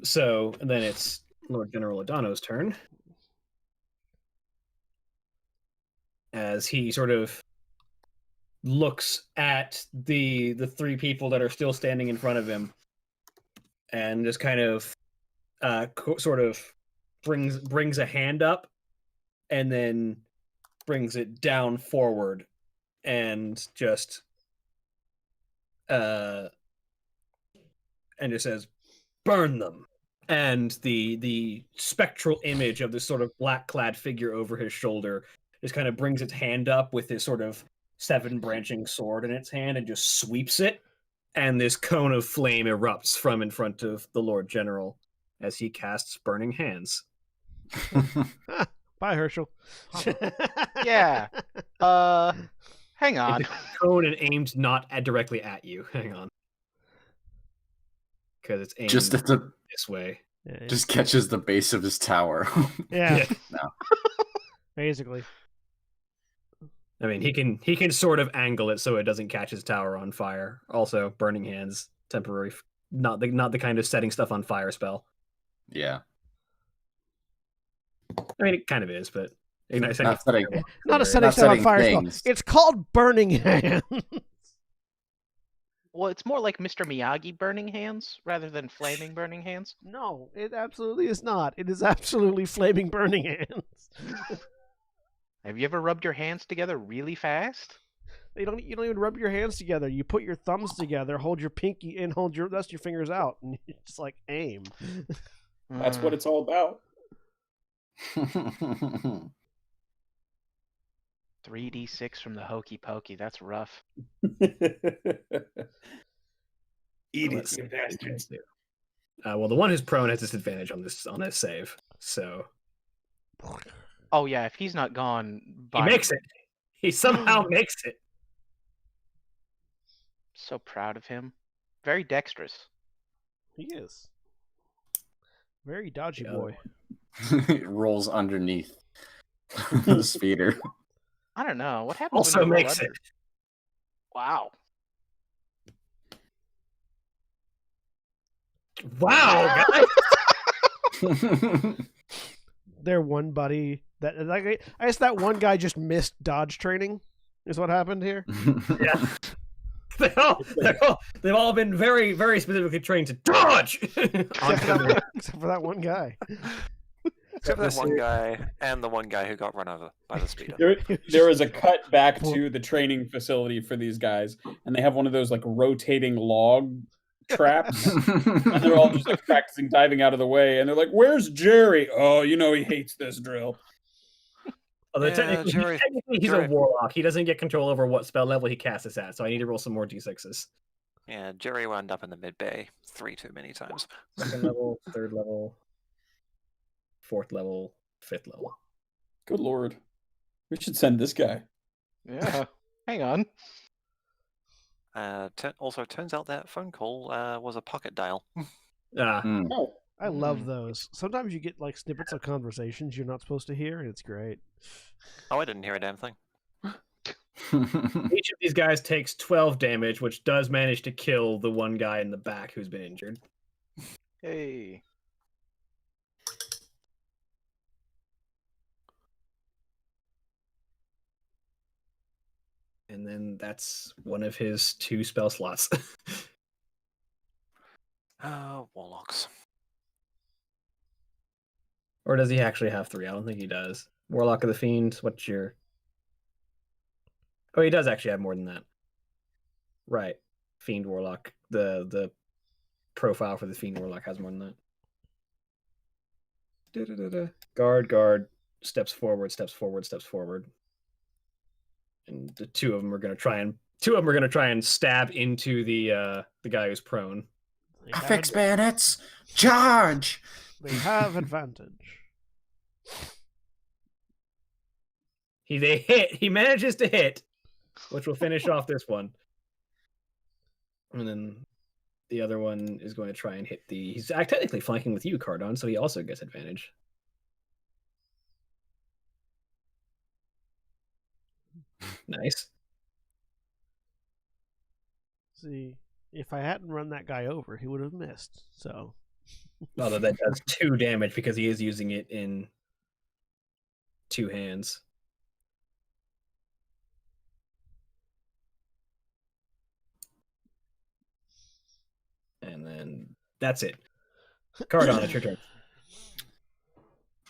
[SPEAKER 2] So then it's Lord General Adano's turn. As he sort of looks at the three people that are still standing in front of him, and just kind of sort of brings a hand up, and then brings it down forward, and just says, "Burn them." And the spectral image of this sort of black clad figure over his shoulder just kind of brings its hand up with this sort of 7 branching sword in its hand and just sweeps it, and this cone of flame erupts from in front of the Lord General as he casts Burning Hands.
[SPEAKER 1] Bye, Herschel.
[SPEAKER 6] Yeah. Hang on.
[SPEAKER 2] It's a cone and aimed not directly at you. Hang on. Because it's aimed
[SPEAKER 5] Just at the
[SPEAKER 2] this way.
[SPEAKER 1] Yeah,
[SPEAKER 5] just catches the base of his tower.
[SPEAKER 1] yeah.
[SPEAKER 5] No.
[SPEAKER 1] Basically.
[SPEAKER 2] I mean, he can sort of angle it so it doesn't catch his tower on fire. Also, Burning Hands, temporary, not the kind of setting stuff on fire spell.
[SPEAKER 5] Yeah.
[SPEAKER 2] I mean, it kind of is, but
[SPEAKER 5] Not setting,
[SPEAKER 1] Not a setting
[SPEAKER 5] Not
[SPEAKER 1] stuff on
[SPEAKER 5] setting
[SPEAKER 1] fire
[SPEAKER 5] things.
[SPEAKER 1] spell. It's called Burning Hands.
[SPEAKER 6] Well, it's more like Mr. Miyagi burning hands rather than flaming burning hands.
[SPEAKER 1] No, it absolutely is not. It is absolutely flaming burning hands.
[SPEAKER 6] Have you ever rubbed your hands together really fast?
[SPEAKER 1] You don't even rub your hands together. You put your thumbs together, hold your pinky in, hold your rest of your fingers out, and you just like aim.
[SPEAKER 4] That's what it's all about.
[SPEAKER 6] 3d6 from the hokey pokey. That's rough.
[SPEAKER 4] Eat
[SPEAKER 2] Let's
[SPEAKER 4] it,
[SPEAKER 2] see
[SPEAKER 4] you
[SPEAKER 2] what these
[SPEAKER 4] bastard.
[SPEAKER 2] guys do. Well, the one who's prone has disadvantage on this save, so
[SPEAKER 6] Oh yeah, if he's not gone
[SPEAKER 2] he
[SPEAKER 6] by...
[SPEAKER 2] makes it. He somehow makes it.
[SPEAKER 6] So proud of him. Very dexterous.
[SPEAKER 1] He is. Very dodgy
[SPEAKER 2] Yeah.
[SPEAKER 1] boy.
[SPEAKER 5] It rolls underneath the speeder.
[SPEAKER 6] I don't know. What happens
[SPEAKER 2] Also
[SPEAKER 6] when you roll
[SPEAKER 2] makes
[SPEAKER 6] under?
[SPEAKER 2] it.
[SPEAKER 6] Wow.
[SPEAKER 2] Wow, guys.
[SPEAKER 1] Their one buddy that I guess that one guy just missed dodge training. Is what happened here.
[SPEAKER 2] Yeah. They've all been very, very specifically trained to dodge.
[SPEAKER 1] Except for that one guy.
[SPEAKER 3] Except for that one guy and the one guy who got run over by the speeder.
[SPEAKER 4] There is a cut back to the training facility for these guys, and they have one of those like rotating log traps, and they're all just like practicing diving out of the way. And they're like, "Where's Jerry? Oh, you know he hates this drill."
[SPEAKER 2] Although
[SPEAKER 3] Yeah,
[SPEAKER 2] technically he's
[SPEAKER 3] Jerry-
[SPEAKER 2] a warlock. He doesn't get control over what spell level he casts this at, so I need to roll some more d6s.
[SPEAKER 3] Yeah, Jerry wound up in the mid bay 3 too many times.
[SPEAKER 2] Second level, third level, fourth level, fifth level.
[SPEAKER 4] Good lord, we should send this guy.
[SPEAKER 6] Yeah. Hang on.
[SPEAKER 3] Also, turns out that phone call was a pocket dial.
[SPEAKER 2] Ah,
[SPEAKER 4] Oh,
[SPEAKER 1] I love those. Sometimes you get like snippets of conversations you're not supposed to hear, and it's great.
[SPEAKER 3] Oh, I didn't hear a damn thing.
[SPEAKER 2] each of these guys takes 12 damage, which does manage to kill the one guy in the back who's been injured.
[SPEAKER 6] Hey.
[SPEAKER 2] And then that's one of his 2 spell slots.
[SPEAKER 3] Warlocks.
[SPEAKER 2] Or does he actually have 3? I don't think he does. Warlock of the Fiend, what's your... Oh, he does actually have more than that. Right. Fiend Warlock. The profile for the Fiend Warlock has more than that. Da-da-da-da. Guard, steps forward, steps forward, steps forward. And the two of them are going to try and stab into the guy who's prone.
[SPEAKER 1] They
[SPEAKER 5] Affix
[SPEAKER 1] have,
[SPEAKER 5] bayonets, charge!
[SPEAKER 1] they have advantage.
[SPEAKER 2] He manages to hit, which will finish off this one. And then the other one is going to try and hit the... He's technically flanking with you, Cardon, so he also gets advantage. Nice.
[SPEAKER 1] See, if I hadn't run that guy over, he would have missed. So,
[SPEAKER 2] Although that does 2 damage because he is using it in 2 hands. And then that's it. Cardon, it's your turn.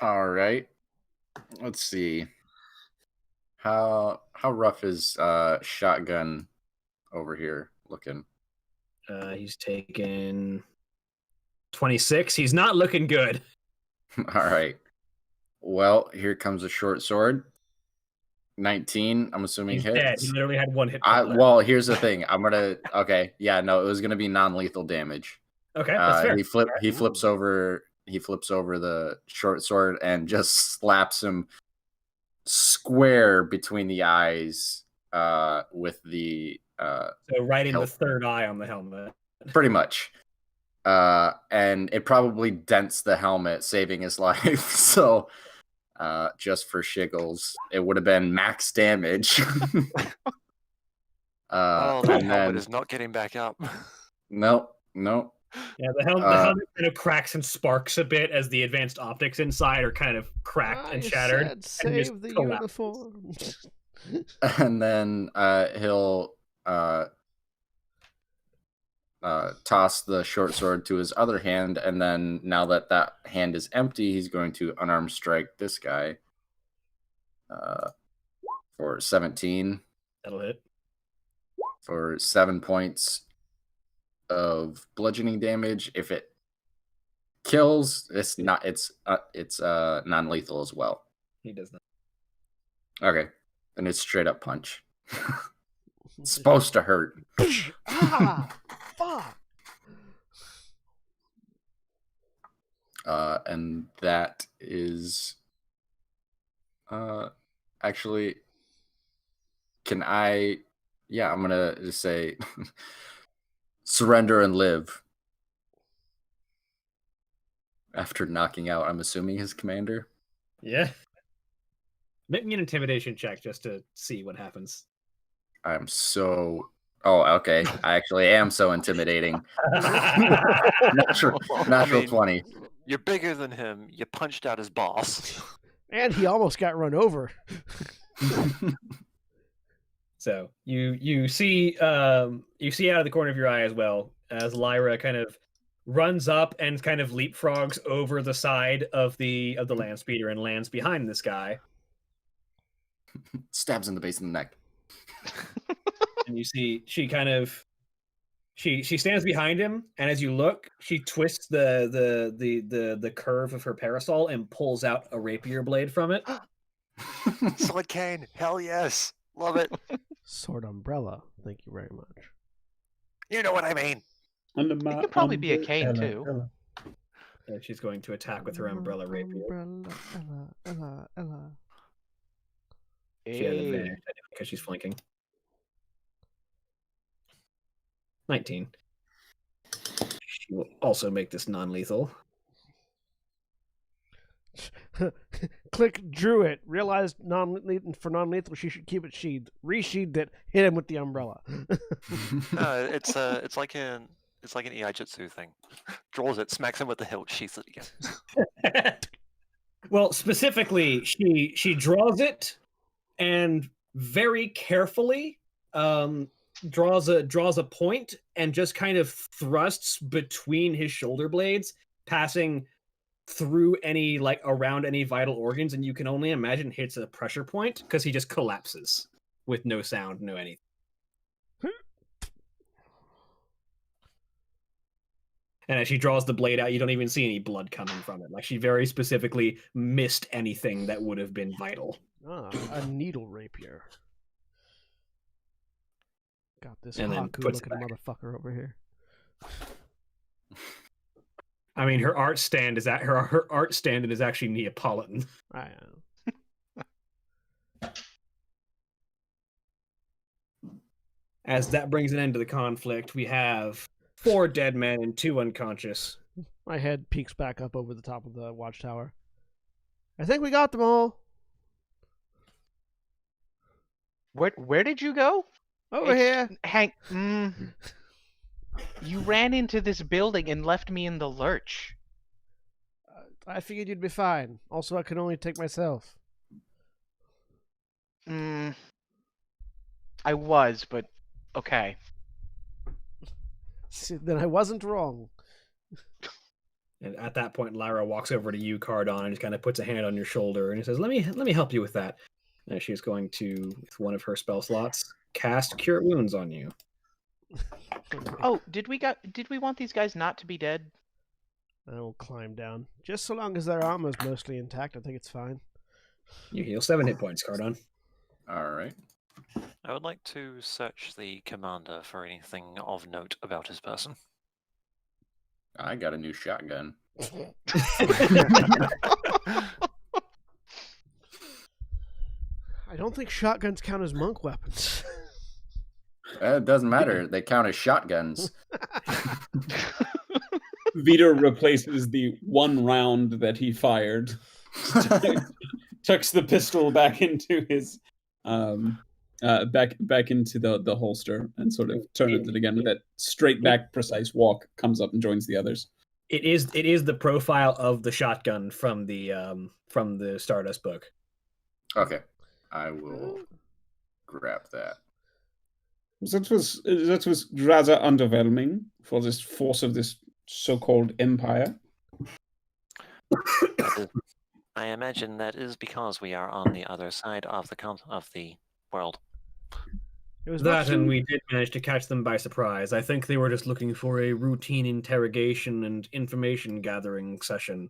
[SPEAKER 5] All right. Let's see. How rough is shotgun over here looking?
[SPEAKER 2] He's taken 26. He's not looking good.
[SPEAKER 5] All right. Well, here comes a short sword. 19. I'm assuming
[SPEAKER 2] He's
[SPEAKER 5] hits.
[SPEAKER 2] dead. He literally had 1 hit point left.
[SPEAKER 5] Well, here's the thing. I'm gonna. Okay, yeah, no, it was gonna be non-lethal damage.
[SPEAKER 2] Okay, that's fair.
[SPEAKER 5] He flips over. He flips over the short sword and just slaps him square between the eyes. With the
[SPEAKER 2] So right in the third eye on the helmet.
[SPEAKER 5] pretty much. And it probably dents the helmet, saving his life. So, just for shiggles, it would have been max damage.
[SPEAKER 3] That
[SPEAKER 5] and
[SPEAKER 3] helmet
[SPEAKER 5] then
[SPEAKER 3] is not getting back up.
[SPEAKER 5] nope.
[SPEAKER 2] Yeah, the helmet kind of cracks and sparks a bit as the advanced optics inside are kind of cracked and shattered.
[SPEAKER 1] Said,
[SPEAKER 2] and just
[SPEAKER 1] save the
[SPEAKER 2] collapses.
[SPEAKER 1] uniform.
[SPEAKER 5] And then he'll toss the short sword to his other hand, and then now that that hand is empty, he's going to unarmed strike this guy for 17.
[SPEAKER 2] That'll hit.
[SPEAKER 5] For 7 points of bludgeoning damage. If it kills, it's non-lethal as well.
[SPEAKER 2] He does not.
[SPEAKER 5] Okay, then it's straight up punch. It's supposed to hurt.
[SPEAKER 1] Ah, fuck.
[SPEAKER 5] And that is actually, can I? Yeah, I'm gonna just say surrender and live. After knocking out, I'm assuming his commander.
[SPEAKER 2] Yeah. Make me an intimidation check just to see what happens.
[SPEAKER 5] I'm so. Oh, okay. I actually am so intimidating. Natural
[SPEAKER 3] I mean,
[SPEAKER 5] 20.
[SPEAKER 3] You're bigger than him. You punched out his boss.
[SPEAKER 1] And he almost got run over.
[SPEAKER 2] So you see out of the corner of your eye as well as Lyra kind of runs up and kind of leapfrogs over the side of the land speeder and lands behind this guy.
[SPEAKER 5] Stabs in the base of the neck.
[SPEAKER 2] And you see she kind of she stands behind him, and as you look, she twists the curve of her parasol and pulls out a rapier blade from it.
[SPEAKER 3] Sword cane. Hell yes. Love it.
[SPEAKER 1] Sword umbrella. Thank you very much.
[SPEAKER 3] You know what I mean.
[SPEAKER 6] It could probably be a cane too.
[SPEAKER 2] And she's going to attack with her umbrella rapier.
[SPEAKER 1] Ella.
[SPEAKER 2] She has advantage because she's flanking. 19. She will also make this non-lethal.
[SPEAKER 1] Click drew it. Realized for non-lethal she should keep it sheathed. Resheathed it. Hit him with the umbrella.
[SPEAKER 3] No, it's like an Iaijutsu thing. Draws it, smacks him with the hilt, sheaths it again.
[SPEAKER 2] Well, specifically, she draws it and very carefully draws a point and just kind of thrusts between his shoulder blades, passing through any around any vital organs, and you can only imagine hits a pressure point because he just collapses with no sound, no anything. And as she draws the blade out, you don't even see any blood coming from it. Like, she very specifically missed anything that would have been vital.
[SPEAKER 1] Ah, a needle rapier. Got this
[SPEAKER 2] And then
[SPEAKER 1] Haku
[SPEAKER 2] puts it
[SPEAKER 1] looking
[SPEAKER 2] back.
[SPEAKER 1] motherfucker over here.
[SPEAKER 2] I mean, her art stand is her art stand is actually Neapolitan.
[SPEAKER 1] I know.
[SPEAKER 2] As that brings an end to the conflict, we have 4 dead men and 2 unconscious.
[SPEAKER 1] My head peeks back up over the top of the watchtower. I think we got them all.
[SPEAKER 6] Where did you go?
[SPEAKER 1] Over here.
[SPEAKER 6] Hank, you ran into this building and left me in the lurch.
[SPEAKER 1] I figured you'd be fine. Also, I can only take myself.
[SPEAKER 6] I was, but okay.
[SPEAKER 1] See, then I wasn't wrong.
[SPEAKER 2] And at that point, Lyra walks over to you, Cardon, and just kind of puts a hand on your shoulder, and he says, "Let me help you with that." And she's going to, with one of her spell slots, cast Cure Wounds on you.
[SPEAKER 6] Oh, did we want these guys not to be dead?
[SPEAKER 1] I will climb down. Just so long as their armor's mostly intact, I think it's fine.
[SPEAKER 2] You heal 7 hit points, Cardon.
[SPEAKER 5] All right.
[SPEAKER 3] I would like to search the commander for anything of note about his person.
[SPEAKER 5] I got a new shotgun.
[SPEAKER 1] I don't think shotguns count as monk weapons.
[SPEAKER 5] It doesn't matter. They count as shotguns.
[SPEAKER 4] Vito replaces the 1 round that he fired, tucks the pistol back into his back into the holster, and sort of turns it again with that straight back, precise walk. Comes up and joins the others.
[SPEAKER 2] It is the profile of the shotgun from the Stardust book.
[SPEAKER 5] Okay, I will grab that.
[SPEAKER 4] That was rather underwhelming for this force of this so-called empire.
[SPEAKER 3] I imagine that is because we are on the other side of the world.
[SPEAKER 1] It was
[SPEAKER 2] That,
[SPEAKER 1] much
[SPEAKER 2] and
[SPEAKER 1] too-
[SPEAKER 2] we did manage to catch them by surprise. I think they were just looking for a routine interrogation and information gathering session,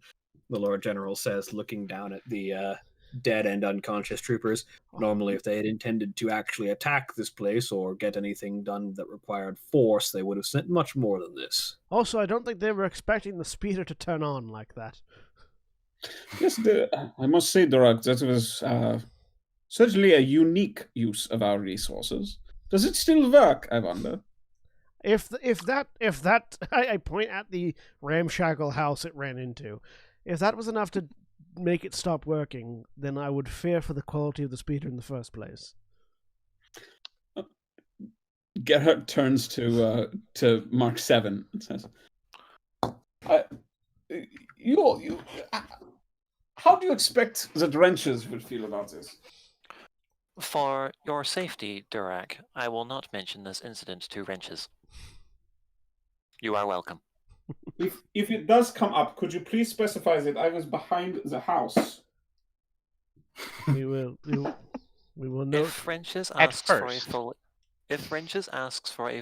[SPEAKER 2] the Lord General says, looking down at the dead and unconscious troopers. Normally, if they had intended to actually attack this place or get anything done that required force, they would have sent much more than this.
[SPEAKER 1] Also, I don't think they were expecting the speeder to turn on like that.
[SPEAKER 4] Yes, I must say, Dorag, that was certainly a unique use of our resources. Does it still work, I wonder?
[SPEAKER 1] If that, I point at the ramshackle house it ran into. If that was enough to make it stop working, then I would fear for the quality of the speeder in the first place.
[SPEAKER 4] Gerhard turns to Mark 7 and says, "You, how do you expect that wrenches would feel about this?"
[SPEAKER 3] For your safety, Durak, I will not mention this incident to wrenches. You are welcome.
[SPEAKER 4] If it does come up, could you please specify that I was behind the house?
[SPEAKER 1] We will note.
[SPEAKER 3] If wrenches
[SPEAKER 6] At
[SPEAKER 3] asks for a
[SPEAKER 6] first.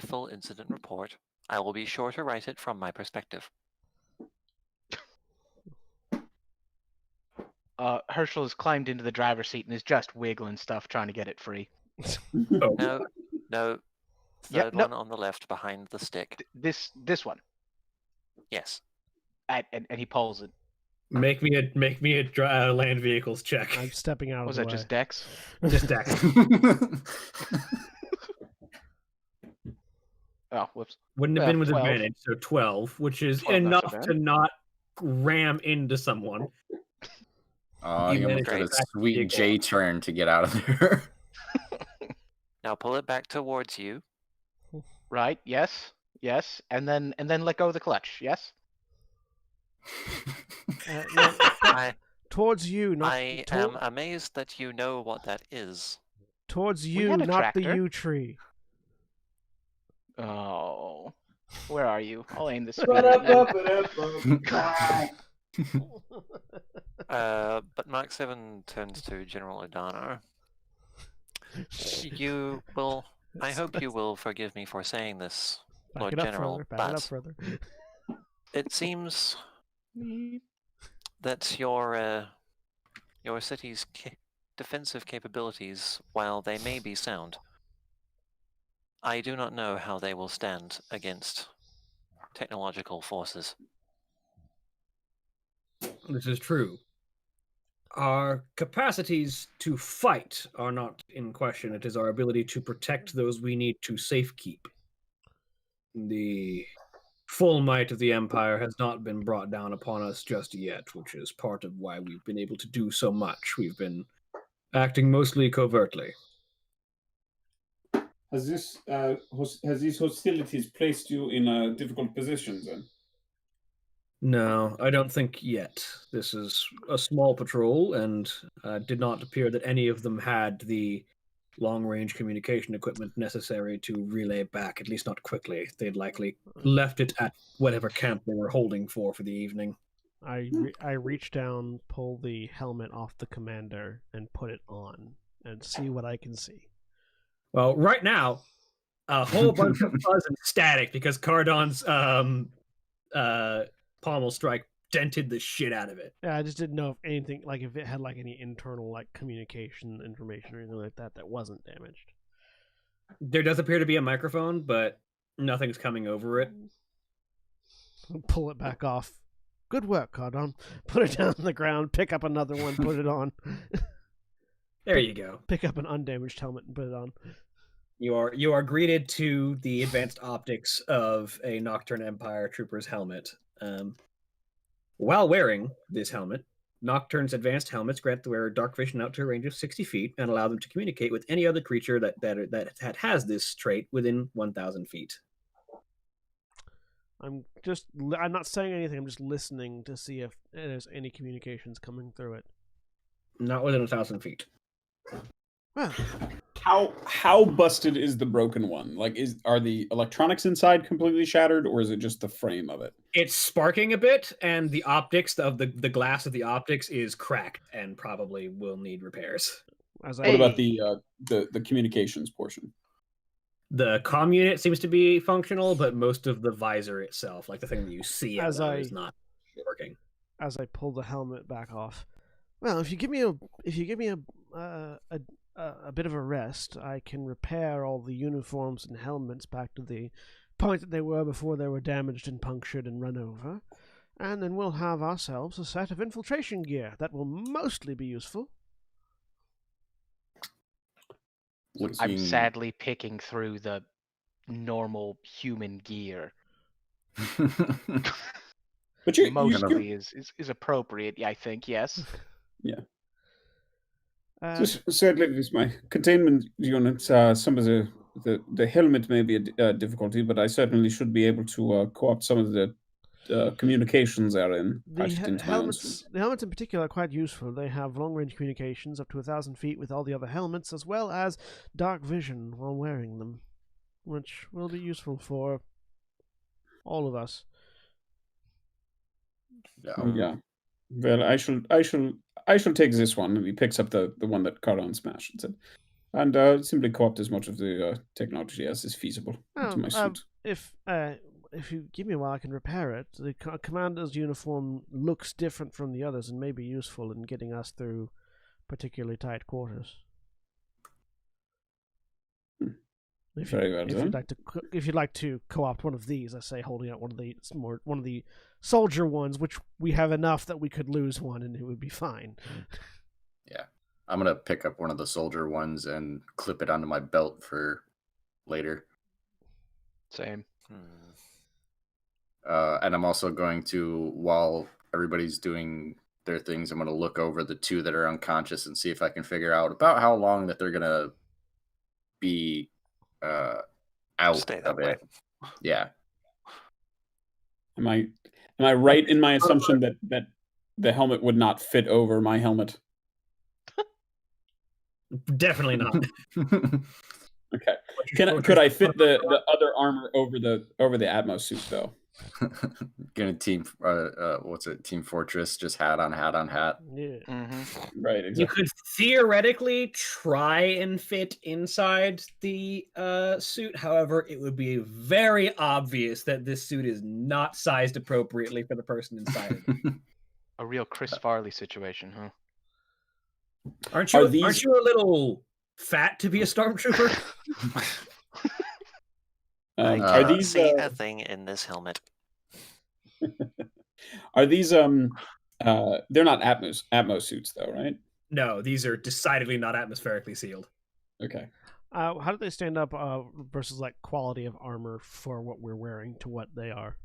[SPEAKER 3] full incident report, I will be sure to write it from my perspective.
[SPEAKER 6] Herschel has climbed into the driver's seat and is just wiggling stuff, trying to get it free.
[SPEAKER 3] No,
[SPEAKER 6] Yep,
[SPEAKER 3] third
[SPEAKER 6] no.
[SPEAKER 3] one on the left behind the stick.
[SPEAKER 6] This one,
[SPEAKER 3] Yes.
[SPEAKER 6] and he pulls it.
[SPEAKER 2] Make me a land vehicles check.
[SPEAKER 1] I'm stepping out
[SPEAKER 6] Was
[SPEAKER 1] of
[SPEAKER 6] that
[SPEAKER 1] the way.
[SPEAKER 6] just Dex?
[SPEAKER 2] Just Dex.
[SPEAKER 6] Oh, whoops.
[SPEAKER 2] Wouldn't have been with
[SPEAKER 6] 12.
[SPEAKER 2] advantage, so 12, which is
[SPEAKER 6] 12, not so
[SPEAKER 2] enough
[SPEAKER 6] bad.
[SPEAKER 2] to not ram into someone.
[SPEAKER 5] Oh,
[SPEAKER 2] You
[SPEAKER 5] he almost
[SPEAKER 2] managed
[SPEAKER 5] got
[SPEAKER 2] to
[SPEAKER 5] a
[SPEAKER 2] crack the
[SPEAKER 5] sweet
[SPEAKER 2] vehicle.
[SPEAKER 5] J turn to get out of there.
[SPEAKER 3] Now pull it back towards you.
[SPEAKER 6] Right. Yes. And then let go of the clutch. Yes.
[SPEAKER 1] No,
[SPEAKER 3] I
[SPEAKER 1] towards you, not
[SPEAKER 3] I am amazed that you know what that is.
[SPEAKER 1] towards
[SPEAKER 6] We
[SPEAKER 1] you,
[SPEAKER 6] had a
[SPEAKER 1] not the
[SPEAKER 6] tractor.
[SPEAKER 1] yew tree.
[SPEAKER 6] Oh, where are you? I'll aim this. speeder at you.
[SPEAKER 3] But Mark 7 turns to General O'Donnell. You will. I hope you will forgive me for saying this,
[SPEAKER 1] Back
[SPEAKER 3] Lord
[SPEAKER 1] it up
[SPEAKER 3] General,
[SPEAKER 1] further. Back it up
[SPEAKER 3] but
[SPEAKER 1] further.
[SPEAKER 3] it seems that your city's defensive capabilities, while they may be sound, I do not know how they will stand against technological forces.
[SPEAKER 2] This is true. Our capacities to fight are not in question. It is our ability to protect those we need to safekeep. The full might of the Empire has not been brought down upon us just yet, which is part of why we've been able to do so much. We've been acting mostly covertly.
[SPEAKER 4] Has these hostilities placed you in a difficult position then?
[SPEAKER 2] No, I don't think yet. This is a small patrol, and did not appear that any of them had the long-range communication equipment necessary to relay back, at least not quickly. They'd likely left it at whatever camp they were holding for the evening.
[SPEAKER 1] I reach down, pull the helmet off the commander, and put it on, and see what I can see.
[SPEAKER 2] Well, right now, a whole bunch of fuzz and static because Cardon's pommel strike dented the shit out of it.
[SPEAKER 1] Yeah, I just didn't know if anything, like if it had like any internal like communication information or anything like that that wasn't damaged.
[SPEAKER 2] There does appear to be a microphone, but nothing's coming over it.
[SPEAKER 1] Pull it back off. Good work, Cardon. Put it down on the ground, pick up another one, put it on.
[SPEAKER 2] There you go.
[SPEAKER 1] Pick up an undamaged helmet and put it on.
[SPEAKER 2] You are greeted to the advanced optics of a Nocturne Empire trooper's helmet. While wearing this helmet, Nocturne's advanced helmets grant the wearer dark vision out to a range of 60 feet and allow them to communicate with any other creature that has this trait within 1,000 feet.
[SPEAKER 1] I'm not saying anything. I'm just listening to see if there's any communications coming through it.
[SPEAKER 2] Not within 1,000 feet.
[SPEAKER 1] Well,
[SPEAKER 4] How busted is the broken one? Like, are the electronics inside completely shattered, or is it just the frame of it?
[SPEAKER 2] It's sparking a bit, and the optics of the glass of the optics is cracked and probably will need repairs.
[SPEAKER 4] What about the communications portion?
[SPEAKER 2] The comm unit seems to be functional, but most of the visor itself, like the thing that you see, is not working.
[SPEAKER 1] As I pull the helmet back off, well, if you give me a bit of a rest, I can repair all the uniforms and helmets back to the point that they were before they were damaged and punctured and run over, and then we'll have ourselves a set of infiltration gear that will mostly be useful.
[SPEAKER 6] I'm sadly picking through the normal human gear.
[SPEAKER 4] But
[SPEAKER 6] mostly is appropriate, I think. Yes.
[SPEAKER 4] Yeah. So at least my containment unit, some of the helmet may be a difficulty, but I certainly should be able to co-opt some of the communications therein.
[SPEAKER 1] The helmets in particular are quite useful. They have long-range communications up to 1,000 feet with all the other helmets, as well as dark vision while wearing them, which will be useful for all of us.
[SPEAKER 4] Yeah. Well, I shall take this one. And he picks up the one that Cardon smashed and simply co-opt as much of the technology as is feasible into my suit.
[SPEAKER 1] If you give me a while, I can repair it. The commander's uniform looks different from the others and may be useful in getting us through particularly tight quarters.
[SPEAKER 4] Very well done.
[SPEAKER 1] If you'd like to co-opt one of these, I say holding out one of the soldier ones, which we have enough that we could lose one and it would be fine.
[SPEAKER 5] Yeah, I'm gonna pick up one of the soldier ones and clip it onto my belt for later.
[SPEAKER 6] Same.
[SPEAKER 5] And I'm also going to, while everybody's doing their things, I'm going to look over the two that are unconscious and see if I can figure out about how long that they're going to be out
[SPEAKER 3] Stay that
[SPEAKER 5] of
[SPEAKER 3] way.
[SPEAKER 5] it. Yeah.
[SPEAKER 4] Am I right in my assumption that the helmet would not fit over my helmet?
[SPEAKER 2] Definitely not.
[SPEAKER 4] Okay. Could I fit the other armor over the Atmos suit though?
[SPEAKER 5] Gonna team Team Fortress, just hat on hat.
[SPEAKER 1] Yeah.
[SPEAKER 6] Mm-hmm.
[SPEAKER 4] Right, exactly.
[SPEAKER 2] You could theoretically try and fit inside the suit. However, it would be very obvious that this suit is not sized appropriately for the person inside of it.
[SPEAKER 6] A real Chris Farley situation, huh?
[SPEAKER 2] Aren't you a little fat to be a stormtrooper?
[SPEAKER 3] I
[SPEAKER 4] are
[SPEAKER 3] cannot
[SPEAKER 4] these
[SPEAKER 3] see a thing in this helmet.
[SPEAKER 4] are these They're not Atmos suits, though, right?
[SPEAKER 2] No, these are decidedly not atmospherically sealed.
[SPEAKER 4] Okay.
[SPEAKER 1] How do they stand up versus like quality of armor for what we're wearing to what they are?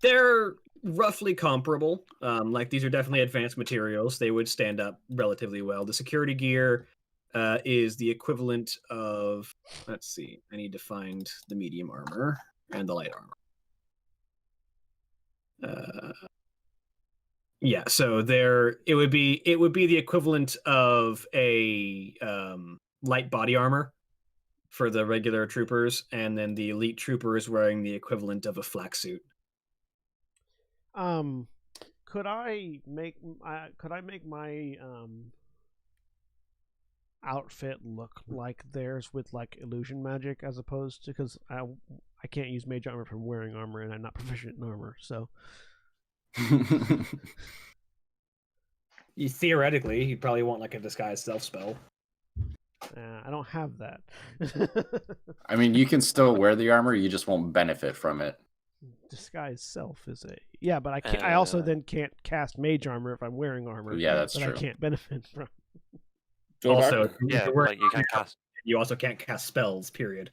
[SPEAKER 2] They're roughly comparable. Like these are definitely advanced materials. They would stand up relatively well. The security gear is the equivalent of. Let's see. I need to find the medium armor and the light armor. Yeah, so it would be the equivalent of a light body armor for the regular troopers, and then the elite trooper is wearing the equivalent of a flak suit.
[SPEAKER 1] Could I make my outfit look like theirs with like illusion magic as opposed to, because I can't use mage armor from wearing armor and I'm not proficient in armor, so
[SPEAKER 2] Theoretically, you probably want like a disguise self spell.
[SPEAKER 1] I don't have that.
[SPEAKER 5] I mean, you can still wear the armor, you just won't benefit from it.
[SPEAKER 1] Disguise self is a but I can't. I also
[SPEAKER 3] Uh,
[SPEAKER 1] then can't cast mage armor if I'm wearing armor.
[SPEAKER 5] Yeah, that's
[SPEAKER 1] that
[SPEAKER 5] true.
[SPEAKER 1] I can't benefit from.
[SPEAKER 2] Also,
[SPEAKER 3] Yeah, like you can't cast.
[SPEAKER 2] you also can't cast spells. Period.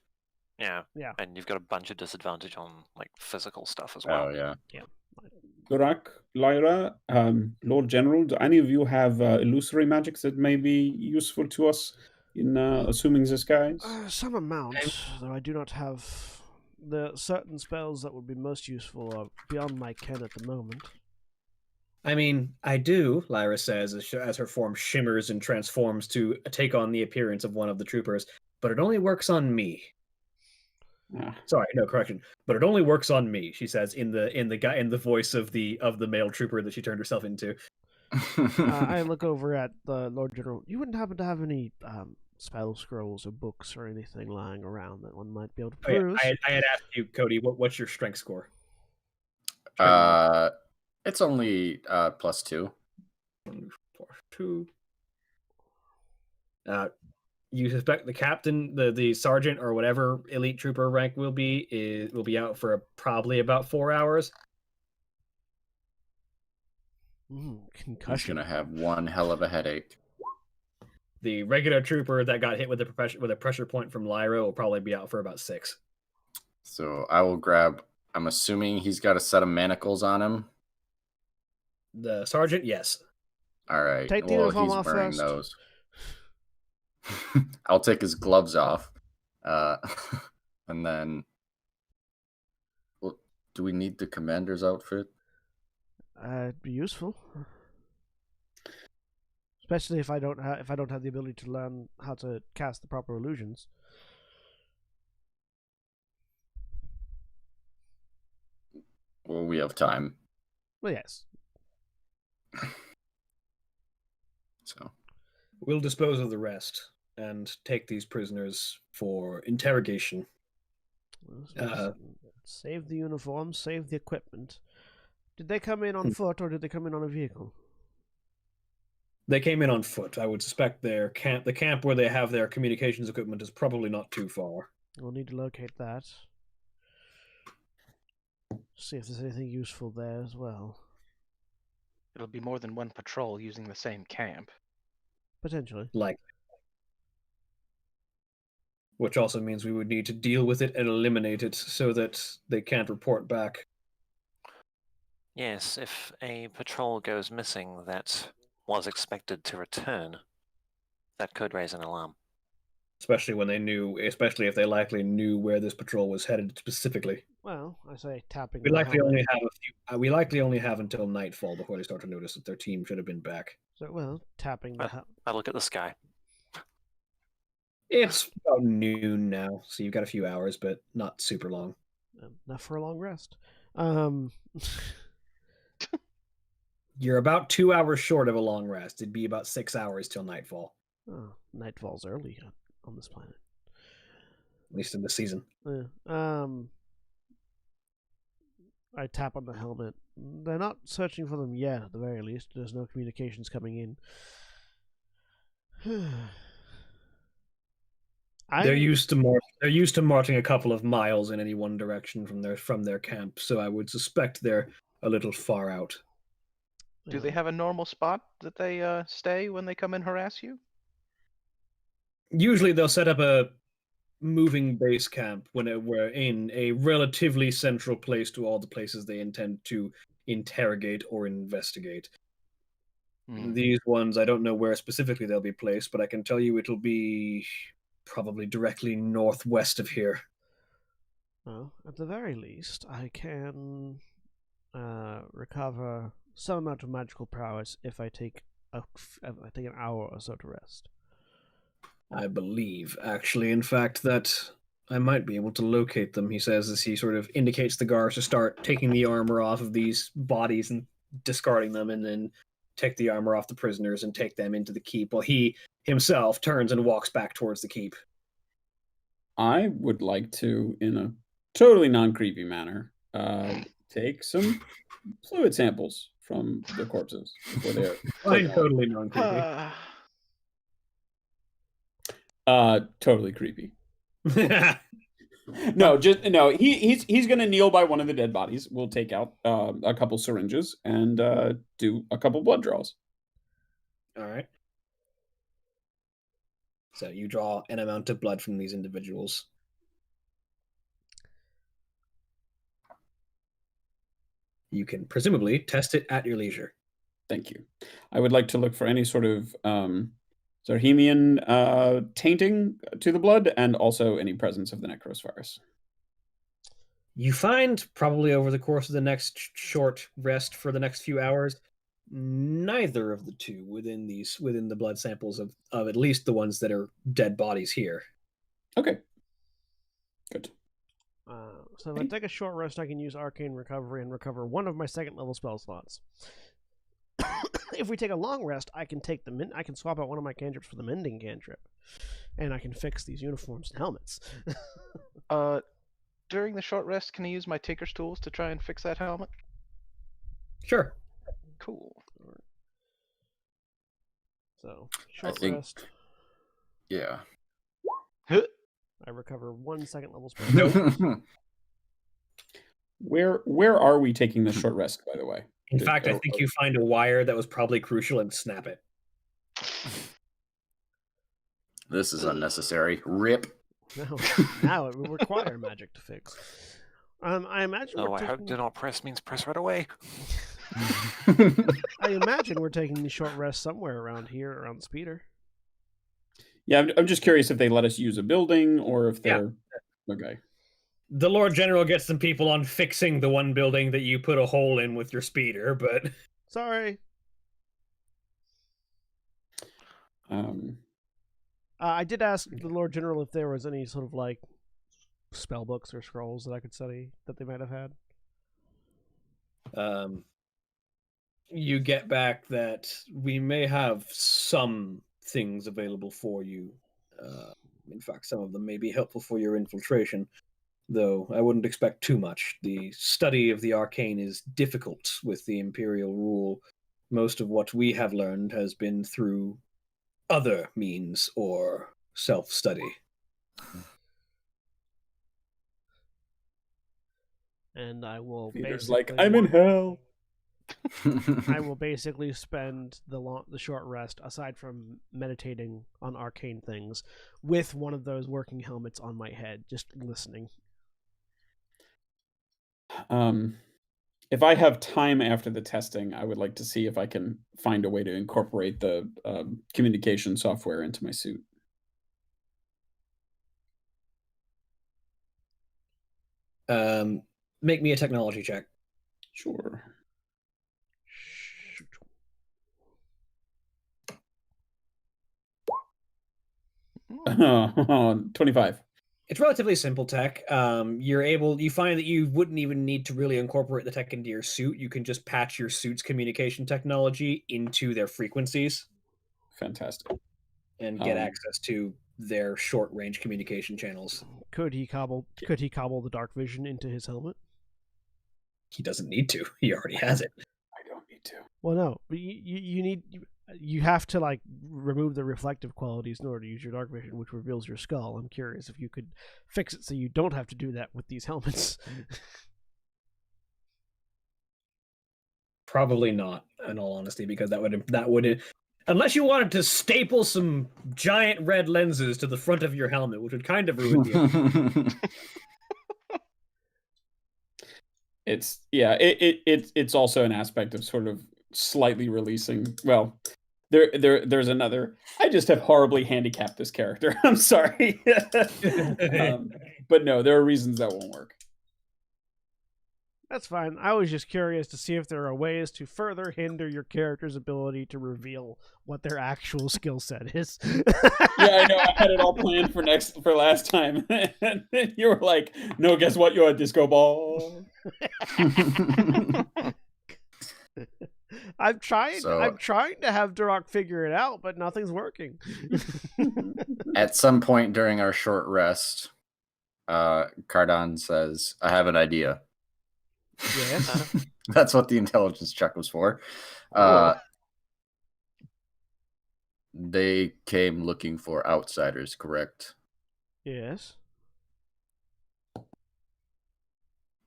[SPEAKER 3] Yeah,
[SPEAKER 1] Yeah.
[SPEAKER 3] and you've got a bunch of disadvantage on like physical stuff as well.
[SPEAKER 5] Oh, yeah.
[SPEAKER 4] Gorak, Lyra, Lord General, do any of you have illusory magics that may be useful to us in assuming disguise?
[SPEAKER 1] Some amount, though I do not have the certain spells that would be most useful are beyond my ken at the moment.
[SPEAKER 2] I mean, I do, Lyra says, as her form shimmers and transforms to take on the appearance of one of the troopers, but it only works on me.
[SPEAKER 4] Ah.
[SPEAKER 2] Sorry, no correction. But it only works on me, she says in the voice of the male trooper that she turned herself into.
[SPEAKER 1] I look over at the Lord General. You wouldn't happen to have any spell scrolls or books or anything lying around that one might be able to
[SPEAKER 2] Oh, yeah,
[SPEAKER 1] peruse?
[SPEAKER 2] I had asked you, Cody, what's your strength score?
[SPEAKER 5] It's only +2.
[SPEAKER 2] 2. You suspect the captain, the sergeant, or whatever elite trooper rank will be out for probably about 4 hours.
[SPEAKER 5] He's
[SPEAKER 1] Concussion.
[SPEAKER 5] gonna have one hell of a headache.
[SPEAKER 2] The regular trooper that got hit with a pressure point from Lyra will probably be out for about 6.
[SPEAKER 5] So I will grab. I'm assuming he's got a set of manacles on him.
[SPEAKER 2] The sergeant, yes.
[SPEAKER 5] All right.
[SPEAKER 1] Take the
[SPEAKER 5] well,
[SPEAKER 1] uniform
[SPEAKER 5] he's
[SPEAKER 1] off
[SPEAKER 5] wearing
[SPEAKER 1] first.
[SPEAKER 5] those. I'll take his gloves off, and then. Well, do we need the commander's outfit?
[SPEAKER 1] It'd be useful, especially if I don't have the ability to learn how to cast the proper illusions.
[SPEAKER 5] Well, we have time.
[SPEAKER 1] Well, yes.
[SPEAKER 5] So
[SPEAKER 2] We'll dispose of the rest and take these prisoners for interrogation.
[SPEAKER 1] Save the uniforms, save the equipment. Did they come in on foot or did they come in on a vehicle?
[SPEAKER 2] They came in on foot. I would suspect the camp where they have their communications equipment is probably not too far.
[SPEAKER 1] We'll need to locate that. See if there's anything useful there as well.
[SPEAKER 6] It'll be more than one patrol using the same camp.
[SPEAKER 1] Potentially.
[SPEAKER 2] Which also means we would need to deal with it and eliminate it so that they can't report back.
[SPEAKER 3] Yes, if a patrol goes missing that was expected to return, that could raise an alarm.
[SPEAKER 2] Especially if they likely knew where this patrol was headed specifically.
[SPEAKER 1] Well, I say tapping.
[SPEAKER 2] We likely only have until nightfall before they start to notice that their team should have been back.
[SPEAKER 1] So, tapping the
[SPEAKER 3] I look at the sky.
[SPEAKER 2] It's about noon now, so you've got a few hours, but not super long.
[SPEAKER 1] Enough for a long rest.
[SPEAKER 2] You're about 2 hours short of a long rest. It'd be about 6 hours till nightfall.
[SPEAKER 1] Oh, nightfall's early on this planet.
[SPEAKER 2] At least in the season.
[SPEAKER 1] I tap on the helmet. They're not searching for them yet, at the very least. There's no communications coming in.
[SPEAKER 2] They're used to marching a couple of miles in any one direction from their camp, so I would suspect they're a little far out.
[SPEAKER 6] Do they have a normal spot that they stay when they come and harass you?
[SPEAKER 2] Usually they'll set up a moving base camp when we're in a relatively central place to all the places they intend to interrogate or investigate. These ones, I don't know where specifically they'll be placed, but I can tell you it'll be probably directly northwest of here.
[SPEAKER 1] Well, at the very least, I can recover some amount of magical prowess if I take an hour or so to rest.
[SPEAKER 2] I believe, actually, in fact, that I might be able to locate them, he says, as he sort of indicates the guards to start taking the armor off of these bodies and discarding them, and then take the armor off the prisoners and take them into the keep, while he himself turns and walks back towards the keep.
[SPEAKER 4] I would like to, in a totally non-creepy manner, take some fluid samples from the corpses before they're
[SPEAKER 2] Totally non-creepy.
[SPEAKER 4] Totally creepy. No, he's gonna kneel by one of the dead bodies. We'll take out a couple syringes and do a couple blood draws.
[SPEAKER 2] All right. So you draw an amount of blood from these individuals. You can presumably test it at your leisure.
[SPEAKER 4] Thank you. I would like to look for any sort of Zarhemian tainting to the blood, and also any presence of the Necros virus.
[SPEAKER 2] You find, probably over the course of the next short rest for the next few hours, neither of the two within the blood samples of at least the ones that are dead bodies here.
[SPEAKER 4] Okay. Good.
[SPEAKER 1] So if I take a short rest, I can use Arcane Recovery and recover one of my second level spell slots. If we take a long rest, I can take I can swap out one of my cantrips for the mending cantrip, and I can fix these uniforms and helmets.
[SPEAKER 6] During the short rest, can I use my Tinker's tools to try and fix that helmet?
[SPEAKER 2] Sure.
[SPEAKER 6] Cool.
[SPEAKER 1] So short
[SPEAKER 5] think-
[SPEAKER 1] rest,
[SPEAKER 5] Yeah.
[SPEAKER 1] I recover 1 second level spell.
[SPEAKER 2] Nope.
[SPEAKER 4] Where are we taking the short rest, by the way?
[SPEAKER 2] In fact, I think you find a wire that was probably crucial and snap it.
[SPEAKER 5] This is unnecessary. Rip.
[SPEAKER 1] Now it will require magic to fix. I imagine.
[SPEAKER 3] Oh, I hope do not press means press right away.
[SPEAKER 1] I imagine we're taking the short rest somewhere around here, around the speeder.
[SPEAKER 4] Yeah, I'm just curious if they let us use a building or if they're okay.
[SPEAKER 2] The Lord General gets some people on fixing the one building that you put a hole in with your speeder, but
[SPEAKER 1] Sorry. I did ask the Lord General if there was any sort of like spell books or scrolls that I could study that they might have had.
[SPEAKER 2] you get back that we may have some things available for you. In fact, some of them may be helpful for your infiltration, though I wouldn't expect too much. The study of the arcane is difficult with the Imperial rule. Most of what we have learned has been through other means or self-study.
[SPEAKER 1] And I will
[SPEAKER 4] Peter's
[SPEAKER 1] basically
[SPEAKER 4] like, I'm in hell.
[SPEAKER 1] I will basically spend the short rest, aside from meditating on arcane things, with one of those working helmets on my head, just listening.
[SPEAKER 4] If I have time after the testing, I would like to see if I can find a way to incorporate the communication software into my suit.
[SPEAKER 2] Make me a technology check.
[SPEAKER 4] Sure.
[SPEAKER 1] Shoot.
[SPEAKER 4] Oh, 25.
[SPEAKER 2] It's relatively simple tech. You find that you wouldn't even need to really incorporate the tech into your suit. You can just patch your suit's communication technology into their frequencies
[SPEAKER 4] Fantastic.
[SPEAKER 2] and get access to their short-range communication channels.
[SPEAKER 1] Could he cobble the dark vision into his helmet?
[SPEAKER 2] He doesn't need to. He already has it.
[SPEAKER 4] I don't need to.
[SPEAKER 1] Well, no, but you have to like remove the reflective qualities in order to use your dark vision, which reveals your skull. I'm curious if you could fix it so you don't have to do that with these helmets.
[SPEAKER 2] Probably not. in all honesty, because that would unless you wanted to staple some giant red lenses to the front of your helmet, which would kind of ruin the
[SPEAKER 4] it's also an aspect of sort of slightly releasing. Well, there's another. I just have horribly handicapped this character. I'm sorry, but no, there are reasons that won't work.
[SPEAKER 1] That's fine. I was just curious to see if there are ways to further hinder your character's ability to reveal what their actual skill set is.
[SPEAKER 4] Yeah, I know. I had it all planned for last time, and then you were like, "No, guess what? You're a disco ball."
[SPEAKER 1] I'm trying
[SPEAKER 5] So-
[SPEAKER 1] to have Duroc figure it out, but nothing's working.
[SPEAKER 5] At some point during our short rest, Cardon says, "I have an idea."
[SPEAKER 1] Yes.
[SPEAKER 5] That's what the intelligence check was for. They came looking for outsiders, correct?
[SPEAKER 1] Yes.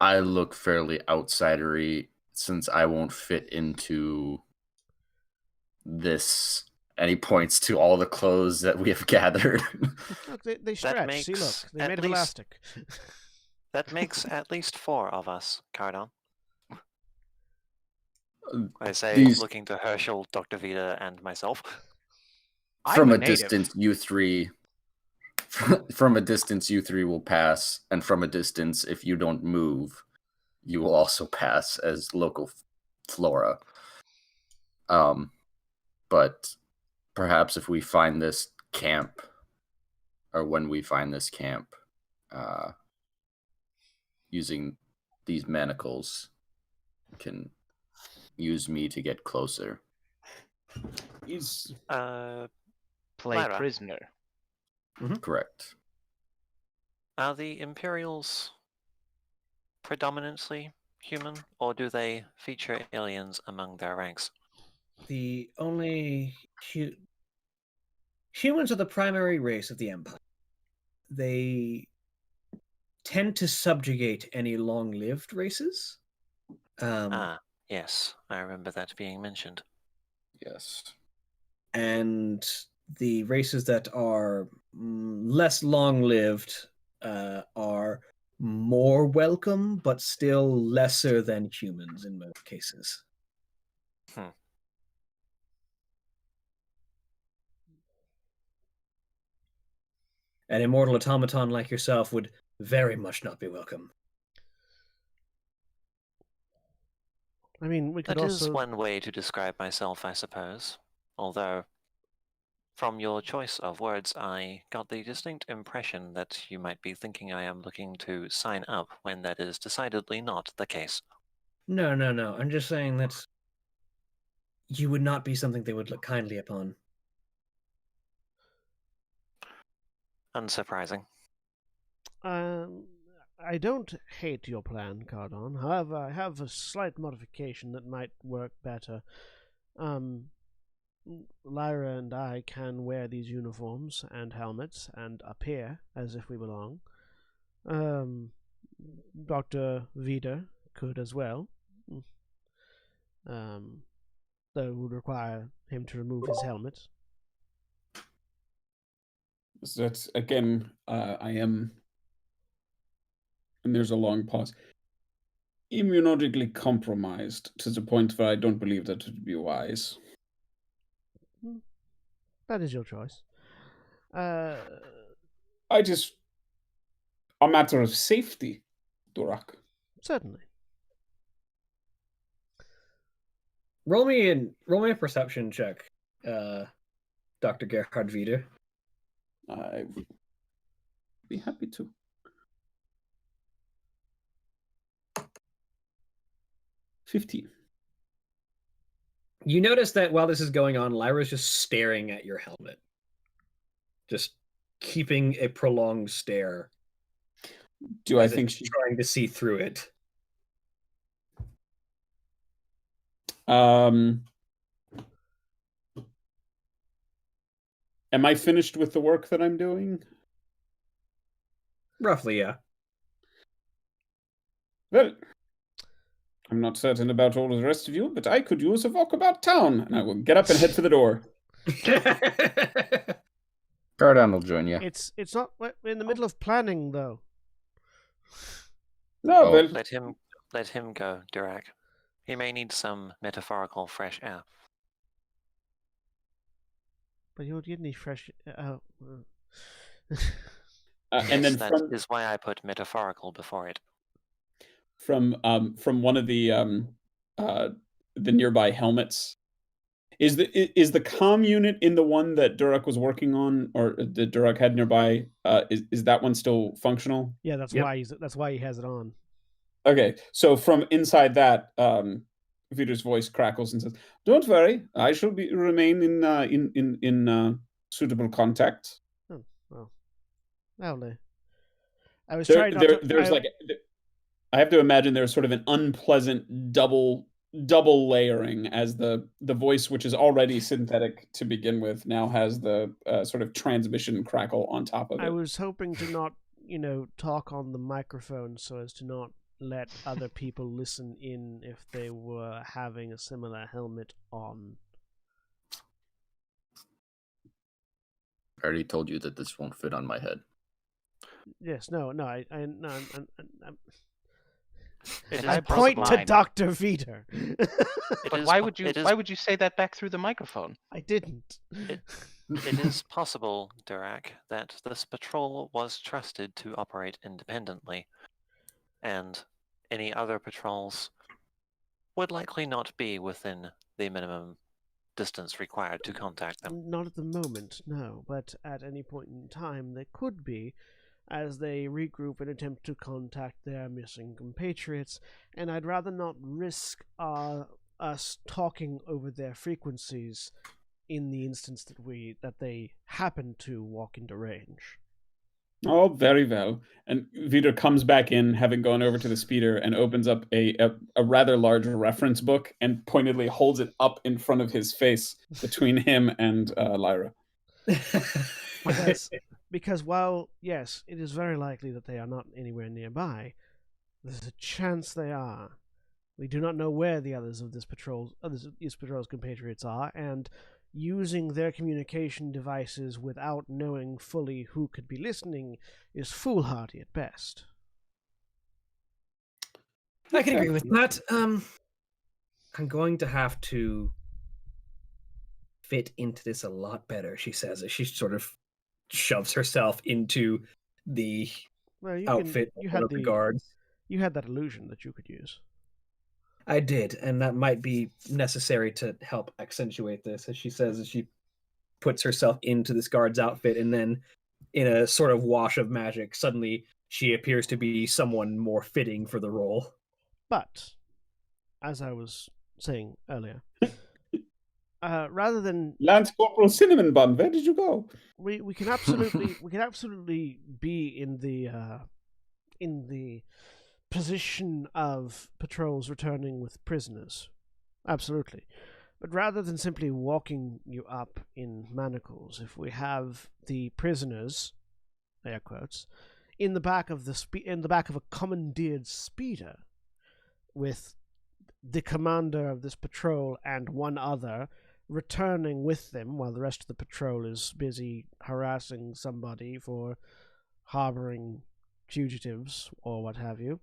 [SPEAKER 5] I look fairly outsidery since I won't fit into this. And he points to all the clothes that we have gathered.
[SPEAKER 1] Look, they stretch. See, look,
[SPEAKER 3] makes
[SPEAKER 1] they
[SPEAKER 3] at
[SPEAKER 1] made of
[SPEAKER 3] least-
[SPEAKER 1] elastic.
[SPEAKER 3] That makes at least 4 of us, Cardon. I say,
[SPEAKER 5] These-
[SPEAKER 3] looking to Herschel, Dr. Vita, and myself.
[SPEAKER 5] From
[SPEAKER 6] I'm
[SPEAKER 5] a
[SPEAKER 6] native.
[SPEAKER 5] distance, you three. From a distance, you three will pass, and from a distance, if you don't move, you will also pass as local flora. But perhaps if we find this camp, or when we find this camp, using these manacles, can use me to get closer.
[SPEAKER 4] He's
[SPEAKER 6] Play
[SPEAKER 3] Lyra.
[SPEAKER 6] prisoner.
[SPEAKER 5] Correct.
[SPEAKER 3] Are the Imperials predominantly human, or do they feature aliens among their ranks?
[SPEAKER 2] The only humans are the primary race of the Empire. They tend to subjugate any long-lived races.
[SPEAKER 3] Yes, I remember that being mentioned.
[SPEAKER 5] Yes.
[SPEAKER 2] And the races that are less long-lived are more welcome, but still lesser than humans in most cases. An immortal automaton like yourself would very much not be welcome.
[SPEAKER 1] I mean, we could
[SPEAKER 3] That
[SPEAKER 1] also.
[SPEAKER 3] is one way to describe myself, I suppose. Although, from your choice of words, I got the distinct impression that you might be thinking I am looking to sign up when that is decidedly not the case.
[SPEAKER 2] No. I'm just saying that you would not be something they would look kindly upon.
[SPEAKER 3] Unsurprising.
[SPEAKER 1] I don't hate your plan, Cardon. However, I have a slight modification that might work better. Lyra and I can wear these uniforms and helmets and appear as if we belong. Dr. Vida could as well. Though it would require him to remove his helmet.
[SPEAKER 4] So that's again, I am, and there's a long pause, immunologically compromised to the point where I don't believe that would be wise.
[SPEAKER 1] That is your choice.
[SPEAKER 4] I just, a matter of safety, Duroc.
[SPEAKER 1] Certainly.
[SPEAKER 2] Roll me a perception check, Dr. Gerhard Wieder.
[SPEAKER 4] I would be happy to. 15.
[SPEAKER 2] You notice that while this is going on, Lyra's just staring at your helmet. Just keeping a prolonged stare.
[SPEAKER 4] Do I
[SPEAKER 2] as if
[SPEAKER 4] think
[SPEAKER 2] she's
[SPEAKER 4] she?
[SPEAKER 2] trying to see through it?
[SPEAKER 4] Am I finished with the work that I'm doing?
[SPEAKER 2] Roughly, yeah.
[SPEAKER 4] Well, I'm not certain about all of the rest of you, but I could use a walk about town. And I will get up and head for the door.
[SPEAKER 5] Cardon will join you.
[SPEAKER 1] It's not we're in the middle of planning though.
[SPEAKER 4] No,
[SPEAKER 5] Oh.
[SPEAKER 4] well,
[SPEAKER 3] Let him go, Dirac. He may need some metaphorical fresh air.
[SPEAKER 1] But you don't get any fresh.
[SPEAKER 4] and
[SPEAKER 3] Yes,
[SPEAKER 4] then
[SPEAKER 3] that is why I put metaphorical before it.
[SPEAKER 4] from one of the nearby helmets, is the comm unit in the one that Durak was working on, or that Durak had nearby? Is that one still functional?
[SPEAKER 1] Yeah, that's
[SPEAKER 2] Yep.
[SPEAKER 1] why he has it on.
[SPEAKER 4] Okay, so from inside that, Vider's voice crackles and says, "Don't worry, I shall remain in suitable contact."
[SPEAKER 1] Oh, well, lovely. I was
[SPEAKER 4] There,
[SPEAKER 1] trying not to.
[SPEAKER 4] there's I have to imagine there's sort of an unpleasant double layering as the voice, which is already synthetic to begin with, now has the sort of transmission crackle on top of it.
[SPEAKER 1] I was hoping to not, talk on the microphone so as to not let other people listen in if they were having a similar helmet on.
[SPEAKER 5] I already told you that this won't fit on my head.
[SPEAKER 1] Yes, no,
[SPEAKER 3] It
[SPEAKER 1] I
[SPEAKER 3] is
[SPEAKER 1] point
[SPEAKER 3] possible.
[SPEAKER 1] to Dr. Veter.
[SPEAKER 6] But
[SPEAKER 3] is
[SPEAKER 6] why
[SPEAKER 3] po-
[SPEAKER 6] would you?
[SPEAKER 3] it is-
[SPEAKER 6] Why would you say that back through the microphone?
[SPEAKER 1] I didn't.
[SPEAKER 3] It is possible, Dirac, that this patrol was trusted to operate independently, and any other patrols would likely not be within the minimum distance required to contact them.
[SPEAKER 1] Not at the moment, no, but at any point in time they could be, as they regroup and attempt to contact their missing compatriots, and I'd rather not risk us talking over their frequencies in the instance that they happen to walk into range.
[SPEAKER 4] Oh, very well. And Vider comes back in, having gone over to the speeder, and opens up a rather large reference book and pointedly holds it up in front of his face between him and Lyra.
[SPEAKER 1] Because while, yes, it is very likely that they are not anywhere nearby, there's a chance they are. We do not know where the others of these patrol's compatriots are, and using their communication devices without knowing fully who could be listening is foolhardy at best.
[SPEAKER 2] I can agree with that. I'm going to have to fit into this a lot better, she says, as she sort of shoves herself into the outfit of one of the guards.
[SPEAKER 1] You had that illusion that you could use.
[SPEAKER 2] I did, and that might be necessary to help accentuate this, as she says, as she puts herself into this guard's outfit, and then in a sort of wash of magic, suddenly she appears to be someone more fitting for the role.
[SPEAKER 1] But, as I was saying earlier, rather than
[SPEAKER 4] Lance Corporal Cinnamon Bun, where did you go?
[SPEAKER 1] we can absolutely be in the position of patrols returning with prisoners, absolutely. But rather than simply walking you up in manacles, if we have the prisoners, air quotes, in the back of a commandeered speeder, with the commander of this patrol and one other returning with them while the rest of the patrol is busy harassing somebody for harboring fugitives or what have you,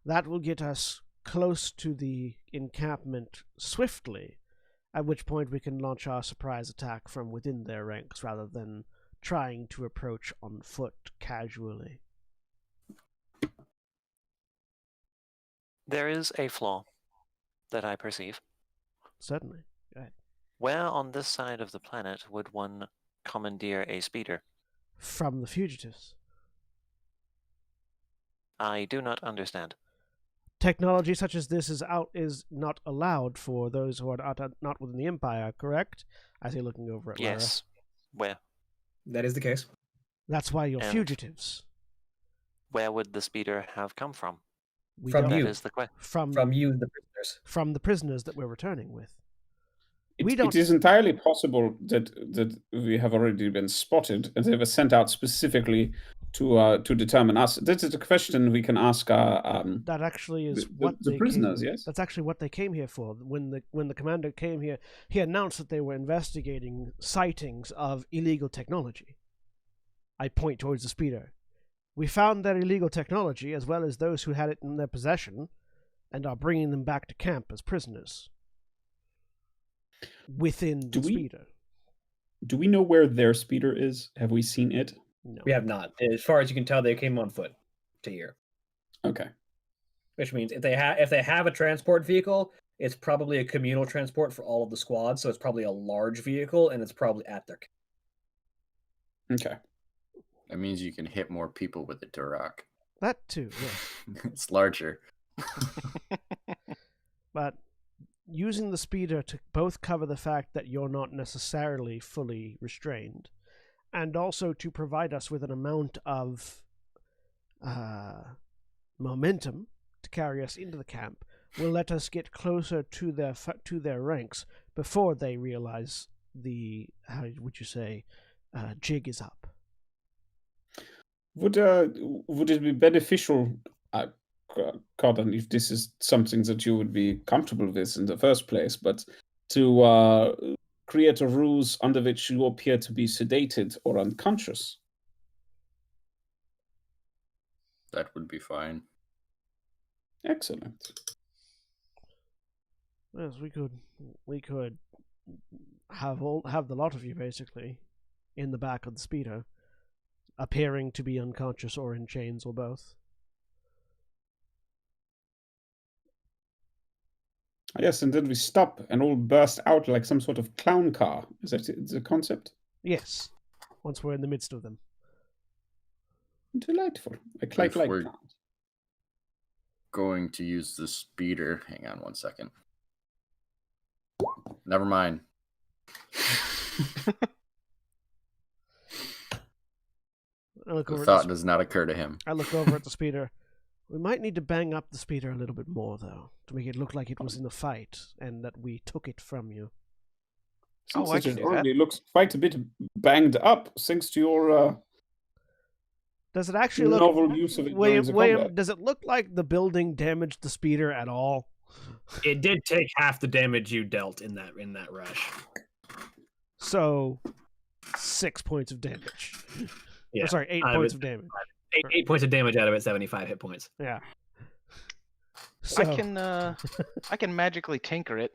[SPEAKER 1] that will get us close to the encampment swiftly, at which point we can launch our surprise attack from within their ranks rather than trying to approach on foot casually.
[SPEAKER 3] There is a flaw that I perceive.
[SPEAKER 1] Certainly. Go ahead.
[SPEAKER 3] Where on this side of the planet would one commandeer a speeder?
[SPEAKER 1] From the fugitives.
[SPEAKER 3] I do not understand.
[SPEAKER 1] Technology such as this is not allowed for those who are not within the Empire, correct? I see looking over at Lyra.
[SPEAKER 3] Yes. Where?
[SPEAKER 2] That is the case.
[SPEAKER 1] That's why you're
[SPEAKER 3] And
[SPEAKER 1] fugitives.
[SPEAKER 3] Where would the speeder have come from?
[SPEAKER 1] We
[SPEAKER 2] From
[SPEAKER 1] don't-
[SPEAKER 3] That
[SPEAKER 2] you.
[SPEAKER 3] is the question.
[SPEAKER 2] From you, the prisoners.
[SPEAKER 1] From the prisoners that we're returning with.
[SPEAKER 4] It is entirely possible that we have already been spotted, and they were sent out specifically to determine us. This is a question we can ask our
[SPEAKER 1] That actually is
[SPEAKER 4] the,
[SPEAKER 1] what
[SPEAKER 4] the
[SPEAKER 1] they
[SPEAKER 4] prisoners.
[SPEAKER 1] came.
[SPEAKER 4] Yes.
[SPEAKER 1] That's actually what they came here for. When the commander came here, he announced that they were investigating sightings of illegal technology. I point towards the speeder. We found their illegal technology as well as those who had it in their possession, and are bringing them back to camp as prisoners. Within the speeder.
[SPEAKER 4] Do we know where their speeder is? Have we seen it?
[SPEAKER 1] No.
[SPEAKER 2] We have not. As far as you can tell, they came on foot to here.
[SPEAKER 4] Okay.
[SPEAKER 2] Which means if they have a transport vehicle, it's probably a communal transport for all of the squads, so it's probably a large vehicle, and it's probably at their camp.
[SPEAKER 4] Okay.
[SPEAKER 5] That means you can hit more people with the Turok.
[SPEAKER 1] That too, yes.
[SPEAKER 5] It's larger.
[SPEAKER 1] But using the speeder to both cover the fact that you're not necessarily fully restrained, and also to provide us with an amount of momentum to carry us into the camp, will let us get closer to their ranks before they realize the, how would you say, jig is up.
[SPEAKER 4] Would it be beneficial, Cotton, if this is something that you would be comfortable with in the first place, but to create a ruse under which you appear to be sedated or unconscious?
[SPEAKER 5] That would be fine.
[SPEAKER 4] Excellent.
[SPEAKER 1] Yes, we could have the lot of you basically in the back of the speeder, appearing to be unconscious or in chains or both.
[SPEAKER 4] Yes, and then we stop and all burst out like some sort of clown car. Is that the concept?
[SPEAKER 1] Yes, once we're in the midst of them.
[SPEAKER 4] Delightful. I quite like
[SPEAKER 5] we're
[SPEAKER 4] clowns.
[SPEAKER 5] going to use the speeder. Hang on 1 second. Never mind. The thought does not occur to him.
[SPEAKER 1] I look over at the speeder. We might need to bang up the speeder a little bit more, though, to make it look like it was in a fight and that we took it from you.
[SPEAKER 6] Oh, I can
[SPEAKER 4] it
[SPEAKER 6] do that.
[SPEAKER 4] already looks quite a bit banged up, thanks to your
[SPEAKER 1] Does it actually look,
[SPEAKER 4] novel use of it during the combat.
[SPEAKER 1] does it look like the building damaged the speeder at all?
[SPEAKER 2] It did take half the damage you dealt in that rush.
[SPEAKER 1] So, 6 points of damage.
[SPEAKER 2] Yeah.
[SPEAKER 1] Or, sorry, 8 points of damage.
[SPEAKER 2] 8 points of damage out of it, 75 hit points.
[SPEAKER 1] Yeah. So,
[SPEAKER 6] I can magically tinker it.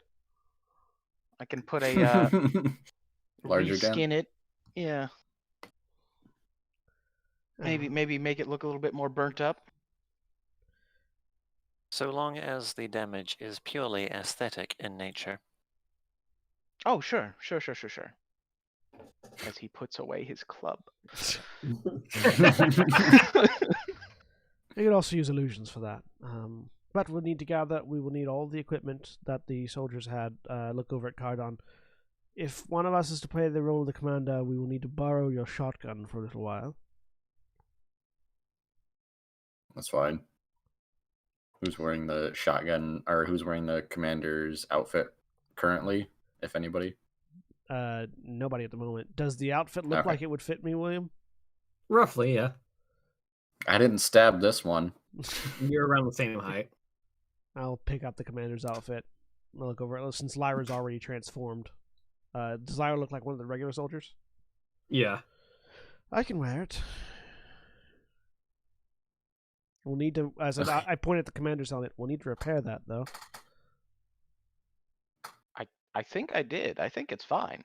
[SPEAKER 6] I can put a
[SPEAKER 5] Larger gun.
[SPEAKER 6] reskin it. Yeah. Maybe make it look a little bit more burnt up.
[SPEAKER 3] So long as the damage is purely aesthetic in nature.
[SPEAKER 6] Oh, sure. As he puts away his club.
[SPEAKER 1] You could also use illusions for that. But we'll need to gather. We will need all the equipment that the soldiers had. Look over at Cardon. If one of us is to play the role of the commander, we will need to borrow your shotgun for a little while.
[SPEAKER 5] That's fine. Who's wearing the shotgun, or who's wearing the commander's outfit currently, if anybody?
[SPEAKER 1] Nobody at the moment. Does the outfit look like it would fit me, William?
[SPEAKER 2] Roughly, yeah.
[SPEAKER 5] I didn't stab this one.
[SPEAKER 2] You're around the same height.
[SPEAKER 1] I'll pick up the commander's outfit. I'll look over it since Lyra's already transformed. Does Lyra look like one of the regular soldiers?
[SPEAKER 2] Yeah.
[SPEAKER 1] I can wear it. We'll need to, as I point at the commander's helmet, we'll need to repair that, though.
[SPEAKER 6] I think I did. I think it's fine.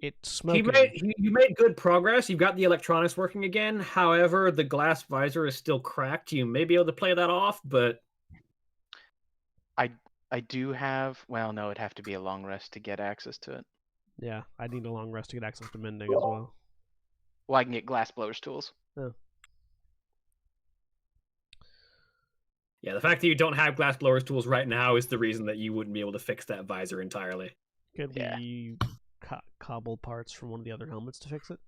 [SPEAKER 1] It's smoking.
[SPEAKER 2] You made good progress. You've got the electronics working again. However, the glass visor is still cracked. You may be able to play that off, but
[SPEAKER 6] I do have. Well, no, it'd have to be a long rest to get access to it.
[SPEAKER 1] Yeah, I need a long rest to get access to mending as well.
[SPEAKER 6] Well, I can get glass blowers tools.
[SPEAKER 1] Oh.
[SPEAKER 2] Yeah, the fact that you don't have glass blowers tools right now is the reason that you wouldn't be able to fix that visor entirely.
[SPEAKER 1] Could we cobble parts from one of the other helmets to fix it?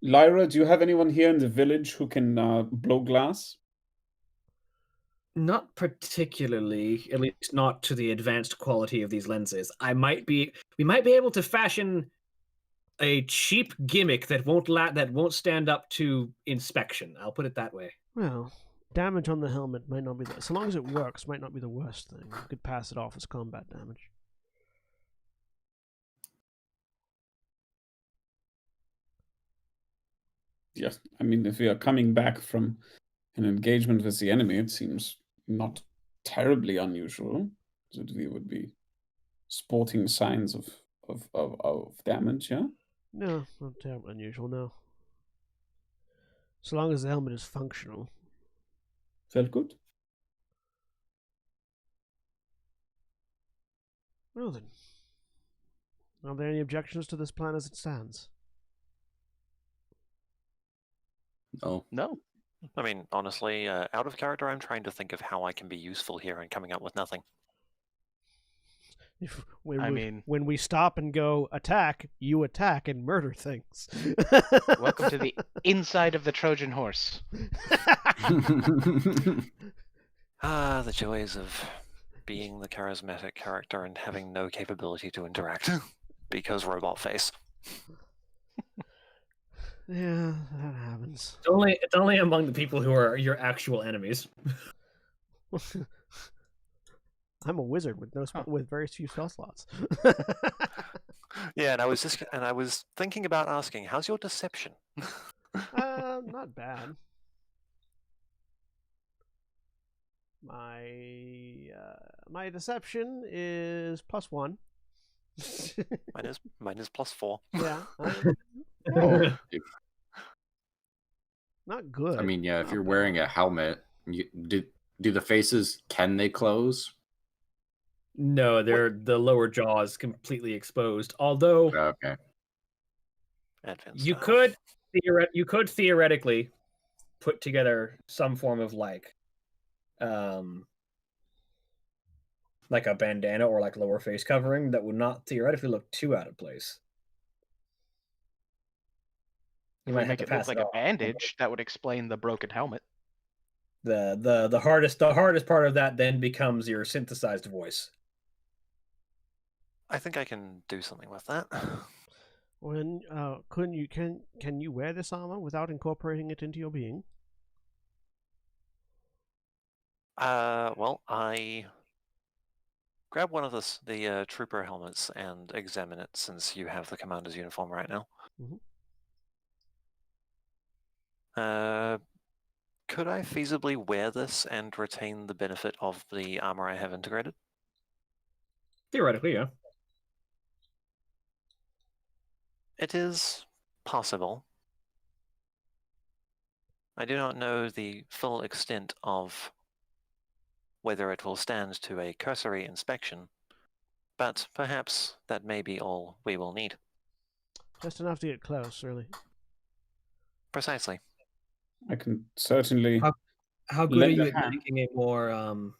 [SPEAKER 4] Lyra, do you have anyone here in the village who can blow glass?
[SPEAKER 2] Not particularly, at least not to the advanced quality of these lenses. We might be able to fashion a cheap gimmick that won't stand up to inspection. I'll put it that way.
[SPEAKER 1] Well, damage on the helmet might not be the... So long as it works, might not be the worst thing. You could pass it off as combat damage.
[SPEAKER 4] Yes, I mean, if we are coming back from an engagement with the enemy, it seems not terribly unusual that we would be sporting signs of damage, yeah?
[SPEAKER 1] No, not terribly unusual, no. So long as the helmet is functional.
[SPEAKER 4] Felt good?
[SPEAKER 1] Well then. Are there any objections to this plan as it stands?
[SPEAKER 5] No.
[SPEAKER 6] No.
[SPEAKER 3] I mean, honestly, out of character, I'm trying to think of how I can be useful here and coming up with nothing.
[SPEAKER 1] When we stop and go attack, you attack and murder things.
[SPEAKER 6] Welcome to the inside of the Trojan horse.
[SPEAKER 3] Ah, the joys of being the charismatic character and having no capability to interact. Because robot face.
[SPEAKER 1] Yeah, that happens.
[SPEAKER 2] It's only among the people who are your actual enemies.
[SPEAKER 1] I'm a wizard with with very few spell slots.
[SPEAKER 3] Yeah, and I was thinking about asking, how's your deception?
[SPEAKER 1] Not bad. My deception is +1.
[SPEAKER 3] Mine is +4.
[SPEAKER 1] Yeah.
[SPEAKER 5] Oh,
[SPEAKER 1] Not good.
[SPEAKER 5] I mean, yeah, if
[SPEAKER 1] Not
[SPEAKER 5] you're
[SPEAKER 1] bad.
[SPEAKER 5] wearing a helmet, do the faces, can they close?
[SPEAKER 2] No, the lower jaw is completely exposed. Although
[SPEAKER 5] Okay.
[SPEAKER 3] Advent
[SPEAKER 2] you
[SPEAKER 3] style.
[SPEAKER 2] could theoretically put together some form of like a bandana or like lower face covering that would not theoretically look too out of place.
[SPEAKER 6] If we make it look like a bandage, that would explain the broken helmet.
[SPEAKER 2] The hardest part of that then becomes your synthesized voice.
[SPEAKER 3] I think I can do something with that.
[SPEAKER 1] When can you wear this armor without incorporating it into your being?
[SPEAKER 3] Well, I grab one of the trooper helmets and examine it since you have the commander's uniform right now. Could I feasibly wear this and retain the benefit of the armor I have integrated?
[SPEAKER 2] Theoretically, yeah.
[SPEAKER 3] It is possible. I do not know the full extent of whether it will stand to a cursory inspection, but perhaps that may be all we will need.
[SPEAKER 1] Just enough to get close, really.
[SPEAKER 3] Precisely.
[SPEAKER 4] I can certainly.
[SPEAKER 2] How good are
[SPEAKER 4] lend
[SPEAKER 2] you
[SPEAKER 4] a
[SPEAKER 2] at
[SPEAKER 4] hand.
[SPEAKER 2] making a more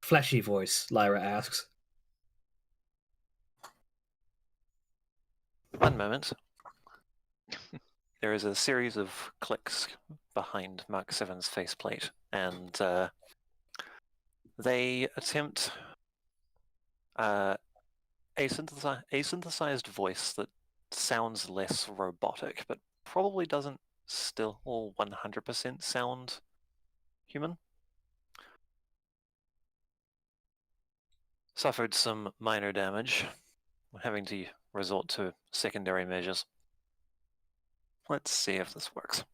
[SPEAKER 2] fleshy voice? Lyra asks.
[SPEAKER 3] One moment. There is a series of clicks behind Mark 7's faceplate, and they attempt a synthesized voice that sounds less robotic, but probably doesn't still 100% sound human. Suffered some minor damage, having to resort to secondary measures. Let's see if this works.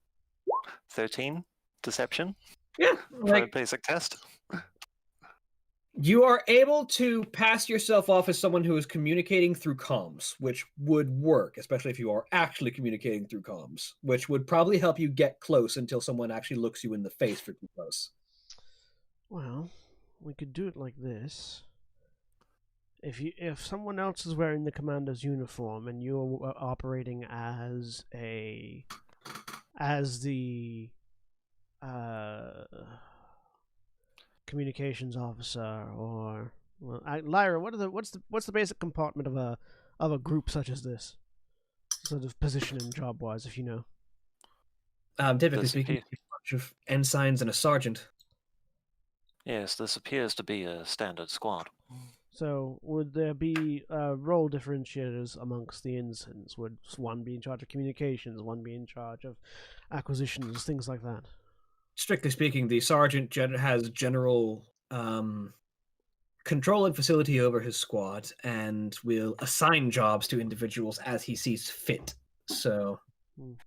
[SPEAKER 3] 13 deception
[SPEAKER 2] Yeah,
[SPEAKER 3] for a basic test.
[SPEAKER 2] You are able to pass yourself off as someone who is communicating through comms, which would work, especially if you are actually communicating through comms, which would probably help you get close until someone actually looks you in the face for too close.
[SPEAKER 1] Well, we could do it like this. If someone else is wearing the commander's uniform and you're operating as the communications officer, or Lyra, what's the basic compartment of a group such as this, sort of position and job wise, if you know?
[SPEAKER 2] Typically
[SPEAKER 3] Does
[SPEAKER 2] speaking,
[SPEAKER 3] appear-
[SPEAKER 2] it's a bunch of ensigns and a sergeant.
[SPEAKER 3] Yes, this appears to be a standard squad.
[SPEAKER 1] So, would there be role differentiators amongst the ensigns? Would one be in charge of communications, one be in charge of acquisitions, things like that?
[SPEAKER 2] Strictly speaking, the sergeant has general control and facility over his squad and will assign jobs to individuals as he sees fit. So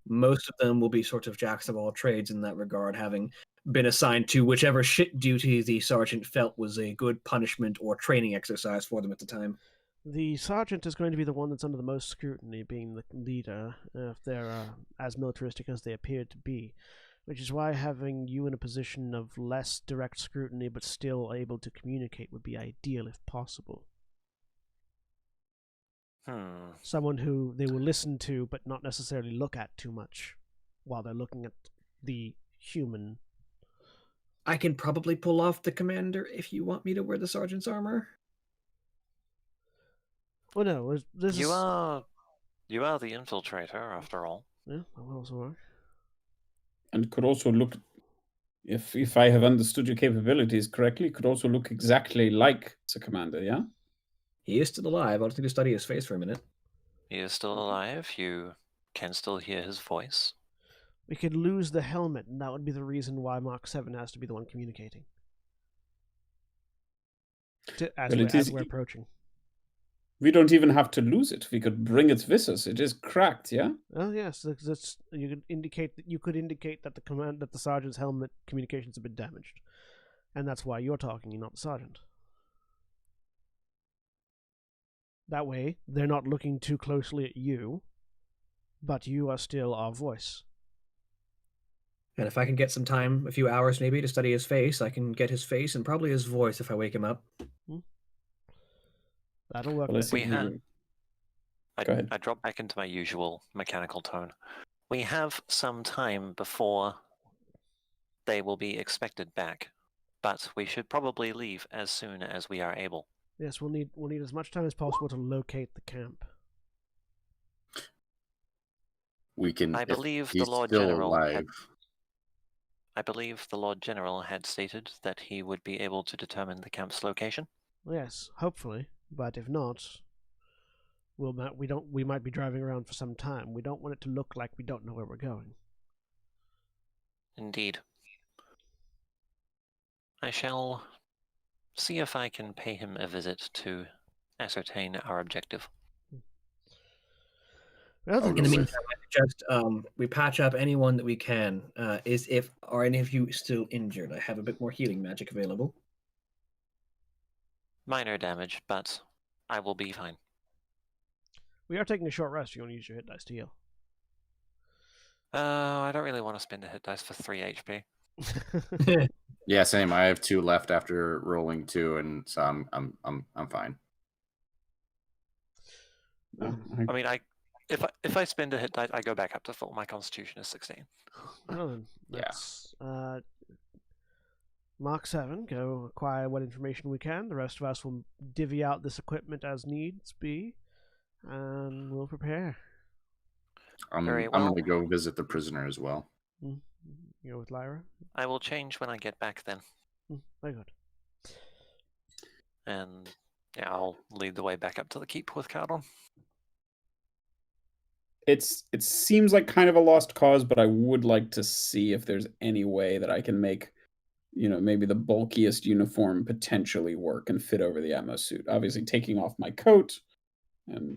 [SPEAKER 2] most of them will be sort of jacks of all trades in that regard, having been assigned to whichever shit duty the sergeant felt was a good punishment or training exercise for them at the time.
[SPEAKER 1] The sergeant is going to be the one that's under the most scrutiny, being the leader, if they're as militaristic as they appear to be. Which is why having you in a position of less direct scrutiny but still able to communicate would be ideal if possible. Someone who they will listen to but not necessarily look at too much while they're looking at the human.
[SPEAKER 2] I can probably pull off the commander if you want me to wear the sergeant's armor.
[SPEAKER 1] Well, no, this
[SPEAKER 3] You are the infiltrator, after all.
[SPEAKER 1] Yeah, that will also work.
[SPEAKER 4] And could also look, if I have understood your capabilities correctly, could also look exactly like the commander, yeah?
[SPEAKER 2] He is still alive. I'll just need to study his face for a minute.
[SPEAKER 3] He is still alive. You can still hear his voice.
[SPEAKER 1] We could lose the helmet, and that would be the reason why Mark 7 has to be the one communicating. As we're approaching.
[SPEAKER 4] We don't even have to lose it. We could bring it with us. It is cracked, yeah?
[SPEAKER 1] Oh yes, you could indicate that the sergeant's helmet communications have been damaged, and that's why you're talking and not the sergeant. That way, they're not looking too closely at you, but you are still our voice.
[SPEAKER 2] And if I can get some time, a few hours maybe, to study his face, I can get his face and probably his voice if I wake him up.
[SPEAKER 1] That'll work.
[SPEAKER 4] Well,
[SPEAKER 3] I drop back into my usual mechanical tone. We have some time before they will be expected back, but we should probably leave as soon as we are able.
[SPEAKER 1] Yes, we'll need as much time as possible to locate the camp.
[SPEAKER 5] We can.
[SPEAKER 3] I believe the Lord General had stated that he would be able to determine the camp's location.
[SPEAKER 1] Yes, hopefully, but if not, we might be driving around for some time. We don't want it to look like we don't know where we're going.
[SPEAKER 3] Indeed. I shall see if I can pay him a visit to ascertain our objective.
[SPEAKER 1] In
[SPEAKER 2] the meantime, I suggest we patch up anyone that we can. Are any of you still injured? I have a bit more healing magic available.
[SPEAKER 3] Minor damage, but I will be fine.
[SPEAKER 1] We are taking a short rest. You want to use your hit dice to heal?
[SPEAKER 3] I don't really want to spend a hit dice for 3 HP.
[SPEAKER 5] Yeah, same. I have 2 left after rolling 2, and so I'm fine.
[SPEAKER 3] I mean, if I spend a hit dice, I go back up to full. My Constitution is 16.
[SPEAKER 1] Well, then, let's, Mark 7, go acquire what information we can. The rest of us will divvy out this equipment as needs be, and we'll prepare.
[SPEAKER 5] I'm going to go visit the prisoner as well.
[SPEAKER 1] You go with Lyra?
[SPEAKER 3] I will change when I get back then.
[SPEAKER 1] Very good.
[SPEAKER 3] And yeah, I'll lead the way back up to the keep with Cardon.
[SPEAKER 4] It seems like kind of a lost cause, but I would like to see if there's any way that I can make, maybe the bulkiest uniform potentially work and fit over the ammo suit. Obviously, taking off my coat.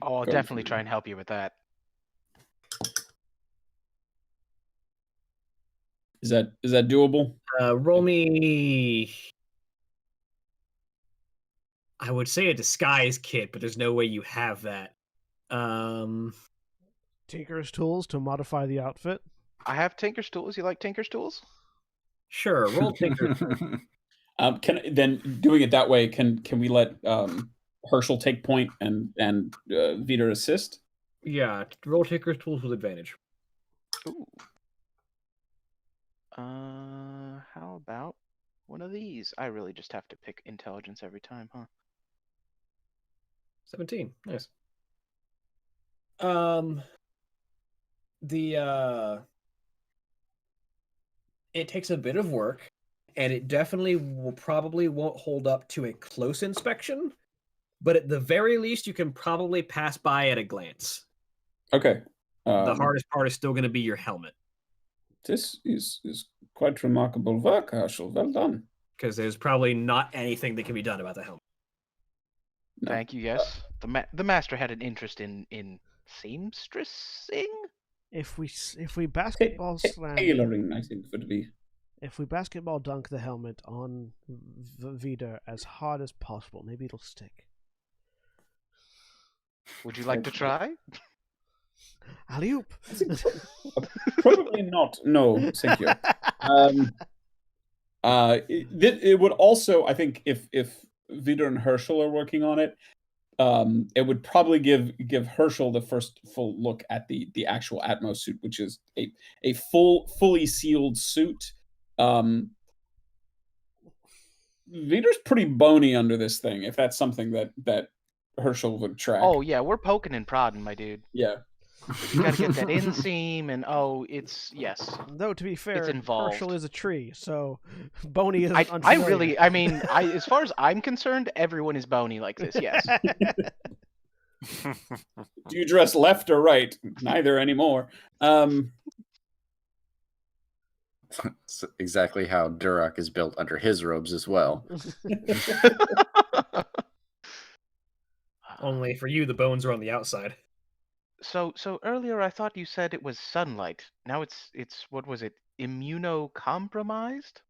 [SPEAKER 6] I'll definitely try and help you with that.
[SPEAKER 4] Is that doable?
[SPEAKER 2] Roll me. I would say a disguise kit, but there's no way you have that.
[SPEAKER 1] Tinker's tools to modify the outfit.
[SPEAKER 6] I have Tinker's tools. You like Tinker's tools?
[SPEAKER 2] Sure, roll Tinker's tools.
[SPEAKER 4] Doing it that way, can we let Herschel take point and Vita assist?
[SPEAKER 2] Yeah, roll Tinker's tools with advantage.
[SPEAKER 6] Ooh. How about one of these? I really just have to pick intelligence every time, huh?
[SPEAKER 2] 17. Nice. It takes a bit of work, and it definitely probably won't hold up to a close inspection, but at the very least, you can probably pass by at a glance.
[SPEAKER 4] Okay.
[SPEAKER 2] The hardest part is still going to be your helmet.
[SPEAKER 4] This is quite remarkable work, Herschel. Well done.
[SPEAKER 2] Because there's probably not anything that can be done about the helmet.
[SPEAKER 4] No.
[SPEAKER 6] Thank you. Yes, the master had an interest in seamstressing.
[SPEAKER 1] If we basketball slam,
[SPEAKER 4] Tailoring, I think, would be.
[SPEAKER 1] if we basketball dunk the helmet on Vida as hard as possible, maybe it'll stick.
[SPEAKER 6] Would you like to try?
[SPEAKER 1] Alley-oop.
[SPEAKER 4] Probably not. No, thank you. It would also, I think, if Vida and Herschel are working on it, it would probably give Herschel the first full look at the actual Atmos suit, which is a fully sealed suit. Vida's pretty bony under this thing, if that's something that Herschel would track.
[SPEAKER 6] Oh yeah, we're poking and prodding, my dude.
[SPEAKER 4] Yeah.
[SPEAKER 6] You gotta get that inseam, and it's yes.
[SPEAKER 1] Though to be fair,
[SPEAKER 6] involved.
[SPEAKER 1] Herschel is a tree, so bony is
[SPEAKER 6] I
[SPEAKER 1] unfamiliar.
[SPEAKER 6] really, as far as I'm concerned, everyone is bony like this. Yes.
[SPEAKER 4] Do you dress left or right? Neither anymore.
[SPEAKER 5] It's exactly how Duroc is built under his robes as well.
[SPEAKER 2] Only for you, the bones are on the outside.
[SPEAKER 6] So earlier I thought you said it was sunlight. Now it's what was it? Immunocompromised?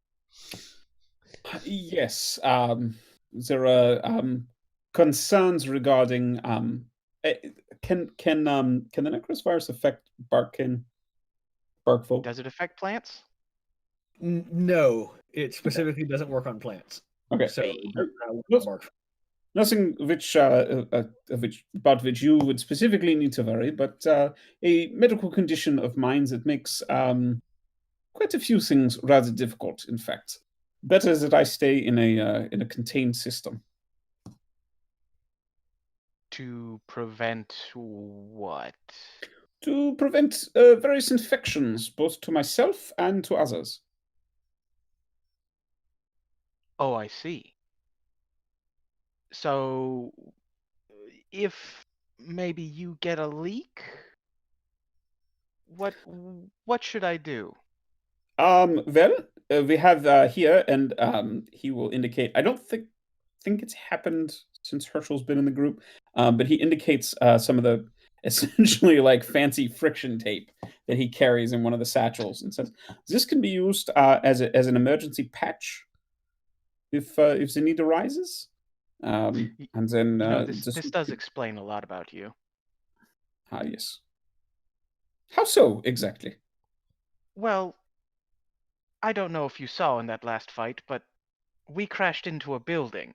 [SPEAKER 4] Yes. There are concerns regarding can the Necros virus affect bark folk?
[SPEAKER 6] Does it affect plants?
[SPEAKER 2] No, it specifically doesn't work on plants.
[SPEAKER 4] Okay.
[SPEAKER 2] So
[SPEAKER 4] Nothing about which you would specifically need to worry, but a medical condition of mine that makes quite a few things rather difficult. In fact, better that I stay in a contained system.
[SPEAKER 6] To prevent what?
[SPEAKER 4] To prevent various infections, both to myself and to others.
[SPEAKER 6] Oh, I see. So, if maybe you get a leak, what should I do?
[SPEAKER 4] Well, we have here, and he will indicate. I don't think it's happened since Herschel's been in the group, but he indicates some of the essentially like fancy friction tape that he carries in one of the satchels, and says this can be used as an emergency patch if the need arises. And then
[SPEAKER 6] this does explain a lot about you.
[SPEAKER 4] Ah, yes. How so exactly?
[SPEAKER 6] Well, I don't know if you saw in that last fight, but we crashed into a building.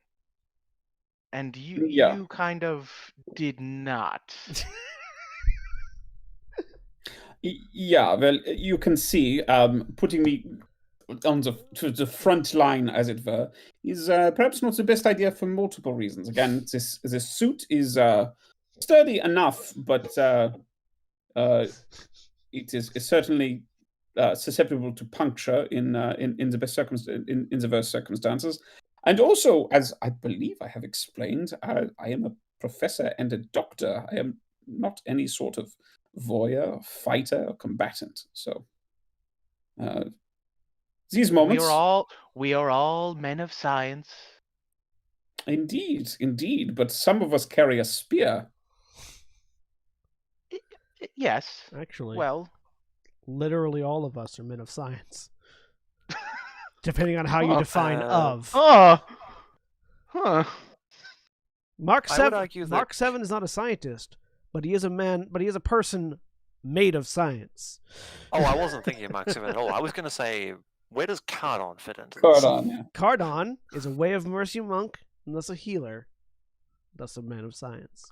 [SPEAKER 6] And you kind of did not.
[SPEAKER 4] Yeah, well, you can see putting me on the front line, as it were, is perhaps not the best idea for multiple reasons. Again, this suit is sturdy enough, but it is certainly susceptible to puncture in the worst circumstances. And also, as I believe I have explained, I am a professor and a doctor. I am not any sort of voyeur, fighter, or combatant. So, these moments...
[SPEAKER 6] We are all men of science.
[SPEAKER 4] Indeed. But some of us carry a spear.
[SPEAKER 6] Yes.
[SPEAKER 1] Actually,
[SPEAKER 6] well,
[SPEAKER 1] literally all of us are men of science. Depending on how you define of.
[SPEAKER 6] Huh.
[SPEAKER 1] Mark
[SPEAKER 3] I would argue that-
[SPEAKER 1] 7 is not a scientist, but he is a person made of science.
[SPEAKER 3] Oh, I wasn't thinking of Mark 7 at all. I was going to say, where does Cardon fit into this?
[SPEAKER 4] Cardon, yeah.
[SPEAKER 1] Cardon is a way of mercy monk, and thus a healer, thus a man of science.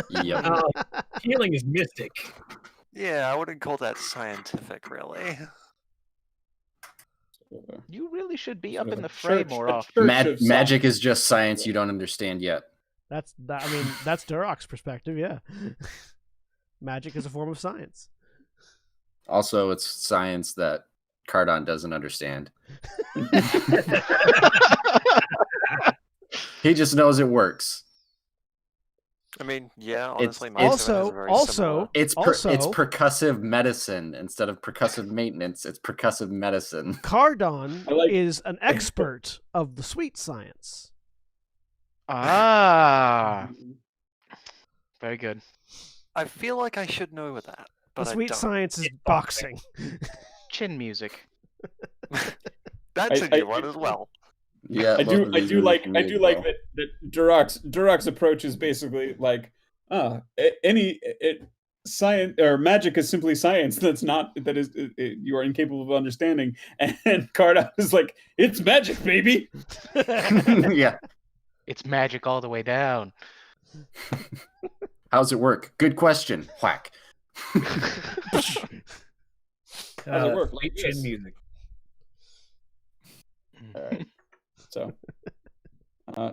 [SPEAKER 5] Yep.
[SPEAKER 2] Healing is mystic.
[SPEAKER 3] Yeah, I wouldn't call that scientific, really.
[SPEAKER 6] You really should be up
[SPEAKER 4] Sort
[SPEAKER 6] in
[SPEAKER 4] of
[SPEAKER 6] the
[SPEAKER 4] a
[SPEAKER 6] fray
[SPEAKER 4] church-
[SPEAKER 6] more
[SPEAKER 4] a
[SPEAKER 6] often.
[SPEAKER 4] church of
[SPEAKER 5] Magic
[SPEAKER 4] science.
[SPEAKER 5] is just science you don't understand yet.
[SPEAKER 1] That's Durok's perspective, yeah. Magic is a form of science.
[SPEAKER 5] Also, it's science that Cardon doesn't understand. He just knows it works.
[SPEAKER 3] I mean, yeah,
[SPEAKER 5] It's-
[SPEAKER 3] honestly, Mark 7 has a very similar...
[SPEAKER 5] It's
[SPEAKER 1] Also-
[SPEAKER 5] percussive medicine instead of percussive maintenance. It's percussive medicine.
[SPEAKER 1] Cardon
[SPEAKER 4] I like-
[SPEAKER 1] is an expert of the sweet science.
[SPEAKER 6] Ah, very good.
[SPEAKER 3] I feel like I should know that, but
[SPEAKER 1] The
[SPEAKER 3] I
[SPEAKER 1] sweet
[SPEAKER 3] don't.
[SPEAKER 1] science is boxing.
[SPEAKER 6] Chin music.
[SPEAKER 3] That's a
[SPEAKER 4] I-
[SPEAKER 3] new one as well.
[SPEAKER 5] Yeah,
[SPEAKER 4] I
[SPEAKER 5] both
[SPEAKER 4] do
[SPEAKER 5] of these are
[SPEAKER 4] like
[SPEAKER 5] really
[SPEAKER 4] I do like
[SPEAKER 5] well.
[SPEAKER 4] that Durok's approach is basically like science or magic is simply science you are incapable of understanding, and Cardon is like, it's magic, baby.
[SPEAKER 5] Yeah.
[SPEAKER 6] It's magic all the way down.
[SPEAKER 5] How's it work? Good question. Whack.
[SPEAKER 4] How's it work?
[SPEAKER 2] Late
[SPEAKER 4] Yes.
[SPEAKER 2] chin music.
[SPEAKER 4] All right.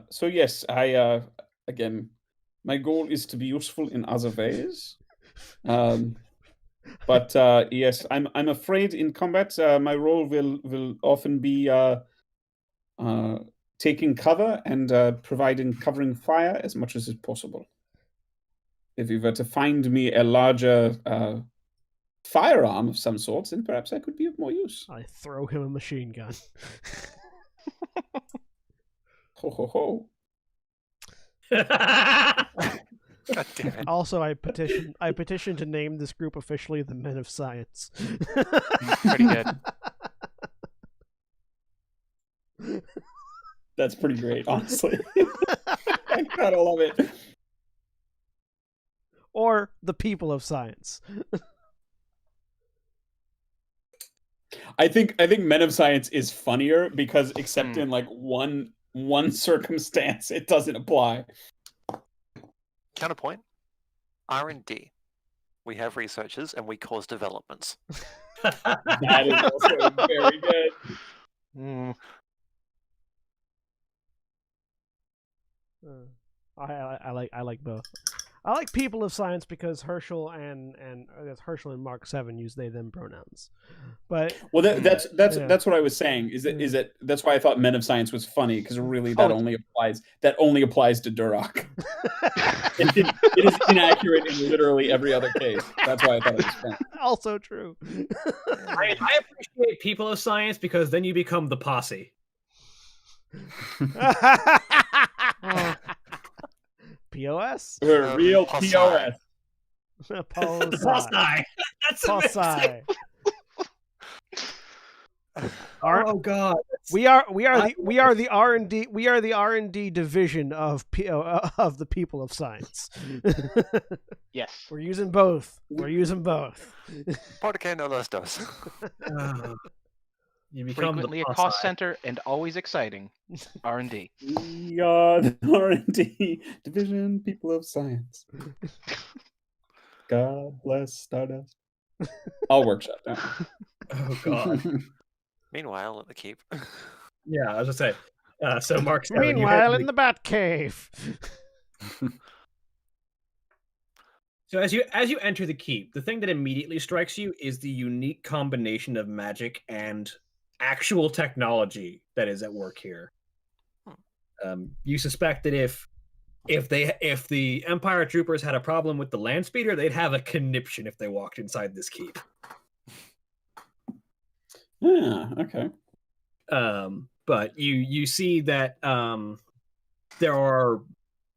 [SPEAKER 4] So yes, I again, my goal is to be useful in other ways. But yes, I'm afraid in combat, my role will often be taking cover and covering fire as much as is possible. If you were to find me a larger firearm of some sort, then perhaps I could be of more use.
[SPEAKER 1] I throw him a machine gun.
[SPEAKER 4] Ho ho ho!
[SPEAKER 3] God damn it.
[SPEAKER 1] Also, I petition to name this group officially the Men of Science.
[SPEAKER 6] Pretty good.
[SPEAKER 4] That's pretty great, honestly. I kind of love it.
[SPEAKER 1] Or the People of Science.
[SPEAKER 4] I think Men of Science is funnier because, except in like one circumstance, it doesn't apply.
[SPEAKER 3] Counterpoint. R&D. We have researchers and we cause developments.
[SPEAKER 4] That is also very good.
[SPEAKER 6] Mm.
[SPEAKER 1] I like both. I like People of Science because Herschel and I guess Herschel and Mark 7 use they them pronouns. But
[SPEAKER 4] Well, that's
[SPEAKER 1] Yeah.
[SPEAKER 4] that's what I was saying. Is that that's why I thought Men of Science was funny, because really that
[SPEAKER 6] Oh,
[SPEAKER 4] only applies to Durok. it is inaccurate in literally every other case. That's why I thought it was funny.
[SPEAKER 1] also true.
[SPEAKER 2] I appreciate People of Science because then you become the posse.
[SPEAKER 1] POS?
[SPEAKER 4] We're real
[SPEAKER 3] Posse.
[SPEAKER 4] POS.
[SPEAKER 1] Posi.
[SPEAKER 2] That's amazing.
[SPEAKER 1] Posi.
[SPEAKER 2] Oh god.
[SPEAKER 1] We are the R&D division of the People of Science.
[SPEAKER 6] Yes.
[SPEAKER 1] We're using both.
[SPEAKER 3] Porque no los dos.
[SPEAKER 2] You become
[SPEAKER 6] Frequently a
[SPEAKER 2] the
[SPEAKER 6] cost
[SPEAKER 2] posse.
[SPEAKER 6] center and always exciting. R&D.
[SPEAKER 4] We are the R&D division, People of Science. God bless Stardust. I'll workshop that.
[SPEAKER 2] Oh god.
[SPEAKER 3] Meanwhile, at the keep.
[SPEAKER 2] Yeah, I was gonna say. So Mark 7,
[SPEAKER 1] Meanwhile, in the Batcave.
[SPEAKER 2] So as you enter the keep, the thing that immediately strikes you is the unique combination of magic and actual technology that is at work here. You suspect that if the Empire troopers had a problem with the land speeder, they'd have a conniption if they walked inside this keep.
[SPEAKER 4] Yeah, okay.
[SPEAKER 2] But you see that there are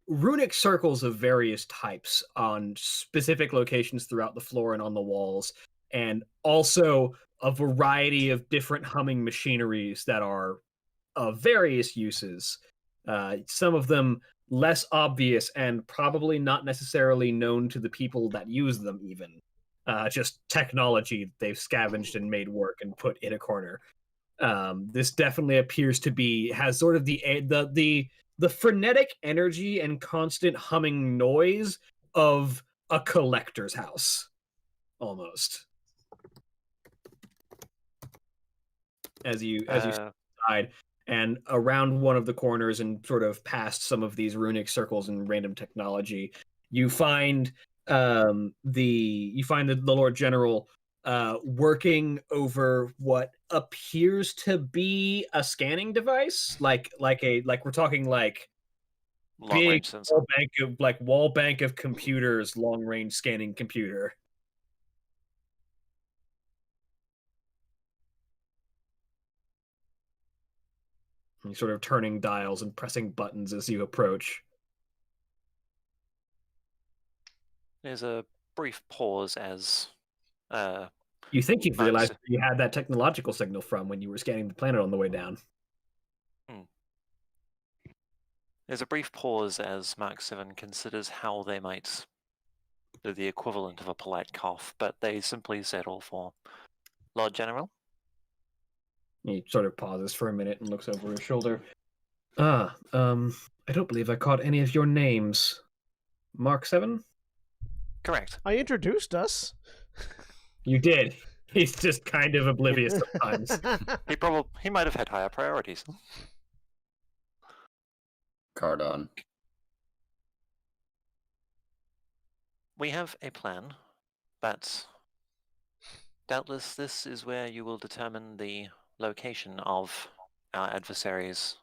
[SPEAKER 2] runic circles of various types on specific locations throughout the floor and on the walls, and also a variety of different humming machineries that are of various uses. Some of them less obvious and probably not necessarily known to the people that use them even. Just technology they've scavenged and made work and put in a corner. This definitely appears to has sort of the frenetic energy and constant humming noise of a collector's house, almost. As you side and around one of the corners and sort of past some of these runic circles and random technology, you find the Lord General working over what appears to be a scanning device, like we're talking like
[SPEAKER 3] long
[SPEAKER 2] big
[SPEAKER 3] range sensor.
[SPEAKER 2] wall bank of computers, long range scanning computer. And you're sort of turning dials and pressing buttons as you approach.
[SPEAKER 3] There's a brief pause as
[SPEAKER 2] You think you've
[SPEAKER 3] Mark
[SPEAKER 2] realized
[SPEAKER 3] se-
[SPEAKER 2] where you had that technological signal from when you were scanning the planet on the way down.
[SPEAKER 3] There's a brief pause as Mark 7 considers how they might do the equivalent of a polite cough, but they simply settle for Lord General.
[SPEAKER 2] He sort of pauses for a minute and looks over his shoulder. I don't believe I caught any of your names. Mark 7?
[SPEAKER 3] Correct.
[SPEAKER 1] I introduced us.
[SPEAKER 2] You did. He's just kind of oblivious sometimes.
[SPEAKER 3] He might have had higher priorities.
[SPEAKER 5] Cardon.
[SPEAKER 3] We have a plan, but doubtless this is where you will determine the location of our adversaries'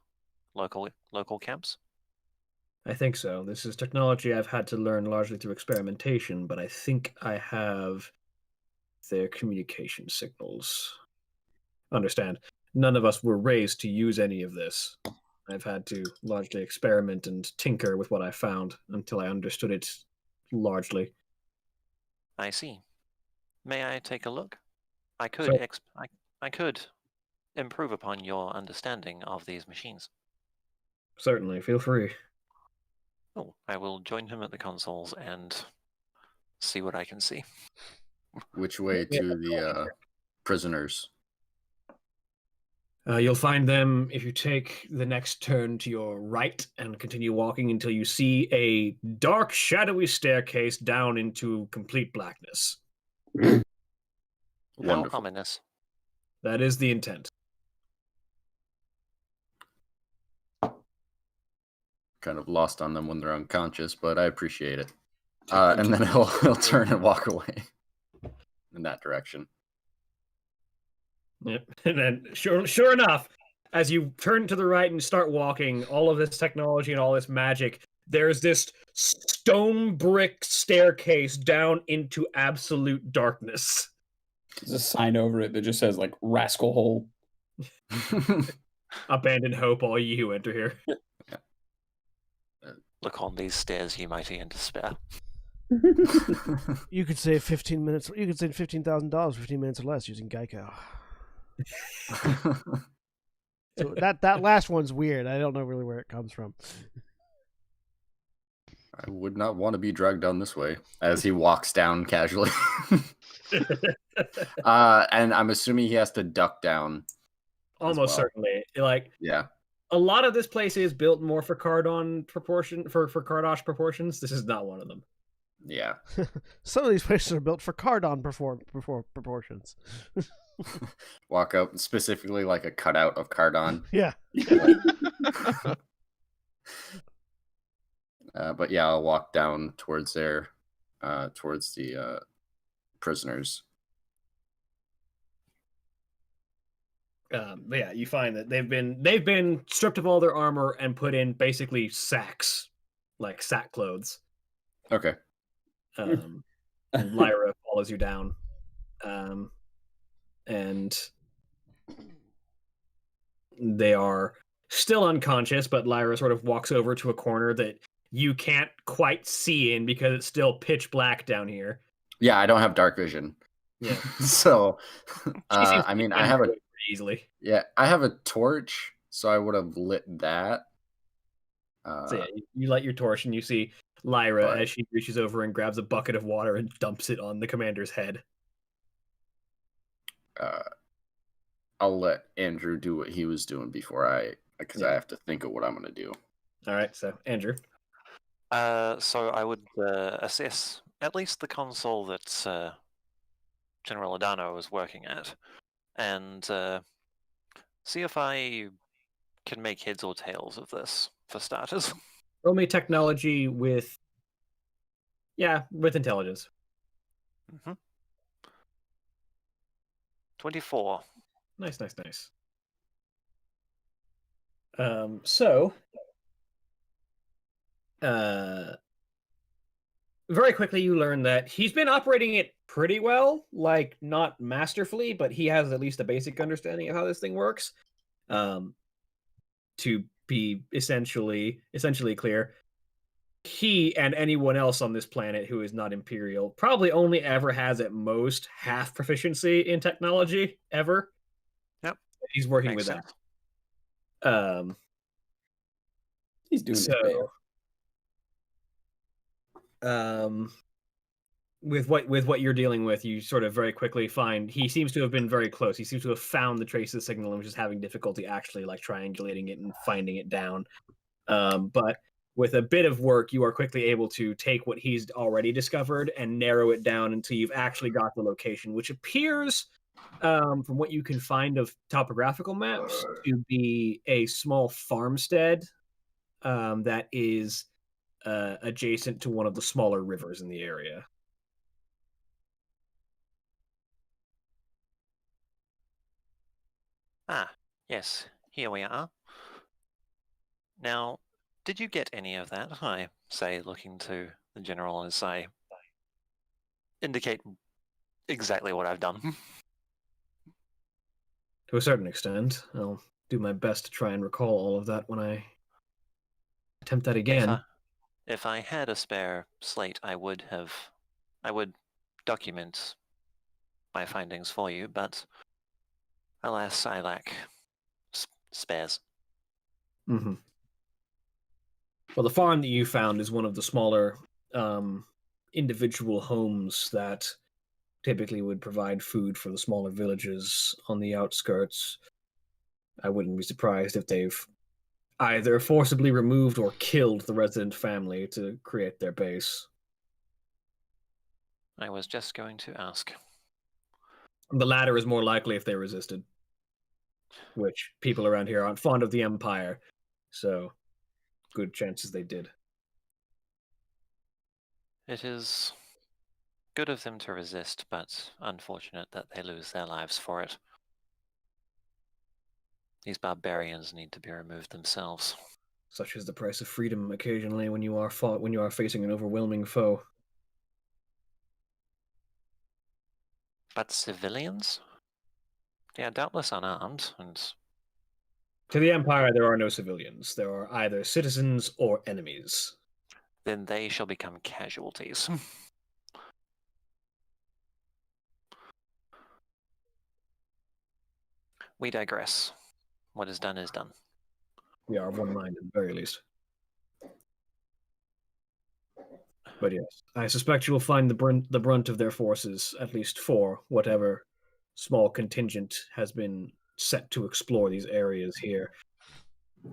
[SPEAKER 3] local camps.
[SPEAKER 2] I think so. This is technology I've had to learn largely through experimentation, but I think I have their communication signals. Understand, none of us were raised to use any of this. I've had to largely experiment and tinker with what I found until I understood it largely.
[SPEAKER 3] I see. May I take a look? I could
[SPEAKER 2] So-
[SPEAKER 3] I could improve upon your understanding of these machines.
[SPEAKER 2] Certainly, feel free.
[SPEAKER 3] Oh, I will join him at the consoles and see what I can see.
[SPEAKER 5] Which way to the prisoners?
[SPEAKER 2] You'll find them if you take the next turn to your right and continue walking until you see a dark, shadowy staircase down into complete blackness.
[SPEAKER 3] How
[SPEAKER 5] Wonderful.
[SPEAKER 3] ominous.
[SPEAKER 2] That is the intent.
[SPEAKER 5] Kind of lost on them when they're unconscious, but I appreciate it. And then he'll turn and walk away in that direction.
[SPEAKER 2] Yep. And then, sure enough, as you turn to the right and start walking, all of this technology and all this magic, there's this stone brick staircase down into absolute darkness.
[SPEAKER 4] There's a sign over it that just says like "Rascal Hole."
[SPEAKER 2] Abandon hope, all ye who enter here.
[SPEAKER 3] Look on these stairs, ye mighty in despair.
[SPEAKER 1] You could save 15 minutes. You could save $15,000 15 minutes or less using Geico. So that last one's weird. I don't know really where it comes from.
[SPEAKER 5] I would not want to be dragged down this way as he walks down casually. And I'm assuming he has to duck down.
[SPEAKER 2] Almost
[SPEAKER 5] well.
[SPEAKER 2] certainly. Like,
[SPEAKER 5] Yeah.
[SPEAKER 2] a lot of this place is built more for Cardon proportion for Cardosh proportions. This is not one of them.
[SPEAKER 5] Yeah.
[SPEAKER 1] Some of these places are built for Cardon proportions.
[SPEAKER 5] Walk up specifically like a cutout of Cardon.
[SPEAKER 1] Yeah.
[SPEAKER 5] But yeah, I'll walk down towards there, towards the prisoners.
[SPEAKER 2] But yeah, you find that they've been stripped of all their armor and put in basically sacks, like sack clothes.
[SPEAKER 5] Okay.
[SPEAKER 2] And Lyra follows you down, and they are still unconscious. But Lyra sort of walks over to a corner that you can't quite see in because it's still pitch black down here.
[SPEAKER 5] Yeah, I don't have dark vision.
[SPEAKER 2] Yeah.
[SPEAKER 5] So,
[SPEAKER 2] She seems
[SPEAKER 5] I mean,
[SPEAKER 2] to
[SPEAKER 5] I have
[SPEAKER 2] do
[SPEAKER 5] a
[SPEAKER 2] it pretty easily.
[SPEAKER 5] yeah, I have a torch, so I would have lit that.
[SPEAKER 2] So yeah, you light your torch and you see Lyra
[SPEAKER 5] but-
[SPEAKER 2] as she reaches over and grabs a bucket of water and dumps it on the commander's head.
[SPEAKER 5] I'll let Andrew do what he was doing before because I
[SPEAKER 2] Yeah.
[SPEAKER 5] have to think of what I'm gonna do.
[SPEAKER 2] All right, so Andrew.
[SPEAKER 3] So I would assess at least the console that General Adano is working at, and see if I can make heads or tails of this, for starters.
[SPEAKER 2] Roll me technology with intelligence.
[SPEAKER 3] 24.
[SPEAKER 2] Nice. So very quickly you learn that he's been operating it pretty well, like not masterfully, but he has at least a basic understanding of how this thing works. To be essentially clear, he and anyone else on this planet who is not Imperial probably only ever has at most half proficiency in technology ever.
[SPEAKER 3] Yep.
[SPEAKER 2] He's working
[SPEAKER 3] Makes
[SPEAKER 2] with
[SPEAKER 3] sense.
[SPEAKER 2] that.
[SPEAKER 4] He's doing his best.
[SPEAKER 2] With what you're dealing with, you sort of very quickly find he seems to have been very close. He seems to have found the trace of the signal and was just having difficulty actually like triangulating it and finding it down. But with a bit of work, you are quickly able to take what he's already discovered and narrow it down until you've actually got the location, which appears, from what you can find of topographical maps, to be a small farmstead that is adjacent to one of the smaller rivers in the area.
[SPEAKER 3] Ah, yes, here we are. Now, did you get any of that? I say, looking to the general as I indicate exactly what I've done.
[SPEAKER 2] To a certain extent. I'll do my best to try and recall all of that when I attempt that again.
[SPEAKER 3] If I had a spare slate, I would document my findings for you, but alas, I lack spares.
[SPEAKER 2] Mm-hmm. Well, the farm that you found is one of the smaller individual homes that typically would provide food for the smaller villages on the outskirts. I wouldn't be surprised if they've either forcibly removed or killed the resident family to create their base.
[SPEAKER 3] I was just going to ask.
[SPEAKER 2] The latter is more likely if they resisted, which people around here aren't fond of the Empire, so good chances they did.
[SPEAKER 3] It is good of them to resist, but unfortunate that they lose their lives for it. These barbarians need to be removed themselves.
[SPEAKER 2] Such is the price of freedom occasionally when you are facing an overwhelming foe.
[SPEAKER 3] But civilians? They are doubtless unarmed, and
[SPEAKER 2] To the Empire, there are no civilians. There are either citizens or enemies.
[SPEAKER 3] then they shall become casualties. We digress. What is done is done.
[SPEAKER 2] We are of one mind at the very least. But yes, I suspect you will find the brunt of their forces, at least for whatever small contingent has been set to explore these areas here.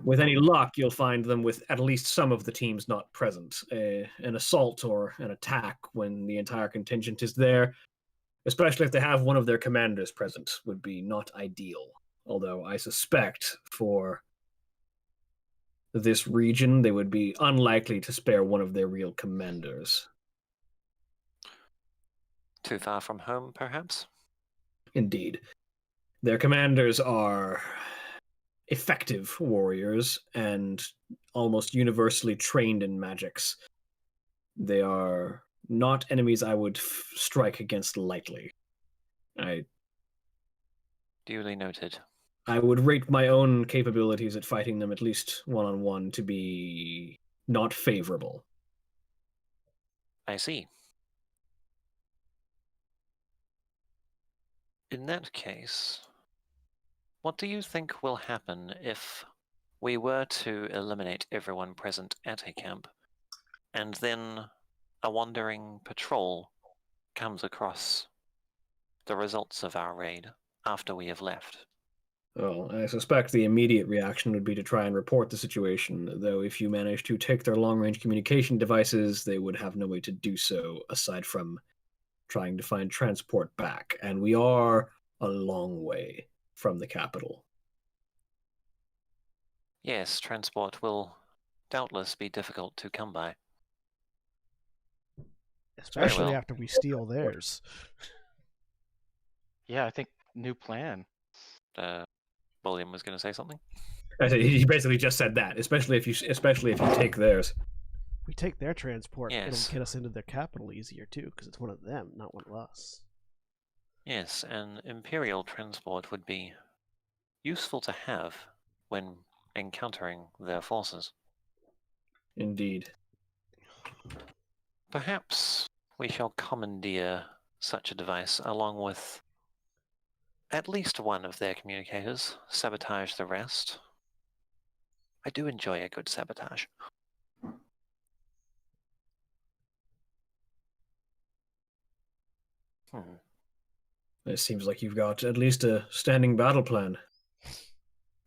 [SPEAKER 2] With any luck, you'll find them with at least some of the teams not present. An assault or an attack when the entire contingent is there, especially if they have one of their commanders present, would be not ideal. Although I suspect for this region, they would be unlikely to spare one of their real commanders.
[SPEAKER 3] Too far from home, perhaps?
[SPEAKER 2] Indeed. Their commanders are effective warriors and almost universally trained in magics. They are not enemies I would strike against lightly.
[SPEAKER 3] Duly noted.
[SPEAKER 2] I would rate my own capabilities at fighting them, at least one-on-one, to be not favorable.
[SPEAKER 3] I see. In that case, what do you think will happen if we were to eliminate everyone present at a camp, and then a wandering patrol comes across the results of our raid after we have left?
[SPEAKER 2] Well, I suspect the immediate reaction would be to try and report the situation, though if you manage to take their long-range communication devices, they would have no way to do so aside from trying to find transport back, and we are a long way from the capital.
[SPEAKER 3] Yes, transport will doubtless be difficult to come by.
[SPEAKER 1] Especially
[SPEAKER 3] well.
[SPEAKER 1] after we steal theirs.
[SPEAKER 6] Yeah, I think new plan.
[SPEAKER 3] William was going to say something.
[SPEAKER 2] He basically just said that, especially if you take theirs.
[SPEAKER 1] If we take their transport,
[SPEAKER 3] Yes.
[SPEAKER 1] it'll get us into their capital easier too, because it's one of them, not one of us.
[SPEAKER 3] Yes, an Imperial transport would be useful to have when encountering their forces.
[SPEAKER 2] Indeed.
[SPEAKER 3] Perhaps we shall commandeer such a device along with at least one of their communicators, sabotage the rest. I do enjoy a good sabotage.
[SPEAKER 2] It seems like you've got at least a standing battle plan.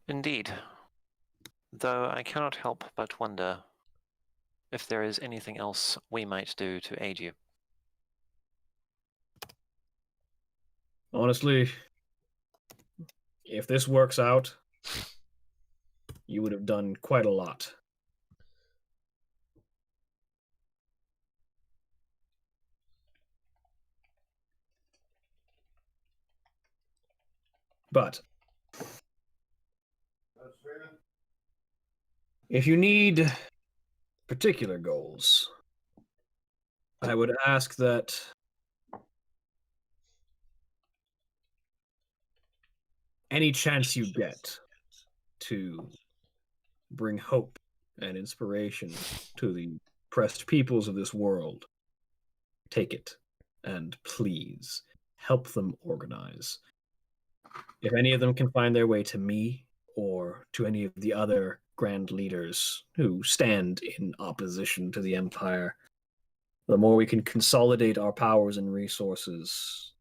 [SPEAKER 3] Indeed. Though I cannot help but wonder if there is anything else we might do to aid you.
[SPEAKER 2] Honestly, if this works out, you would have done quite a lot. But if you need particular goals, I would ask that any chance you get to bring hope and inspiration to the oppressed peoples of this world, take it, and please help them organize. If any of them can find their way to me or to any of the other grand leaders who stand in opposition to the Empire, the more we can consolidate our powers and resources,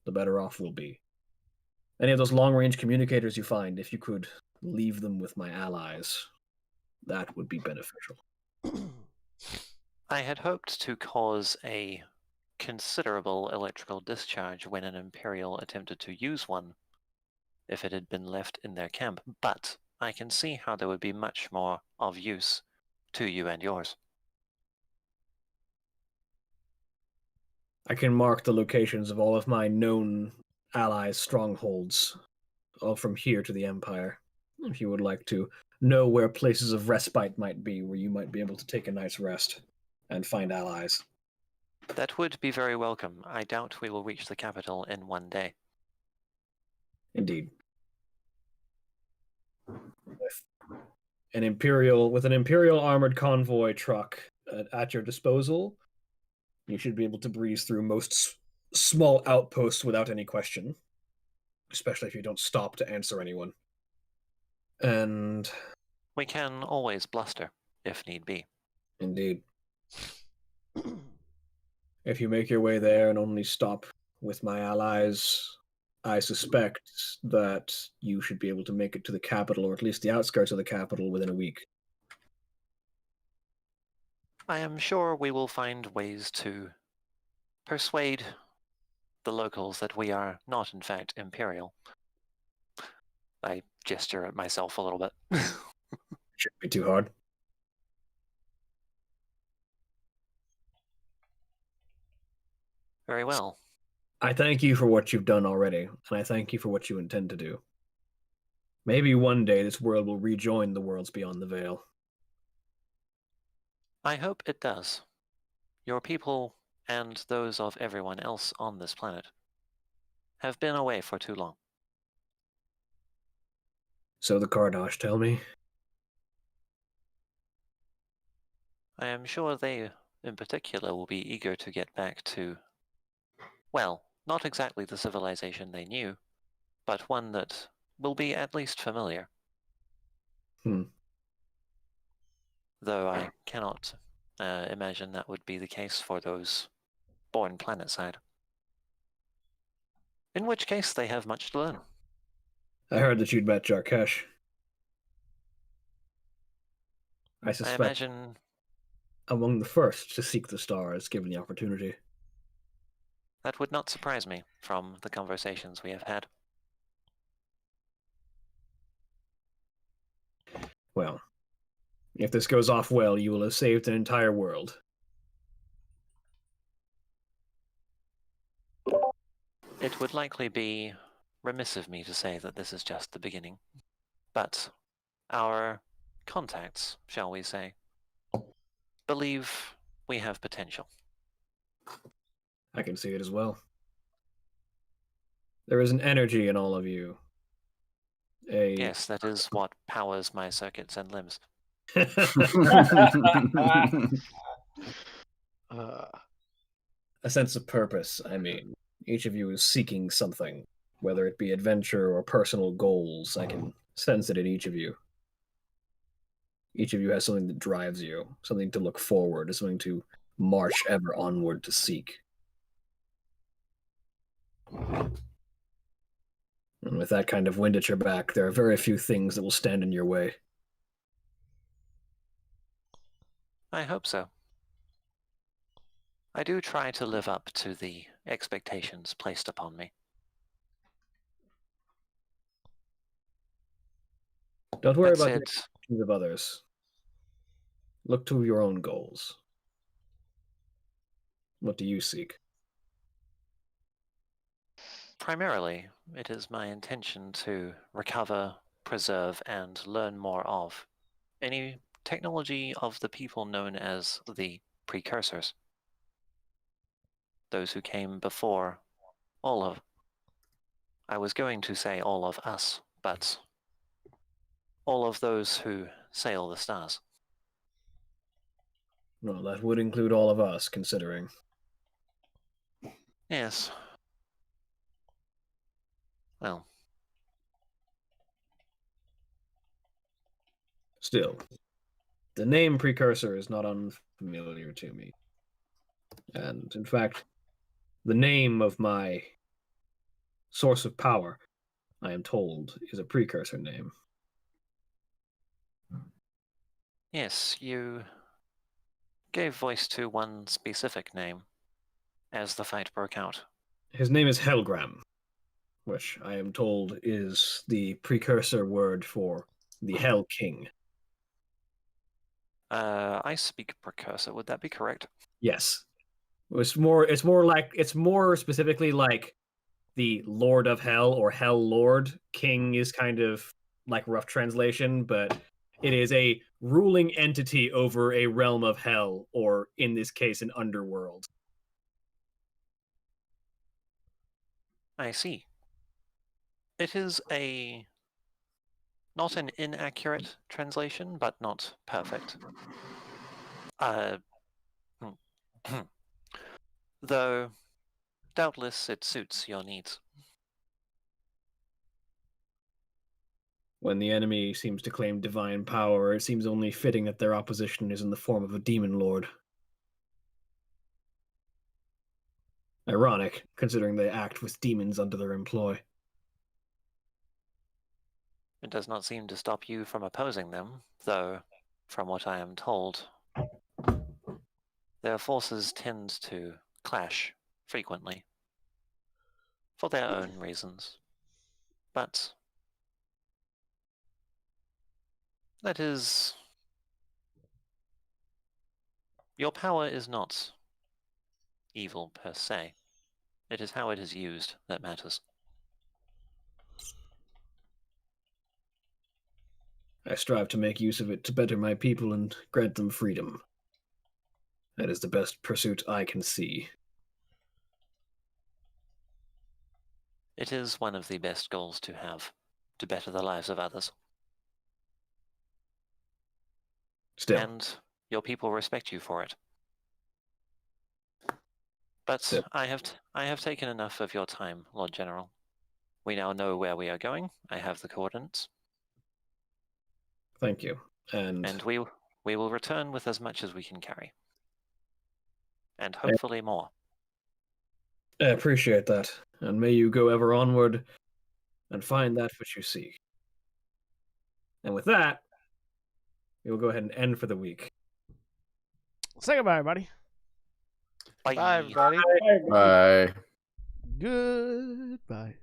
[SPEAKER 2] the better off we'll be. Any of those long-range communicators you find, if you could leave them with my allies, that would be beneficial.
[SPEAKER 3] I had hoped to cause a considerable electrical discharge when an Imperial attempted to use one, if it had been left in their camp, but I can see how there would be much more of use to you and yours.
[SPEAKER 2] I can mark the locations of all of my known allies' strongholds, all from here to the Empire, if you would like to know where places of respite might be, where you might be able to take a night's rest and find allies.
[SPEAKER 3] That would be very welcome. I doubt we will reach the capital in one day.
[SPEAKER 2] Indeed. With an Imperial armored convoy truck at your disposal, you should be able to breeze through most small outposts without any question, especially if you don't stop to answer anyone. And
[SPEAKER 3] We can always bluster, if need be.
[SPEAKER 2] indeed, if you make your way there and only stop with my allies, I suspect that you should be able to make it to the capital, or at least the outskirts of the capital, within a week.
[SPEAKER 3] I am sure we will find ways to persuade the locals that we are not, in fact, Imperial. I gesture at myself a little bit.
[SPEAKER 2] Shouldn't be too hard.
[SPEAKER 3] Very well.
[SPEAKER 2] I thank you for what you've done already, and I thank you for what you intend to do. Maybe one day this world will rejoin the worlds beyond the veil.
[SPEAKER 3] I hope it does. Your people, and those of everyone else on this planet, have been away for too long.
[SPEAKER 2] So the Kardash tell me.
[SPEAKER 3] I am sure they, in particular, will be eager to get back to, well, not exactly the civilization they knew, but one that will be at least familiar. Though I cannot imagine that would be the case for those born planetside. In which case, they have much to learn.
[SPEAKER 2] I heard that you'd met Jarkesh. I
[SPEAKER 3] I
[SPEAKER 2] suspect
[SPEAKER 3] imagine
[SPEAKER 2] among the first to seek the stars, given the opportunity.
[SPEAKER 3] that would not surprise me from the conversations we have had.
[SPEAKER 2] Well, if this goes off well, you will have saved an entire world.
[SPEAKER 3] It would likely be remiss of me to say that this is just the beginning. But our contacts, shall we say, believe we have potential.
[SPEAKER 2] I can see it as well. There is an energy in all of you.
[SPEAKER 3] Yes, that is what powers my circuits and limbs.
[SPEAKER 2] A sense of purpose, I mean. Each of you is seeking something, whether it be adventure or personal goals. I can sense it in each of you. Each of you has something that drives you, something to look forward, something to march ever onward to seek. And with that kind of wind at your back, there are very few things that will stand in your way.
[SPEAKER 3] I hope so. I do try to live up to the expectations placed upon me.
[SPEAKER 2] Don't worry
[SPEAKER 3] That
[SPEAKER 2] about the
[SPEAKER 3] said,
[SPEAKER 2] expectations of others. Look to your own goals. What do you seek?
[SPEAKER 3] primarily, it is my intention to recover, preserve, and learn more of any technology of the people known as the precursors. Those who came before all of... I was going to say all of us, but all of those who sail the stars.
[SPEAKER 2] Well, that would include all of us, considering.
[SPEAKER 3] Yes. Well,
[SPEAKER 2] Still, the name Precursor is not unfamiliar to me. And, in fact, the name of my source of power, I am told, is a precursor name.
[SPEAKER 3] yes, you gave voice to one specific name as the fight broke out.
[SPEAKER 2] His name is Helgram, which I am told is the precursor word for the Hell King.
[SPEAKER 3] I speak precursor, would that be correct?
[SPEAKER 2] Yes. It's more specifically like the Lord of Hell or Hell Lord. King is kind of like rough translation, but it is a ruling entity over a realm of hell, or in this case, an underworld.
[SPEAKER 3] I see. It is not an inaccurate translation, but not perfect. Though, doubtless it suits your needs.
[SPEAKER 2] When the enemy seems to claim divine power, it seems only fitting that their opposition is in the form of a demon lord. Ironic, considering they act with demons under their employ.
[SPEAKER 3] It does not seem to stop you from opposing them, though, from what I am told, their forces tend to clash frequently, for their own reasons. But that is... Your power is not evil per se. It is how it is used that matters.
[SPEAKER 2] I strive to make use of it to better my people and grant them freedom. That is the best pursuit I can see.
[SPEAKER 3] It is one of the best goals to have, to better the lives of others.
[SPEAKER 2] Still.
[SPEAKER 3] And your people respect you for it. But
[SPEAKER 2] Still.
[SPEAKER 3] I have taken enough of your time, Lord General. We now know where we are going. I have the coordinates.
[SPEAKER 2] Thank you. And
[SPEAKER 3] we will return with as much as we can carry. And hopefully more.
[SPEAKER 2] I appreciate that. And may you go ever onward and find that which you seek. And with that, we will go ahead and end for the week.
[SPEAKER 1] Say goodbye, everybody.
[SPEAKER 3] Bye.
[SPEAKER 6] Bye, everybody.
[SPEAKER 5] Bye.
[SPEAKER 1] Goodbye.